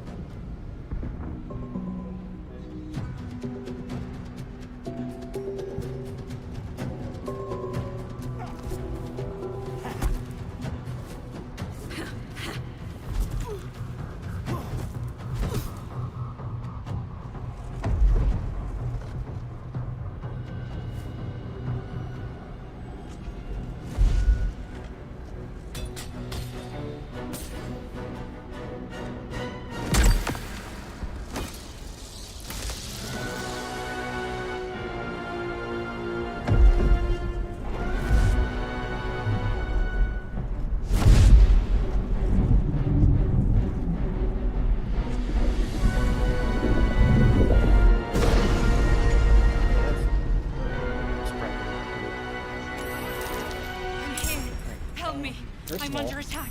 First I'm of all, under attack.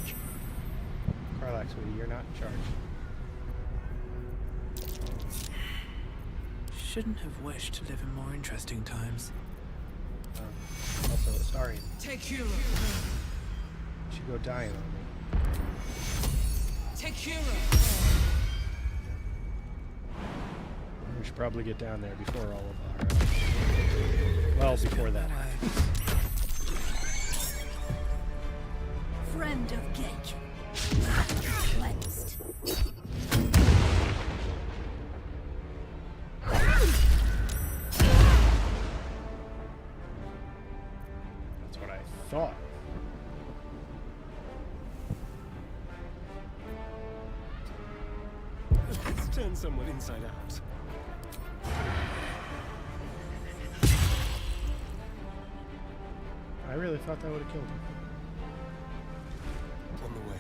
Karlach, sweetie, you're not in charge. Shouldn't have wished to live in more interesting times. Also, Astarion. Take Hero. Should go dying on me. Take Hero. We should probably get down there before all of our... well, before that. Friend of Gedge. Cleansed. That's what I thought. Let's turn someone inside out. I really thought that would have killed him. On the way.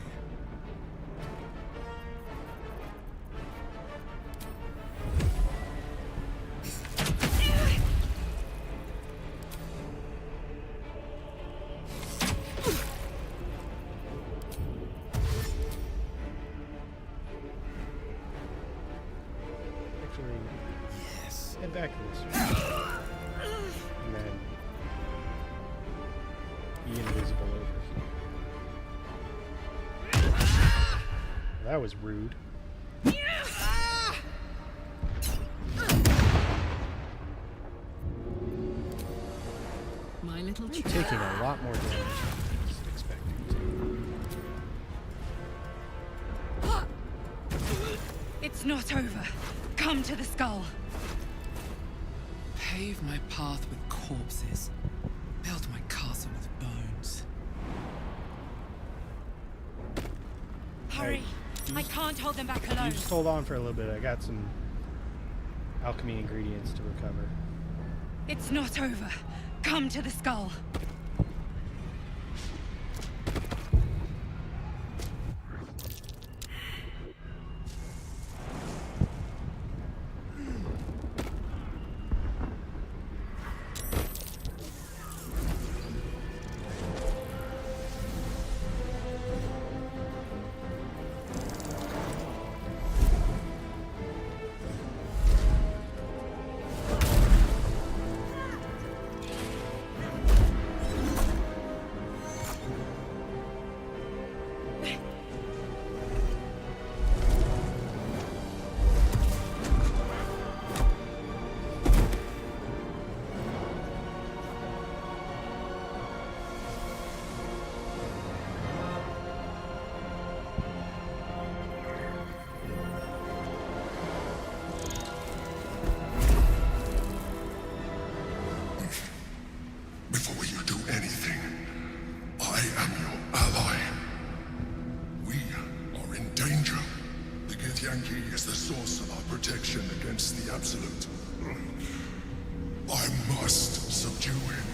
Actually, Yes. head back to this. And then be invisible over here. That was rude. My little You're taking a lot more damage than I was expecting to. It's not over. Come to the skull. Pave my path with corpses. Build my castle with bones. Hurry! I can't hold them back alone. You just hold on for a little bit. I got some alchemy ingredients to recover. It's not over. Come to the skull. Before you do anything, I am your ally. We are in danger. The Githyanki is the source of our protection against the Absolute. I must subdue him,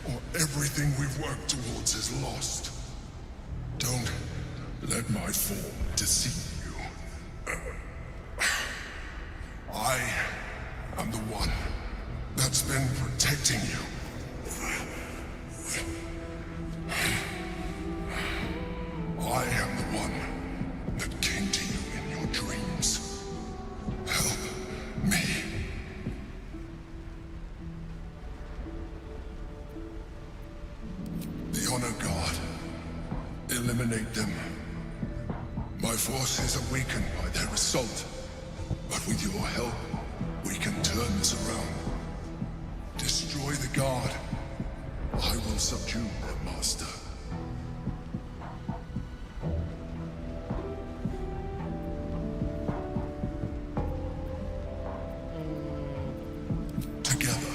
or everything we've worked towards is lost. Don't let my form deceive you. I am the one that's been protecting you. I am the one that came to you in your dreams. Help me. The Honor God. Eliminate them. My forces are weakened by their assault. But with your help, we can turn this around. Destroy the Guard. I will subdue their master. Together,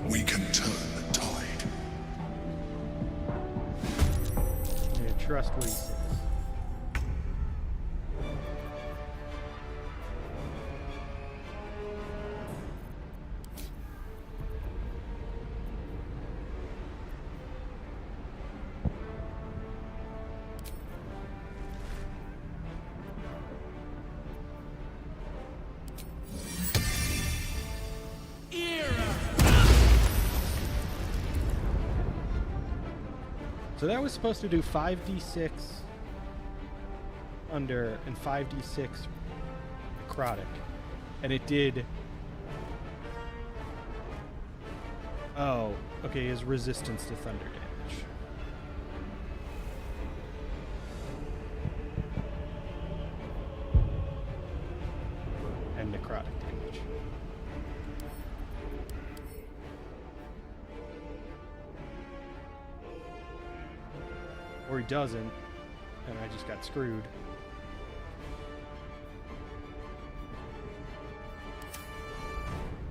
we can turn the tide. Yeah, trust what he says. So that was supposed to do 5d6 thunder and 5d6 necrotic. And it did... Oh, okay, his resistance to thunder damage. And necrotic damage. Or he doesn't, and I just got screwed.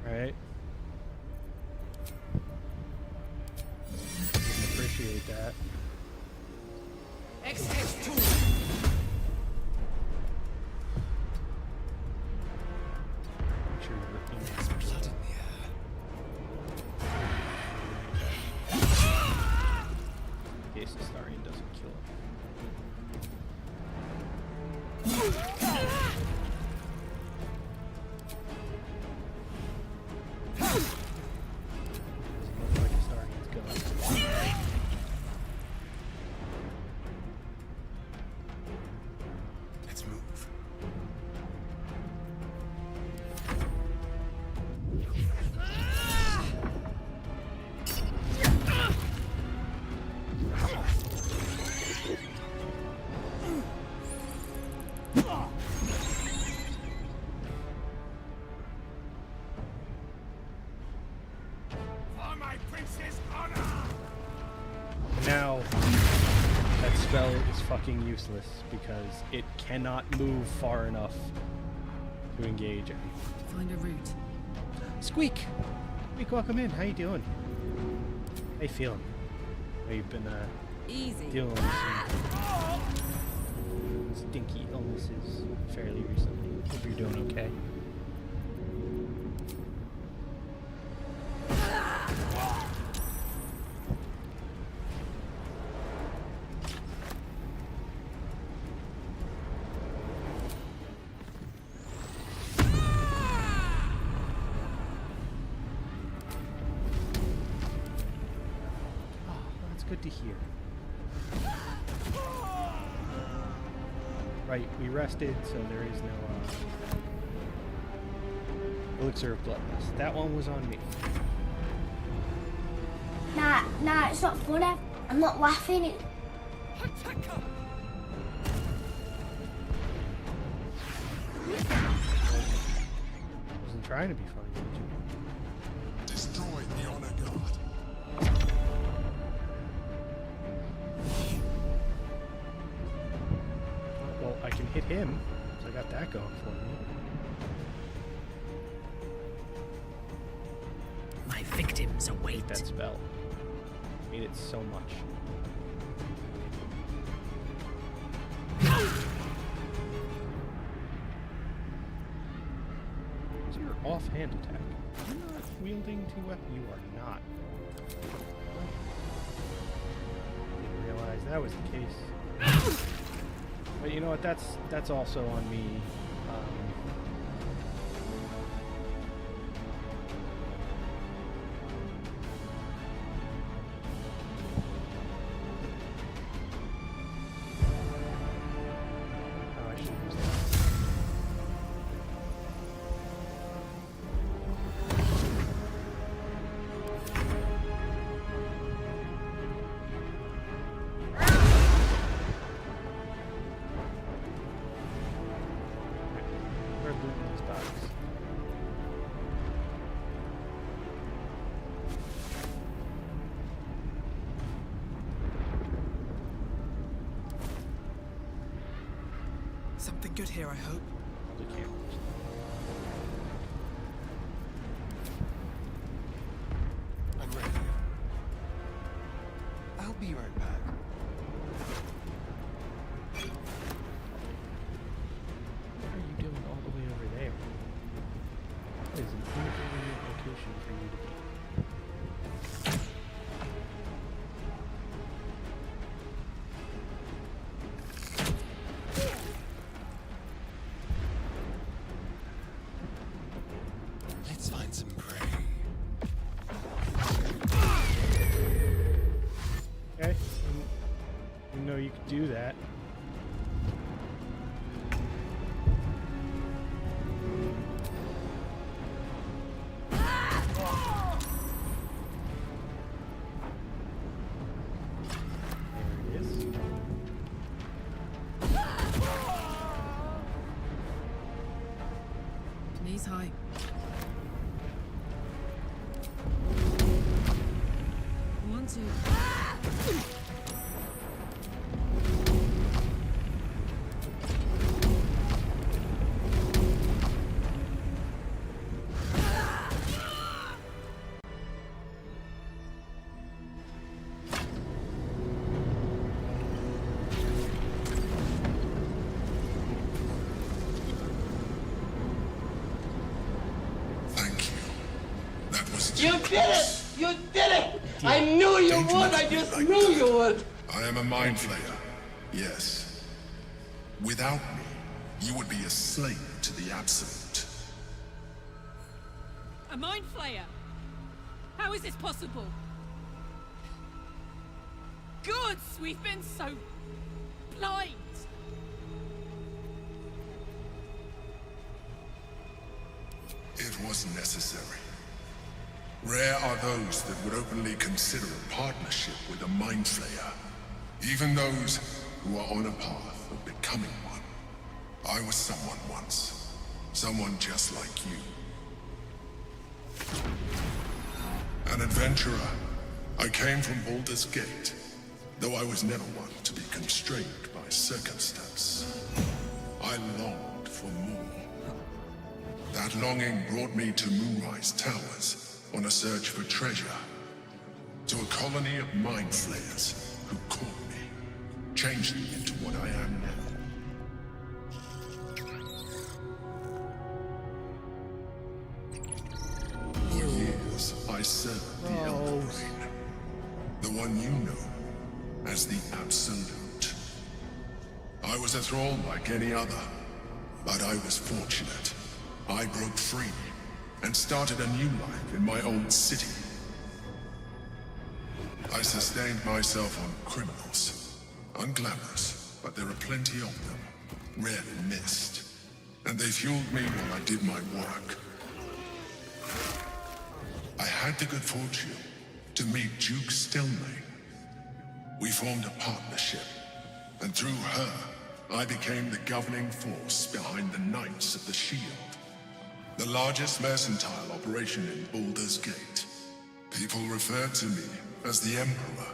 Right? Didn't appreciate that. XX2. Make sure you're in this blood in the air. In case the Starian doesn't kill him. Looks like the Starian's going. Let's move. For my prince's honor! Now, that spell is fucking useless because it cannot move far enough to engage him. Find a route. Squeak! Squeak, welcome in. How you doing? How you feeling? We've been Easy. dealing with some stinky illnesses fairly recently. Hope you're doing okay. Good to hear. Right, we rested, so there is no elixir of bloodlust. That one was on me. Nah, it's not funny. I'm not laughing. Wasn't trying to be funny, did you? Destroy the honor guard. Well, I can hit him, so I got that going for me. My victims await. That spell. Made it so much. What's your offhand attack? You're not wielding two weapons. You are not. Didn't realize that was the case. But you know what? That's also on me. Oh, I should use that. We're looting these bodies. Something good here, I hope. Probably can't. I'm ready. I'll be right back. What are you doing all the way over there? That is an inconvenient location for you to be. Let's find some prey. Okay, know you could do that. There it is. Knees high. One, two. You did it! You did it! I knew you would! I just knew you would! I am a mind flayer, yes. Without me, you would be a slave to the Absolute. A mind flayer? How is this possible? Gods, we've been so blind. It was necessary. Rare are those that would openly consider a partnership with a mind flayer. Even those who are on a path of becoming one. I was someone once. Someone just like you. An adventurer. I came from Baldur's Gate, though I was never one to be constrained by circumstance. I longed for more. That longing brought me to Moonrise Towers, on a search for treasure, to a colony of mind flayers who caught me, changed me into what I am now. For years, I served the Elder Brain, the one you know as the Absolute. I was a thrall like any other, but I was fortunate. I broke free and started a new life in my own city. I sustained myself on criminals. Unglamorous, but there are plenty of them. Rarely missed. And they fueled me while I did my work. I had the good fortune to meet Duke Stelmane. We formed a partnership, and through her, I became the governing force behind the Knights of the Shield. The largest mercantile operation in Baldur's Gate. People referred to me as the Emperor.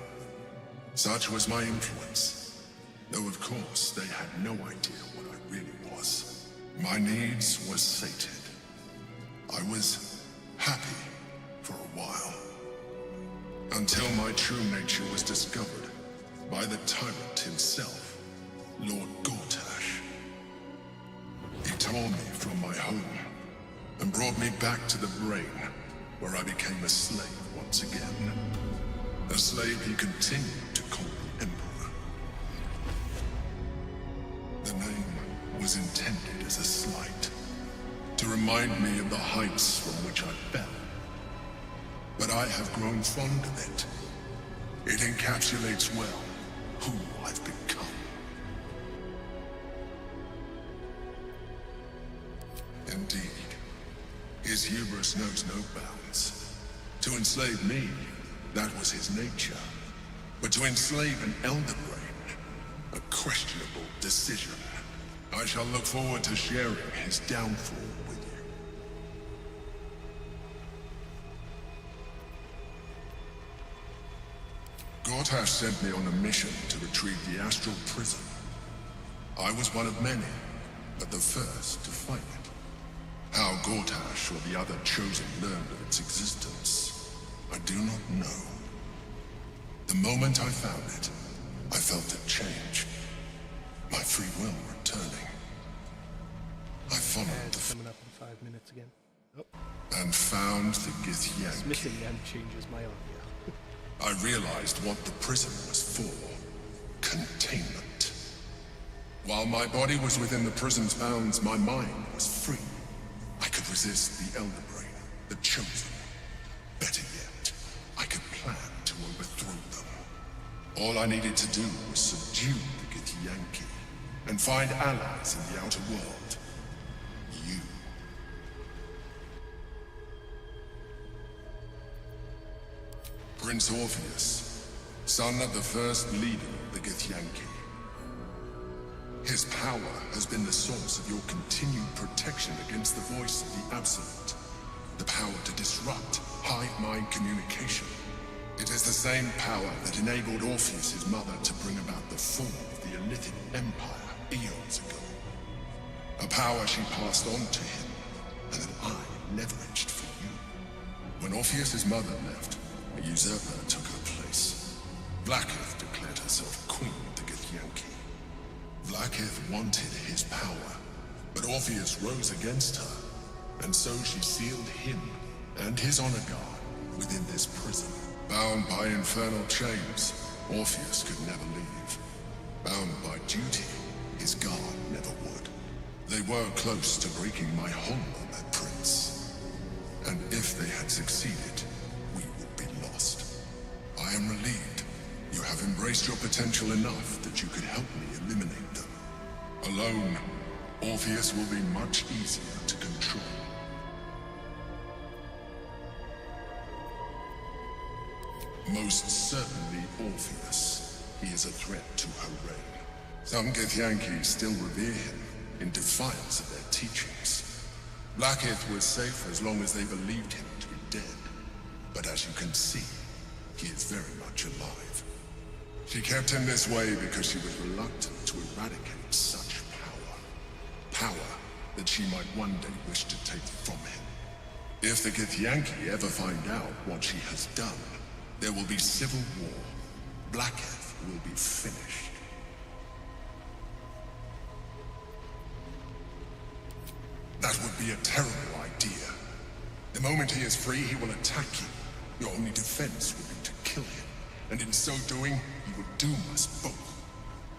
Such was my influence. Though of course they had no idea what I really was. My needs were sated. I was happy for a while. Until my true nature was discovered by the tyrant himself, Lord Gortash. He tore me from my home and brought me back to the Brain, where I became a slave once again. A slave he continued to call the Emperor. The name was intended as a slight, to remind me of the heights from which I fell. But I have grown fond of it. It encapsulates well who I've become. Indeed. His hubris knows no bounds. To enslave me, that was his nature. But to enslave an Elder Brain, a questionable decision. I shall look forward to sharing his downfall with you. Gortash sent me on a mission to retrieve the Astral Prism. I was one of many, but the first to find it. How Gortash or the other Chosen learned of its existence, I do not know. The moment I found it, I felt it change. My free will returning. I followed the coming up in 5 minutes again. Oh. And found the Githyanki. Dismissing them changes my audio. I realized what the prism was for. Containment. While my body was within the prism's bounds, my mind was free. I could resist the Elder Brain, the Chosen. Better yet, I could plan to overthrow them. All I needed to do was subdue the Githyanki and find allies in the outer world. You. Prince Orpheus, son of the first leader of the Githyanki. His power has been the source of your continued protection against the voice of the Absolute. The power to disrupt hive mind communication. It is the same power that enabled Orpheus's mother to bring about the fall of the Illithid Empire eons ago. A power she passed on to him, and that I leveraged for you. When Orpheus's mother left, a usurper took her place. Vlaakith declared herself queen of the Githyanki. Vlaakith wanted his power, but Orpheus rose against her, and so she sealed him and his honor guard within this prison. Bound by infernal chains, Orpheus could never leave. Bound by duty, his guard never would. They were close to breaking my hold on that prince. And if they had succeeded, we would be lost. I am relieved you have embraced your potential enough that you could help me eliminate them. Alone, Orpheus will be much easier to control. Most certainly Orpheus. He is a threat to her reign. Some Githyanki still revere him, in defiance of their teachings. Vlaakith was safe as long as they believed him to be dead. But as you can see, he is very much alive. She kept him this way because she was reluctant to eradicate such power. Power that she might one day wish to take from him. If the Githyanki ever find out what she has done, there will be civil war. Vlaakith will be finished. That would be a terrible idea. The moment he is free, he will attack you. Your only defense will be to kill him. And in so doing, he will doom us both.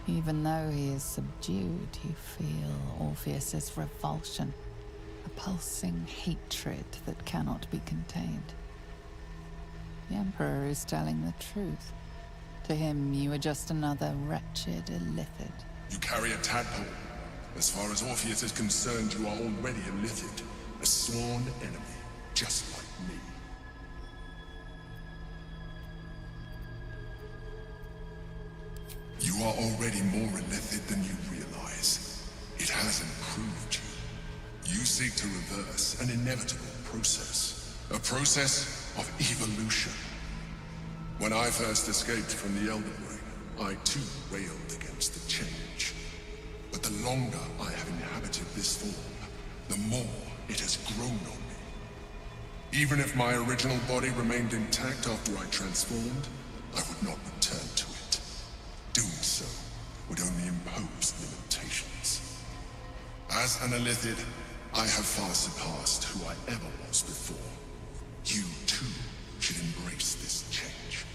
Even though he is subdued, you feel Orpheus's revulsion. A pulsing hatred that cannot be contained. The Emperor is telling the truth. To him, you are just another wretched Illithid. You carry a tadpole. As far as Orpheus is concerned, you are already Illithid. A sworn enemy, just like me. You are already more Illithid than you realize. It has improved you. You seek to reverse an inevitable process. A process of evolution. When I first escaped from the Elder Brain, I too railed against the change. But the longer I have inhabited this form, the more it has grown on me. Even if my original body remained intact after I transformed, I would not return to it. Doing so would only impose limitations. As an Illithid, I have far surpassed who I ever was before. You, too, should embrace this change.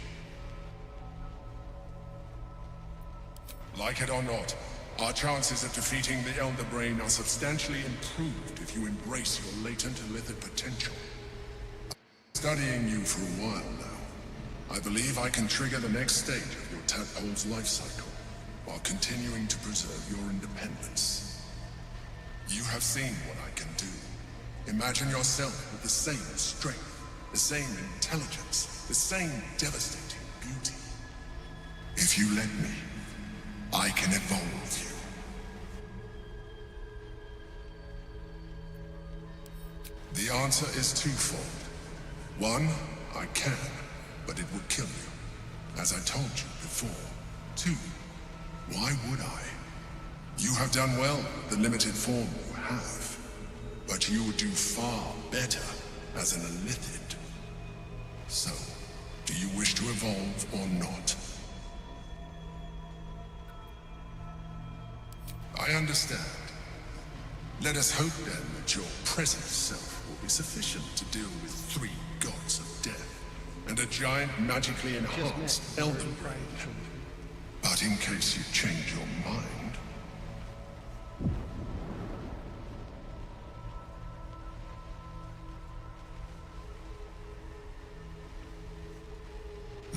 Like it or not, our chances of defeating the Elder Brain are substantially improved if you embrace your latent Illithid potential. Studying you for a while now, I believe I can trigger the next stage of your tadpole's life cycle, while continuing to preserve your independence. You have seen what I can do. Imagine yourself with the same strength, the same intelligence, the same devastating beauty. If you let me, I can evolve you. The answer is twofold. One, I can, but it would kill you, as I told you before. Two, why would I? You have done well with the limited form you have, but you would do far better as an Illithid. So, do you wish to evolve or not? I understand. Let us hope then that your present self will be sufficient to deal with 3 gods of death and a giant magically enhanced Elder Brain. But in case you change your mind...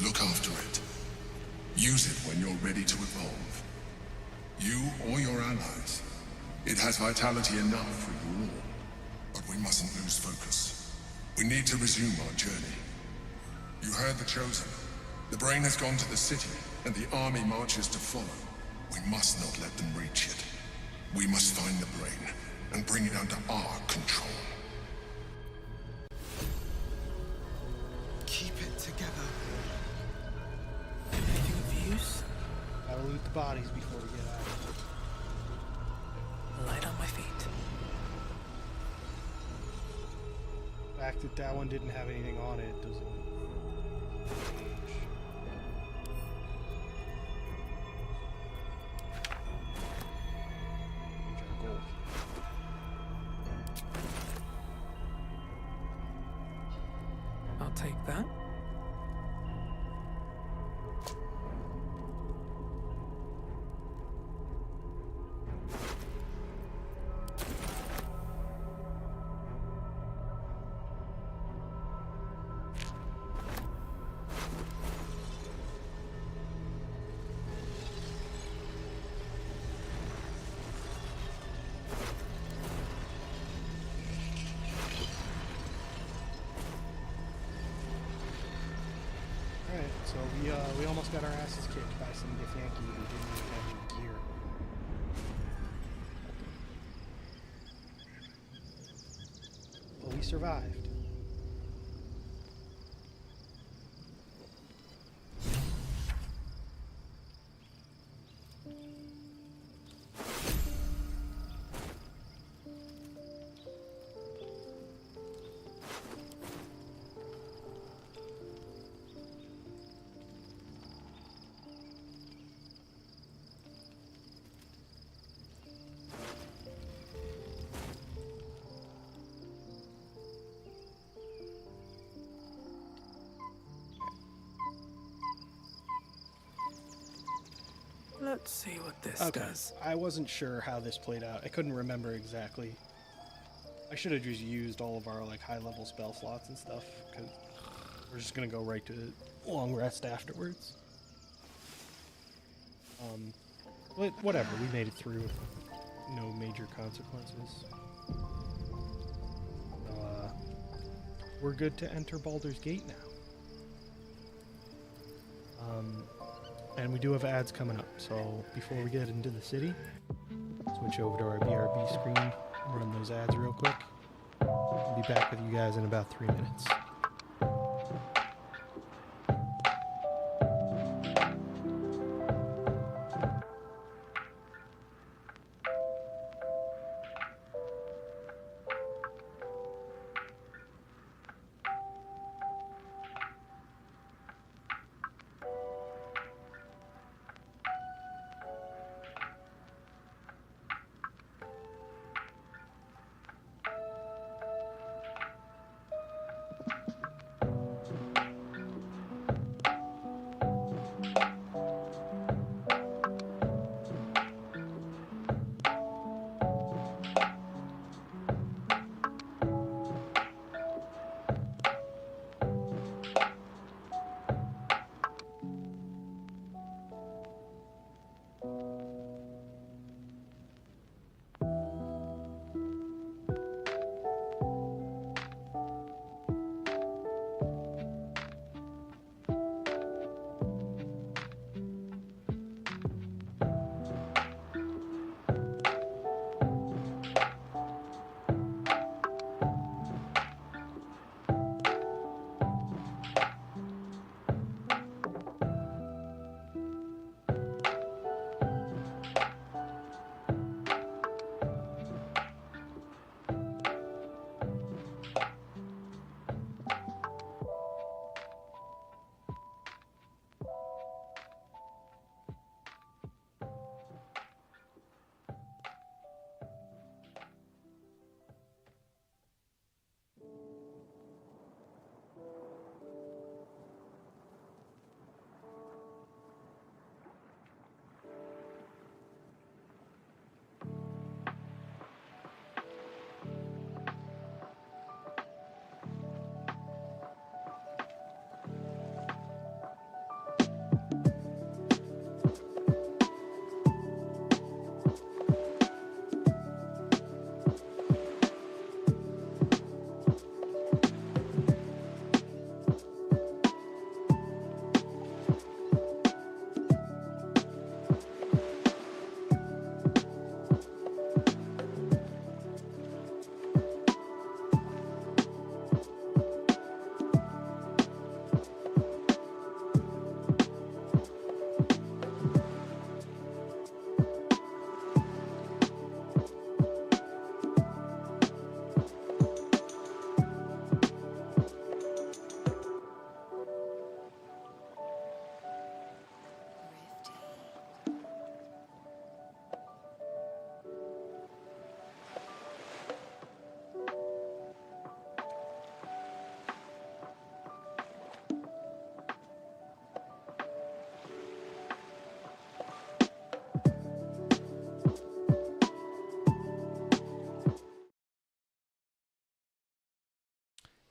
look after it. Use it when you're ready to evolve. You or your allies. It has vitality enough for you all. But we mustn't lose focus. We need to resume our journey. You heard the Chosen. The brain has gone to the city, and the army marches to follow. We must not let them reach it. We must find the brain, and bring it under our control. Keep it together. Anything of use? Gotta loot the bodies before we get out. Light on my feet. The fact that that one didn't have anything on it doesn't change. Our goal. I'll take that. Alright, so we almost got our asses kicked by some Githyanki who didn't even have any gear. But we survived. Let's see what this does. I wasn't sure how this played out. I couldn't remember exactly. I should have just used all of our like high-level spell slots and stuff, because we're just gonna go right to long rest afterwards. But whatever, we made it through with no major consequences. So, we're good to enter Baldur's Gate now. And we do have ads coming up, so before we get into the city, switch over to our BRB screen, run those ads real quick. I'll be back with you guys in about 3 minutes.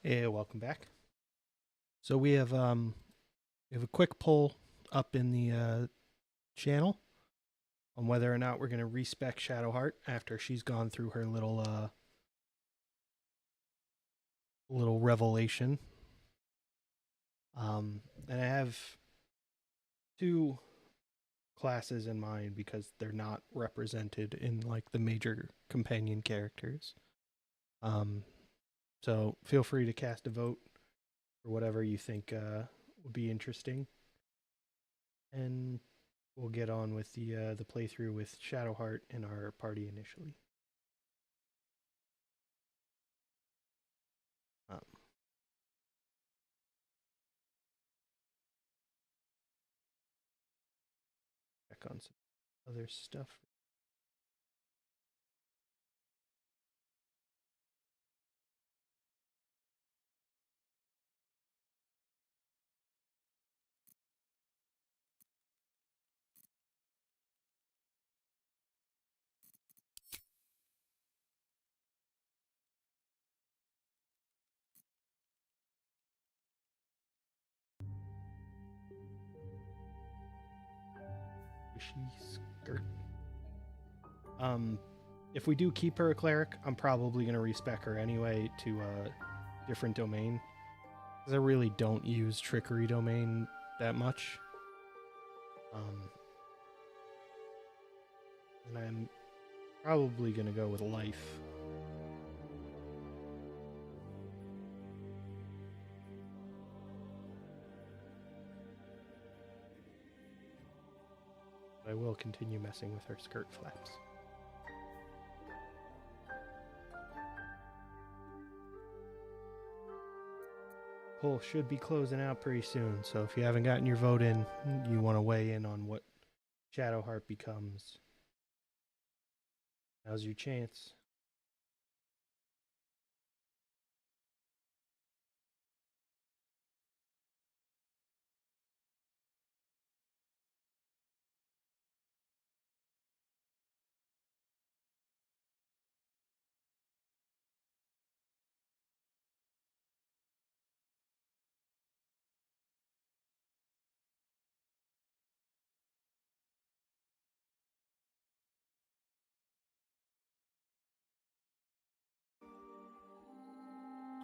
Hey, welcome back. So we have a quick poll up in the channel on whether or not we're going to respec Shadowheart after she's gone through her little revelation. And I have two classes in mind because they're not represented in like the major companion characters. So feel free to cast a vote for whatever you think would be interesting, and we'll get on with the playthrough with Shadowheart in our party initially. Check on some other stuff. Skirt. If we do keep her a cleric, I'm probably going to respec her anyway to a different domain, because I really don't use trickery domain that much. And I'm probably going to go with life. I will continue messing with her skirt flaps. Poll should be closing out pretty soon, so if you haven't gotten your vote in, you want to weigh in on what Shadowheart becomes, now's your chance.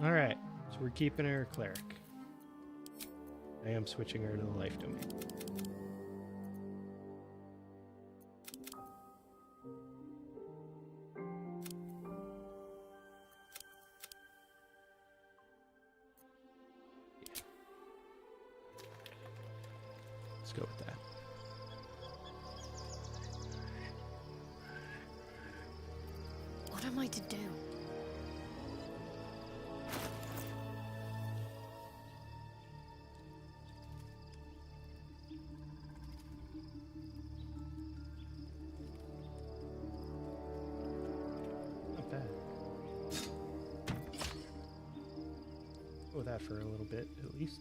Alright, so we're keeping her a cleric. I am switching her to the life domain. Yeah. Let's go with that. What am I to do? That for a little bit at least.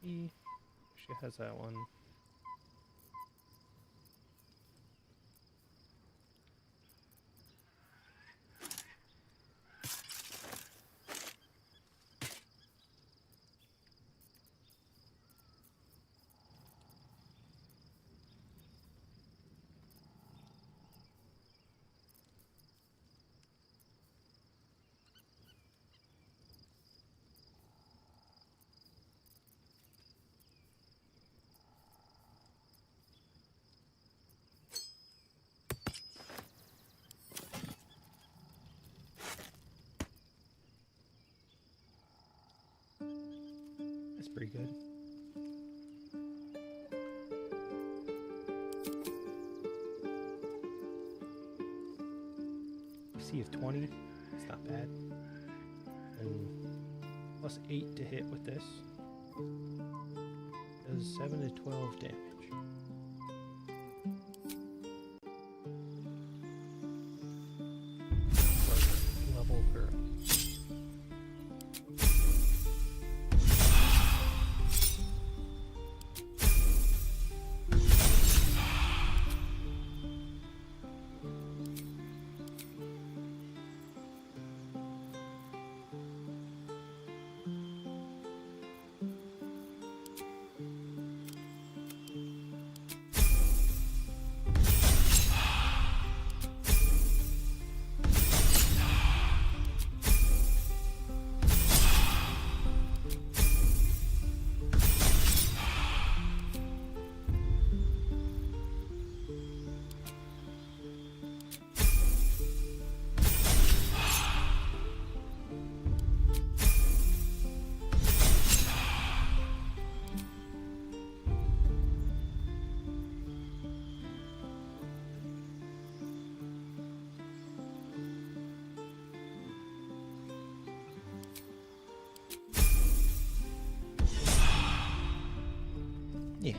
She has that one. That's pretty good. DC of 20. It's not bad. And plus 8 to hit with this. Does 7 to 12 damage. Level her. Yeah.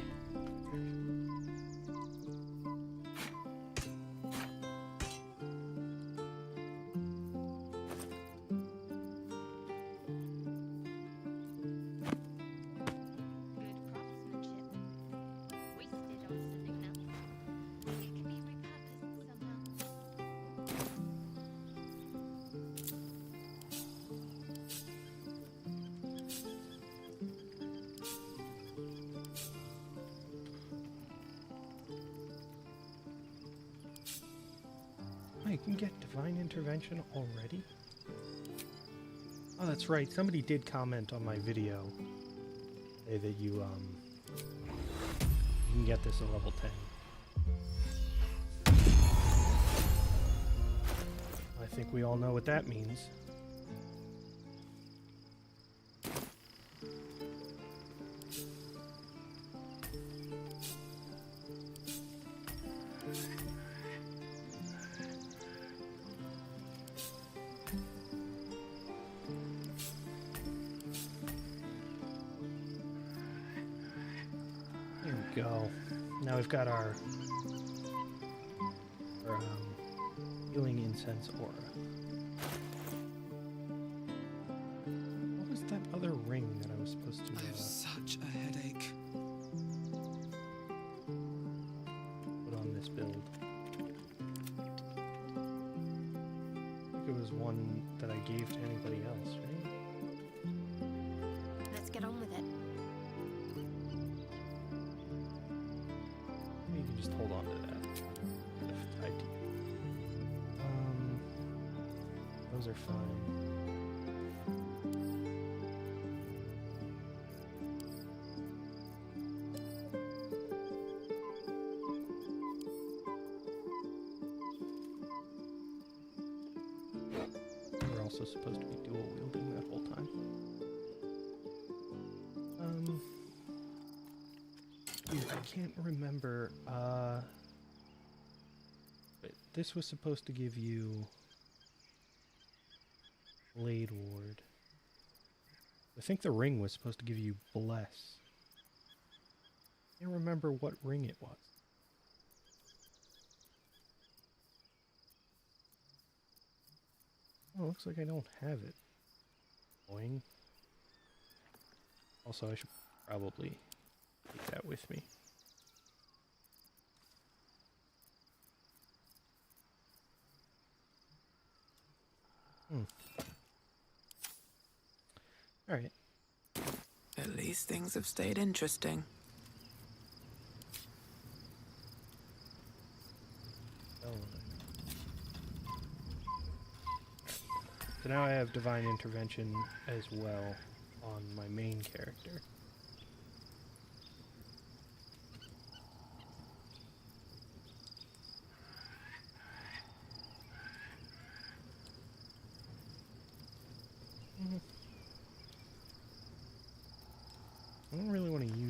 You can get Divine Intervention already? Oh, that's right. Somebody did comment on my video. Say that you can get this at level 10. I think we all know what that means. Go. Now we've got our healing incense aura. What was that other ring that I was supposed to? I have such a headache. Put on this build. I think it was one that I gave to anybody else, right? Let's get on with it. You can just hold on to that. If I do. Those are fine. We're also supposed to be dual wielding that whole time. I can't remember. But this was supposed to give you Blade Ward. I think the ring was supposed to give you Bless. I can't remember what ring it was. Oh, looks like I don't have it. Boing. Also, I should probably take that with me. All right. At least things have stayed interesting. So now I have Divine Intervention as well on my main character.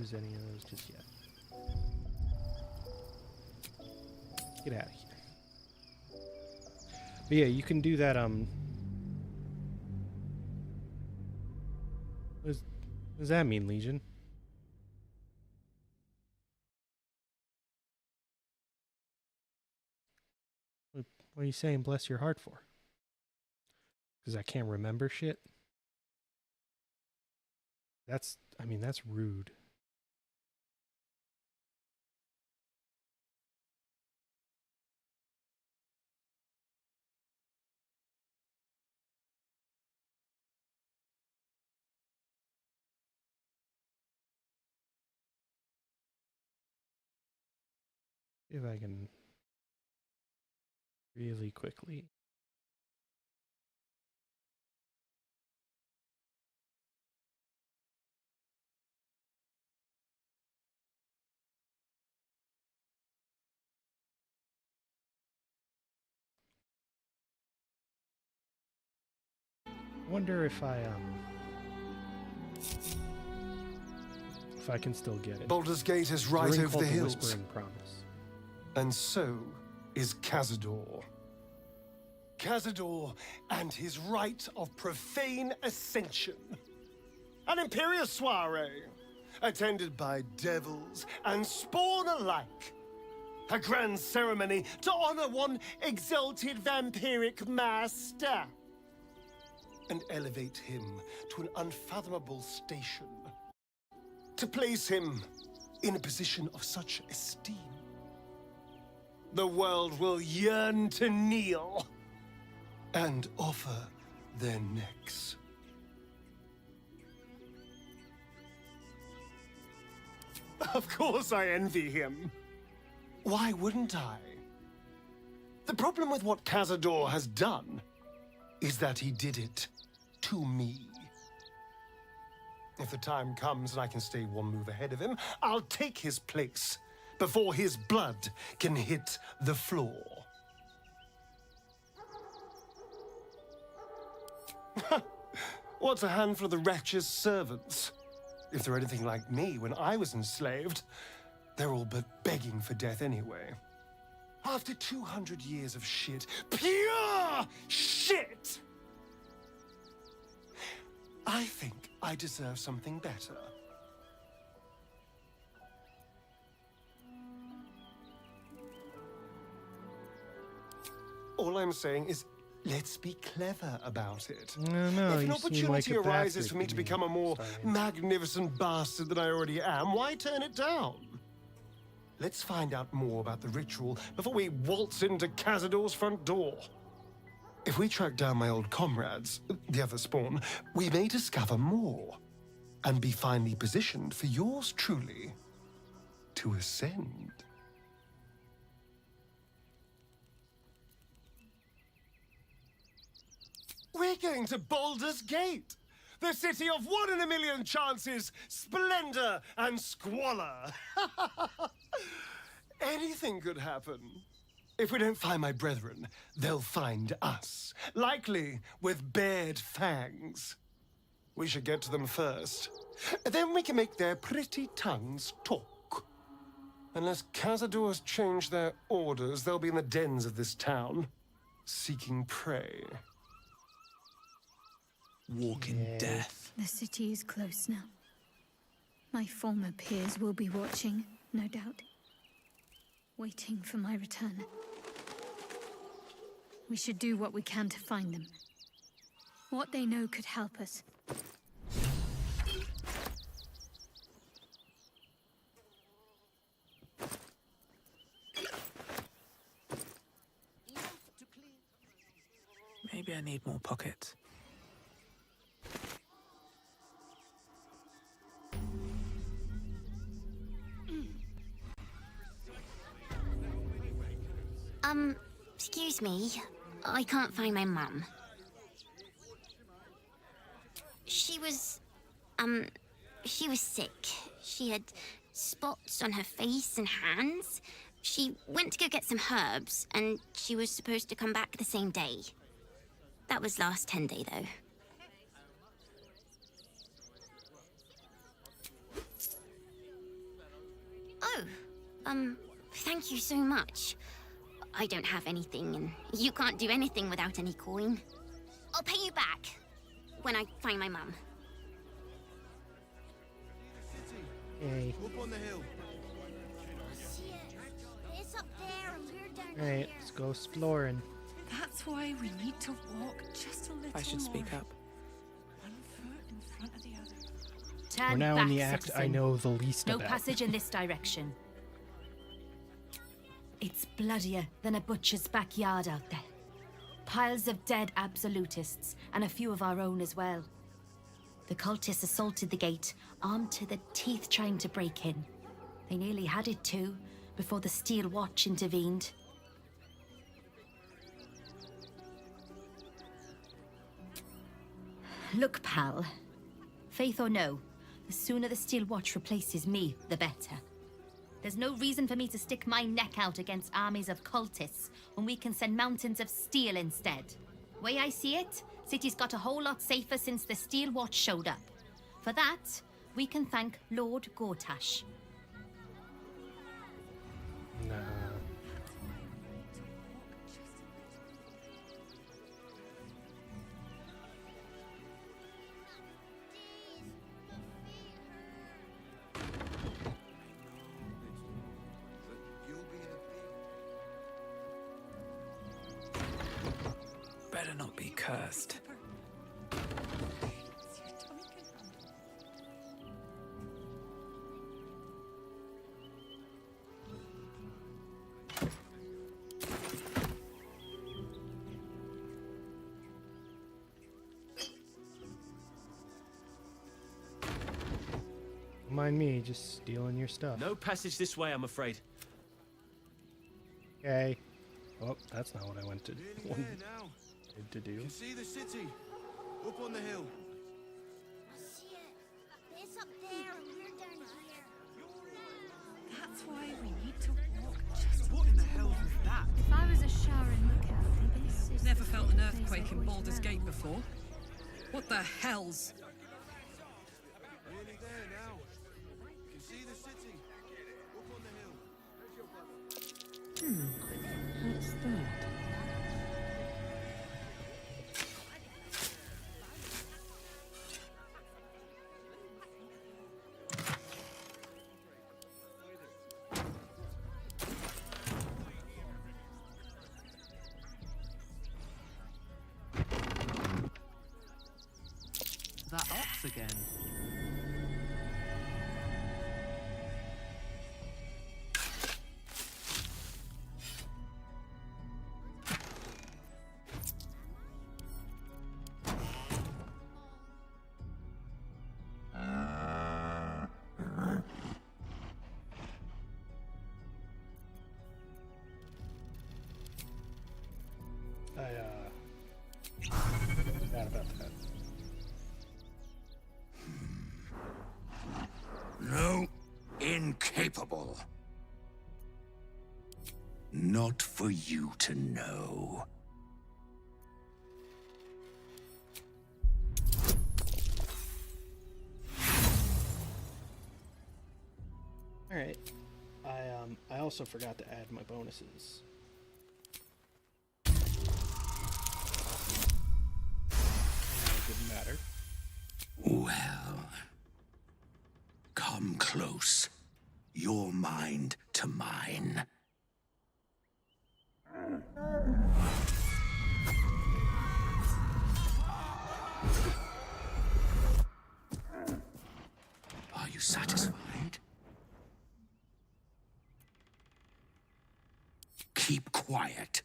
use any of those just yet. Get out of here. But yeah, you can do that, what does that mean, Legion? What are you saying bless your heart for? Because I can't remember shit? That's rude. See if I can really quickly. I wonder if I can still get it. Baldur's Gate is right Ring over called the hills. Whispering Promise. And so is Cazador. Cazador and his rite of profane ascension. An imperious soiree, attended by devils and spawn alike. A grand ceremony to honor one exalted vampiric master. And elevate him to an unfathomable station. To place him in a position of such esteem. The world will yearn to kneel and offer their necks. Of course I envy him. Why wouldn't I? The problem with what Cazador has done is that he did it to me. If the time comes and I can stay one move ahead of him, I'll take his place before his blood can hit the floor. What's a handful of the wretch's servants? If they're anything like me when I was enslaved, they're all but begging for death anyway. After 200 years of shit, pure shit! I think I deserve something better. All I'm saying is, let's be clever about it. No, if an you seem opportunity like a arises bastard for me to to me. become a more Sorry. magnificent bastard than I already am, why turn it down? Let's find out more about the ritual before we waltz into Cazador's front door. If we track down my old comrades, the other spawn, we may discover more and be finally positioned for yours truly to ascend. We're going to Baldur's Gate, the city of 1 in a million chances, splendor and squalor. Anything could happen. If we don't find my brethren, they'll find us, likely with bared fangs. We should get to them first. Then we can make their pretty tongues talk. Unless Cazador's changed their orders, they'll be in the dens of this town, seeking prey. Walking death. The city is close now. My former peers will be watching, no doubt. Waiting for my return. We should do what we can to find them. What they know could help us. Maybe I need more pockets. Excuse me. I can't find my mum. She was sick. She had spots on her face and hands. She went to go get some herbs, and she was supposed to come back the same day. That was last 10 day, though. Thank you so much. I don't have anything, and you can't do anything without any coin. I'll pay you back when I find my mum. Yay. Up on the hill. It's up there, and we're down Alright, let's go exploring. That's why we need to walk just a little I should speak more. up. One foot in front of the other. We're Turn now back, in the act citizen. I know the least No about. passage in this direction. It's bloodier than a butcher's backyard out there. Piles of dead absolutists, and a few of our own as well. The cultists assaulted the gate, armed to the teeth trying to break in. They nearly had it too, before the Steel Watch intervened. Look, pal. Faith or no, the sooner the Steel Watch replaces me, the better. There's no reason for me to stick my neck out against armies of cultists when we can send mountains of steel instead. Way I see it, city's got a whole lot safer since the Steel Watch showed up. For that, we can thank Lord Gortash. Nah. Better not be cursed. Don't mind me, just stealing your stuff. No passage this way, I'm afraid. Okay. Oh, that's not what I wanted Nearly there now. to do. You can see the city. Up on the hill. I see it. It's up there, and we're down here. That's why we need to walk just What in the hell was that? If I was a Sharon lookout, this is Never felt an the place earthquake I in always Baldur's ran. Gate before. What the hell's? Nearly there now. You can see the city. Up on the hill. What's that? That ox again. Forgot about that. No, incapable. Not for you to know. All right. I also forgot to add my bonuses. It didn't matter. Well, come close. Your mind to mine. Are you satisfied? Keep quiet,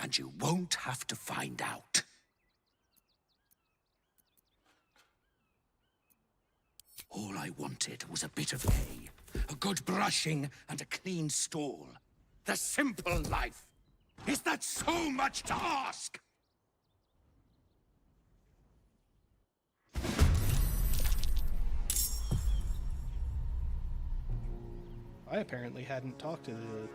and you won't have to find out. All I wanted was a bit of hay, a good brushing, and a clean stall. The simple life. Is that so much to ask? I apparently hadn't talked to the...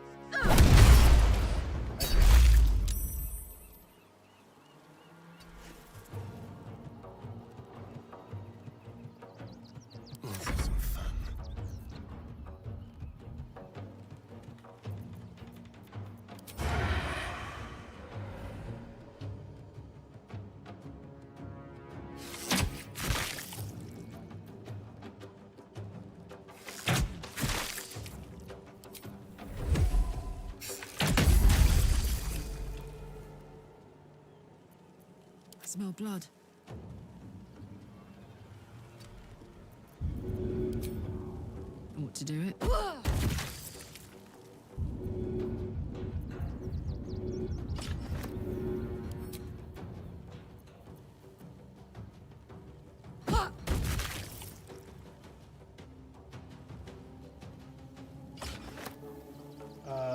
Let's have some fun. smell blood. Ought to do it.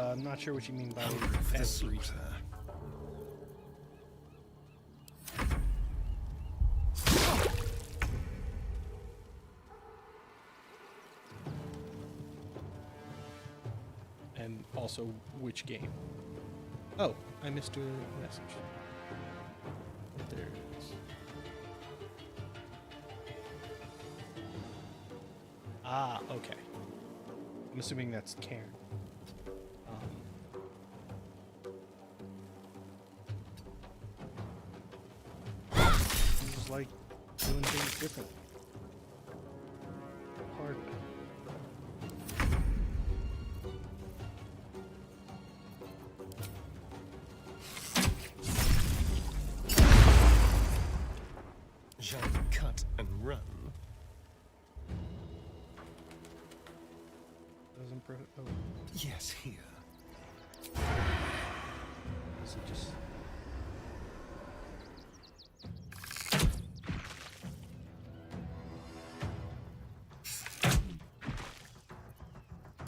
I'm not sure what you mean by the every. slaughter. And also, which game? Oh, I missed a message. There it is. Ah, okay. I'm assuming that's Cairn. Just like doing things differently. Hard way. Shall we cut and run? Doesn't oh. Yes, here. Is it just?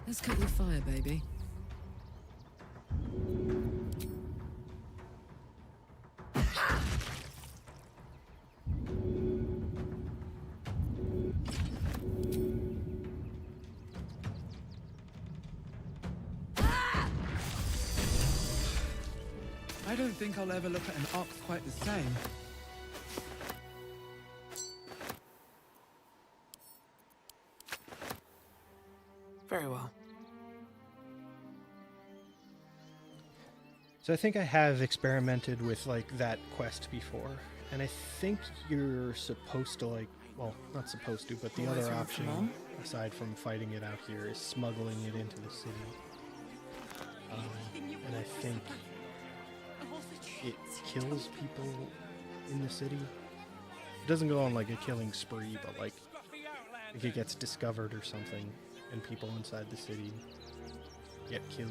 Let's cut with fire, baby. I don't think I'll ever look at an ox quite the same. Very well. So I think I have experimented with like that quest before, and I think you're supposed to like, well, not supposed to, but the Always other room for option, more? aside from fighting it out here, is smuggling it into the city. And I think it kills people in the city. It doesn't go on like a killing spree, but like it gets discovered or something, and people inside the city get killed.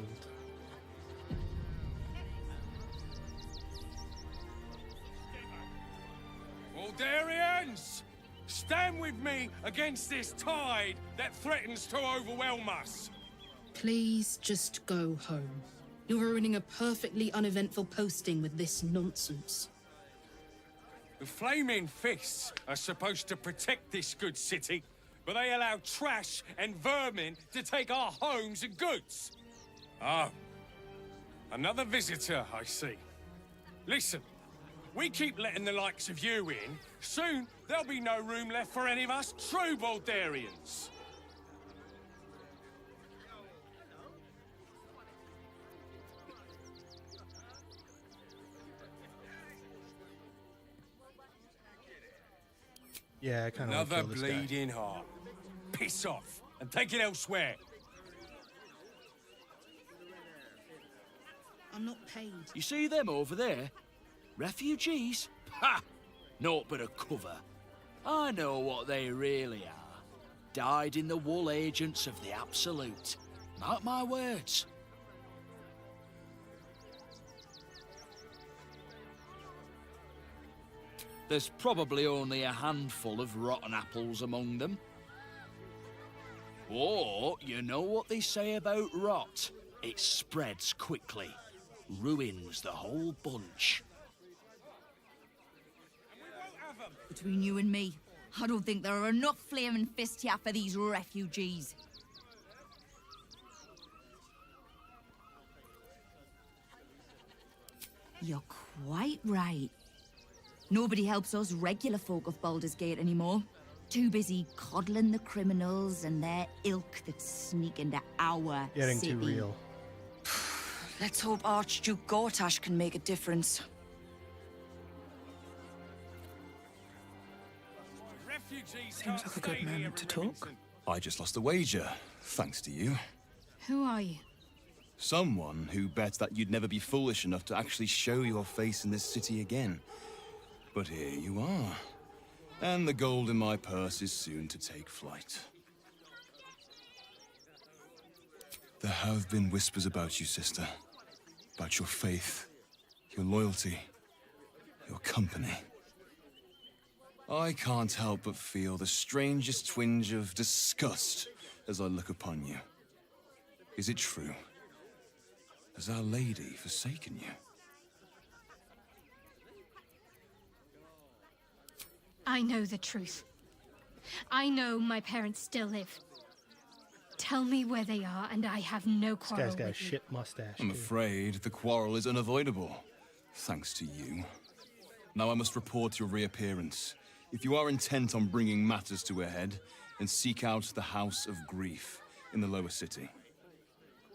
Aldarians! Stand with me against this tide that threatens to overwhelm us! Please just go home. You're ruining a perfectly uneventful posting with this nonsense. The Flaming Fists are supposed to protect this good city, but they allow trash and vermin to take our homes and goods. Oh, another visitor, I see. Listen, we keep letting the likes of you in, soon there'll be no room left for any of us true Baldarians. Yeah, I kind of Another kill this guy. bleeding heart. Piss off and take it elsewhere. I'm not paid. You see them over there? Refugees? Ha! Naught but a cover. I know what they really are. Dyed-in-the-wool agents of the Absolute. Mark my words. There's probably only a handful of rotten apples among them. Or, you know what they say about rot? It spreads quickly. Ruins the whole bunch. Between you and me, I don't think there are enough flaming fists here for these refugees. You're quite right. Nobody helps us regular folk of Baldur's Gate anymore. Too busy coddling the criminals and their ilk that sneak into our Getting city. too real. Let's hope Archduke Gortash can make a difference. Seems like a good moment to talk. I just lost a wager, thanks to you. Who are you? Someone who bet that you'd never be foolish enough to actually show your face in this city again. But here you are. And the gold in my purse is soon to take flight. There have been whispers about you, sister. About your faith, your loyalty, your company. I can't help but feel the strangest twinge of disgust as I look upon you. Is it true? Has Our Lady forsaken you? I know the truth. I know my parents still live. Tell me where they are, and I have no quarrel This guy's got a with you. shit mustache. I'm too. afraid the quarrel is unavoidable, thanks to you. Now I must report your reappearance. If you are intent on bringing matters to a head, and seek out the House of Grief in the lower city.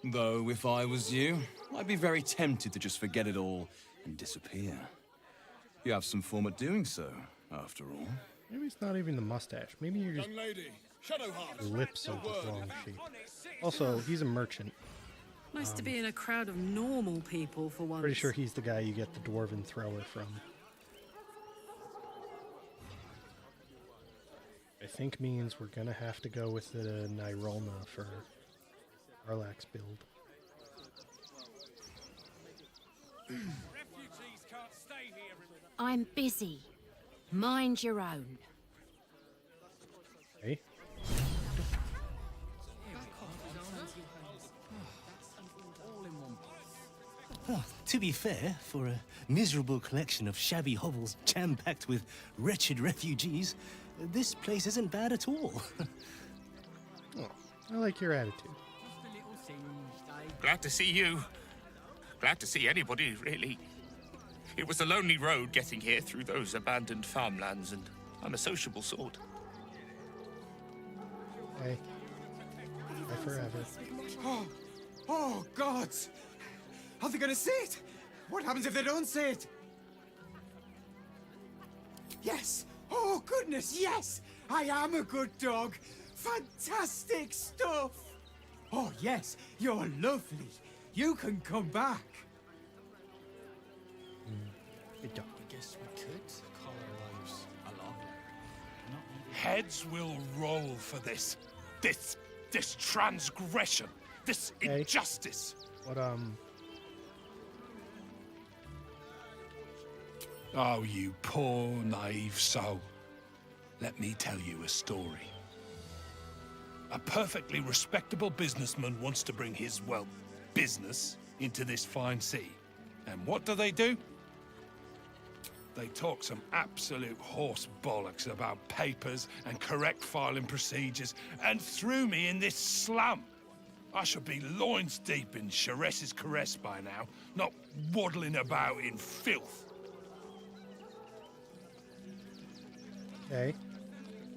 Though, if I was you, I'd be very tempted to just forget it all and disappear. You have some form at doing so, after all. Maybe it's not even the mustache. Maybe you're just... Young lady, Shadowheart. The lips are the wrong shape. Also, he's a merchant. Nice to be in a crowd of normal people for once. Pretty sure he's the guy you get the Dwarven Thrower from. I think means we're gonna have to go with the Nyrolna for Arlax's build. I'm busy. Mind your own. Hey? Oh, to be fair, for a miserable collection of shabby hovels jam-packed with wretched refugees, this place isn't bad at all. Oh, I like your attitude. Glad to see you. Glad to see anybody, really. It was a lonely road getting here through those abandoned farmlands, and I'm a sociable sort. Hey. Bye forever. Oh, gods! Are they gonna see it? What happens if they don't see it? Yes! Oh, goodness, yes! I am a good dog! Fantastic stuff! Oh, yes, you're lovely. You can come back. Good dog. I guess we could call our lives along. Heads will roll for this. This transgression. This injustice. What, Oh, you poor, naive soul. Let me tell you a story. A perfectly respectable businessman wants to bring his, well, business into this fine city. And what do? They talk some absolute horse bollocks about papers and correct filing procedures and threw me in this slum. I should be loins deep in Sharess's caress by now, not waddling about in filth. Okay.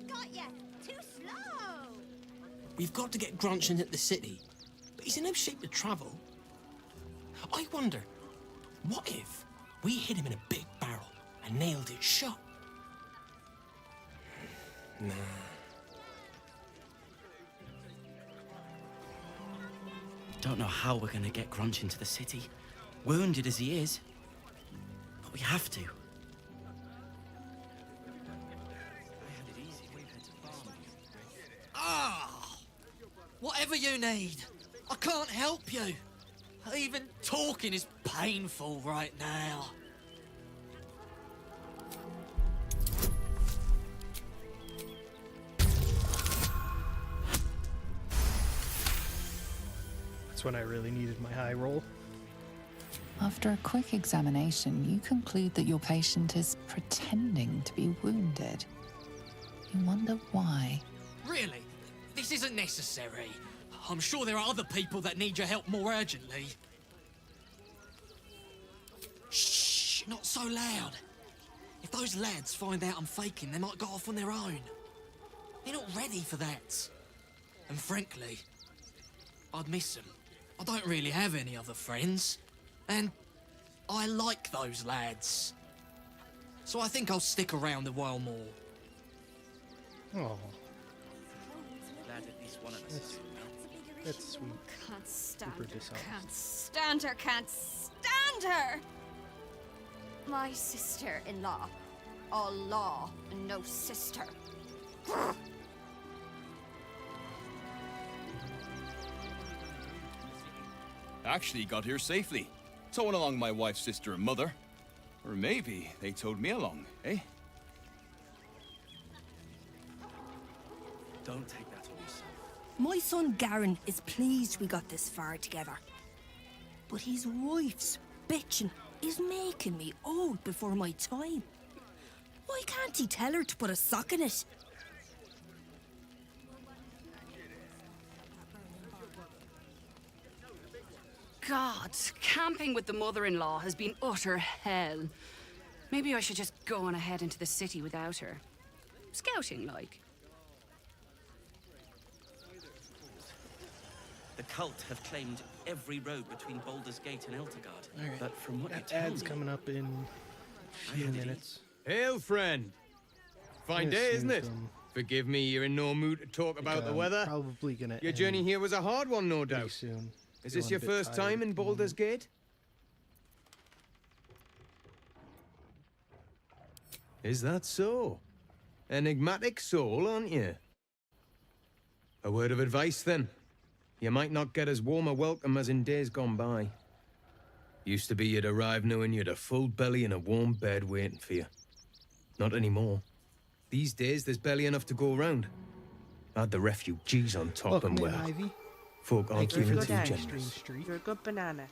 Got ya! Too slow! We've got to get Grunch into the city, but he's in no shape to travel. I wonder, what if we hit him in a big barrel and nailed it shut? Nah. Don't know how we're gonna get Grunch into the city, wounded as he is, but we have to. Whatever you need, I can't help you. Even talking is painful right now. That's when I really needed my high roll. After a quick examination, you conclude that your patient is pretending to be wounded. You wonder why. Really? This isn't necessary. I'm sure there are other people that need your help more urgently. Shh, not so loud. If those lads find out I'm faking, they might go off on their own. They're not ready for that. And frankly, I'd miss them. I don't really have any other friends. And I like those lads. So I think I'll stick around a while more. Oh, Glad at least one of us. that's sweet. Can't stand Super her. dishonest. Can't stand her. Can't stand her. My sister-in-law. All law and no sister. Actually got here safely. Towing along my wife's sister and mother. Or maybe they towed me along, eh? Don't take that on yourself. My son Garen is pleased we got this far together. But his wife's bitching is making me old before my time. Why can't he tell her to put a sock in it? God, camping with the mother-in-law has been utter hell. Maybe I should just go on ahead into the city without her. Scouting, like. The cult have claimed every road between Baldur's Gate and Eltergard. Alright. But from what you That tell ad's me, coming up in a few minutes. Hail, friend. Fine Yes, day, isn't it? Nathan. Forgive me, you're in no mood to talk about the weather. Probably gonna. Your journey here was a hard one, no doubt. Soon. Is this Feeling your a bit first tired time in at the Baldur's Gate? Is that so? Enigmatic soul, aren't you? A word of advice, then. You might not get as warm a welcome as in days gone by. Used to be you'd arrive knowing you'd a full belly and a warm bed waiting for you. Not anymore. These days, there's barely enough to go around. Add the refugees on top Welcome and in, well, Ivy. folk aren't Thank you even for too the generous. You're a good banana.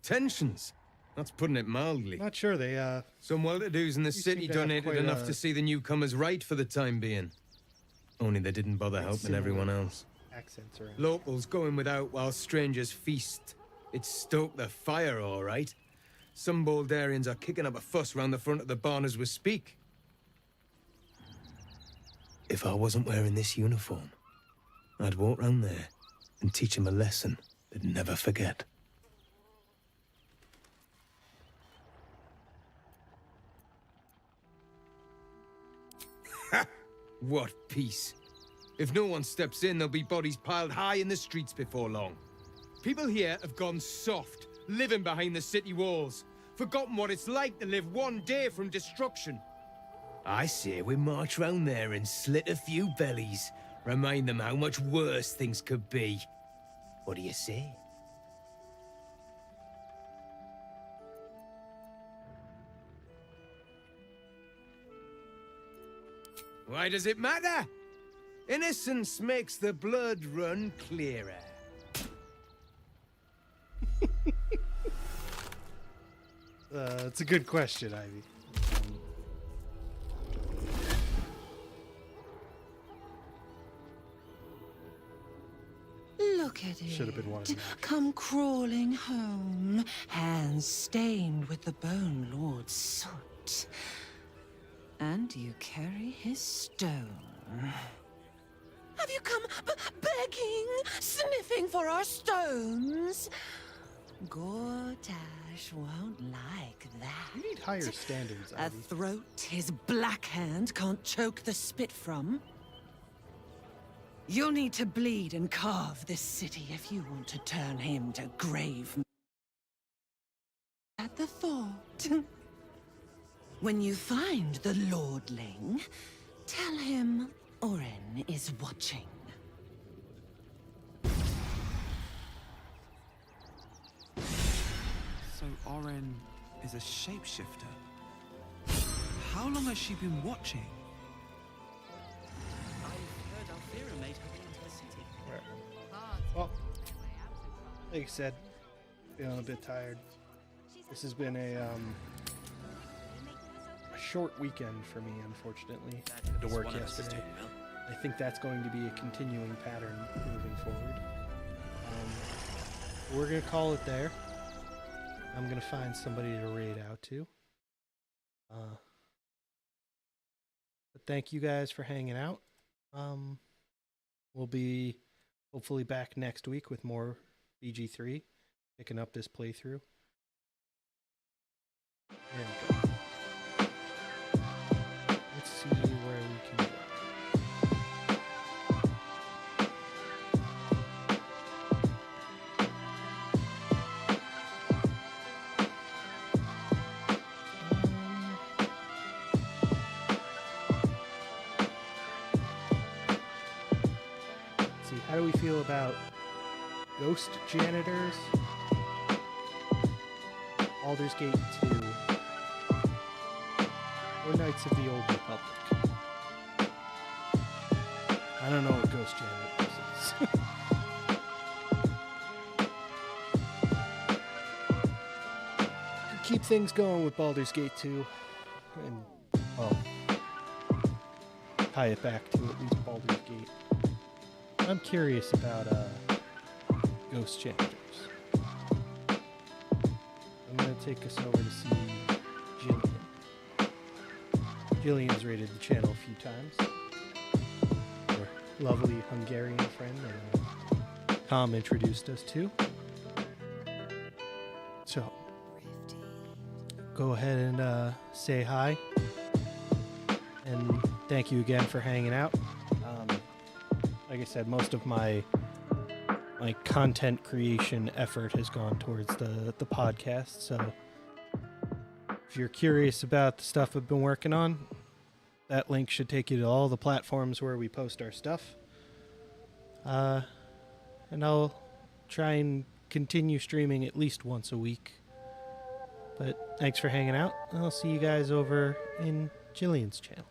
Tensions. That's putting it mildly. Not sure they, Some well-to-dos in the you city seem to have donated quite enough a- to see the newcomers right for the time being. Only they didn't bother helping similar everyone else. accents around. Locals going without while strangers feast. It stoked the fire, all right. Some Baldarians are kicking up a fuss round the front of the barn as we speak. If I wasn't wearing this uniform, I'd walk round there and teach them a lesson they'd never forget. Ha! What peace. If no one steps in, there'll be bodies piled high in the streets before long. People here have gone soft, living behind the city walls, forgotten what it's like to live one day from destruction. I say we march round there and slit a few bellies, remind them how much worse things could be. What do you say? Why does it matter? Innocence makes the blood run clearer. It's a good question, Ivy. Look at it. Should have been one of them. Come crawling home, hands stained with the Bone Lord's soot. And you carry his stone. Have you come begging, sniffing for our stones? Gortash won't like that. You need higher standards, A Ivy. throat his black hand can't choke the spit from. You'll need to bleed and carve this city if you want to turn him to grave. At the thought. When you find the Lordling, tell him Oren is watching. So Oren is a shapeshifter. How long has she been watching? I've heard Alfira made her way into the city. Well, like I said, feeling a bit tired. This has been a short weekend for me, unfortunately. Had to work yesterday. I think that's going to be a continuing pattern moving forward. We're gonna call it there. I'm gonna find somebody to raid out to. But thank you guys for hanging out. We'll be hopefully back next week with more BG3, picking up this playthrough. And let's see where we can go. how do we feel about ghost janitors? Baldur's Gate 2, or Knights of the Old Republic? I don't know what ghost janitors is. Keep things going with Baldur's Gate 2, and, well, tie it back to at least Baldur's Gate. I'm curious about ghost janitors. I'm going to take us over to see Jillian. Jillian's raided the channel a few times. Our lovely Hungarian friend that Tom introduced us to. So, go ahead and say hi. And thank you again for hanging out. Like I said, most of my content creation effort has gone towards the podcast. So if you're curious about the stuff I've been working on, that link should take you to all the platforms where we post our stuff. And I'll try and continue streaming at least once a week. But thanks for hanging out. I'll see you guys over in Jillian's channel.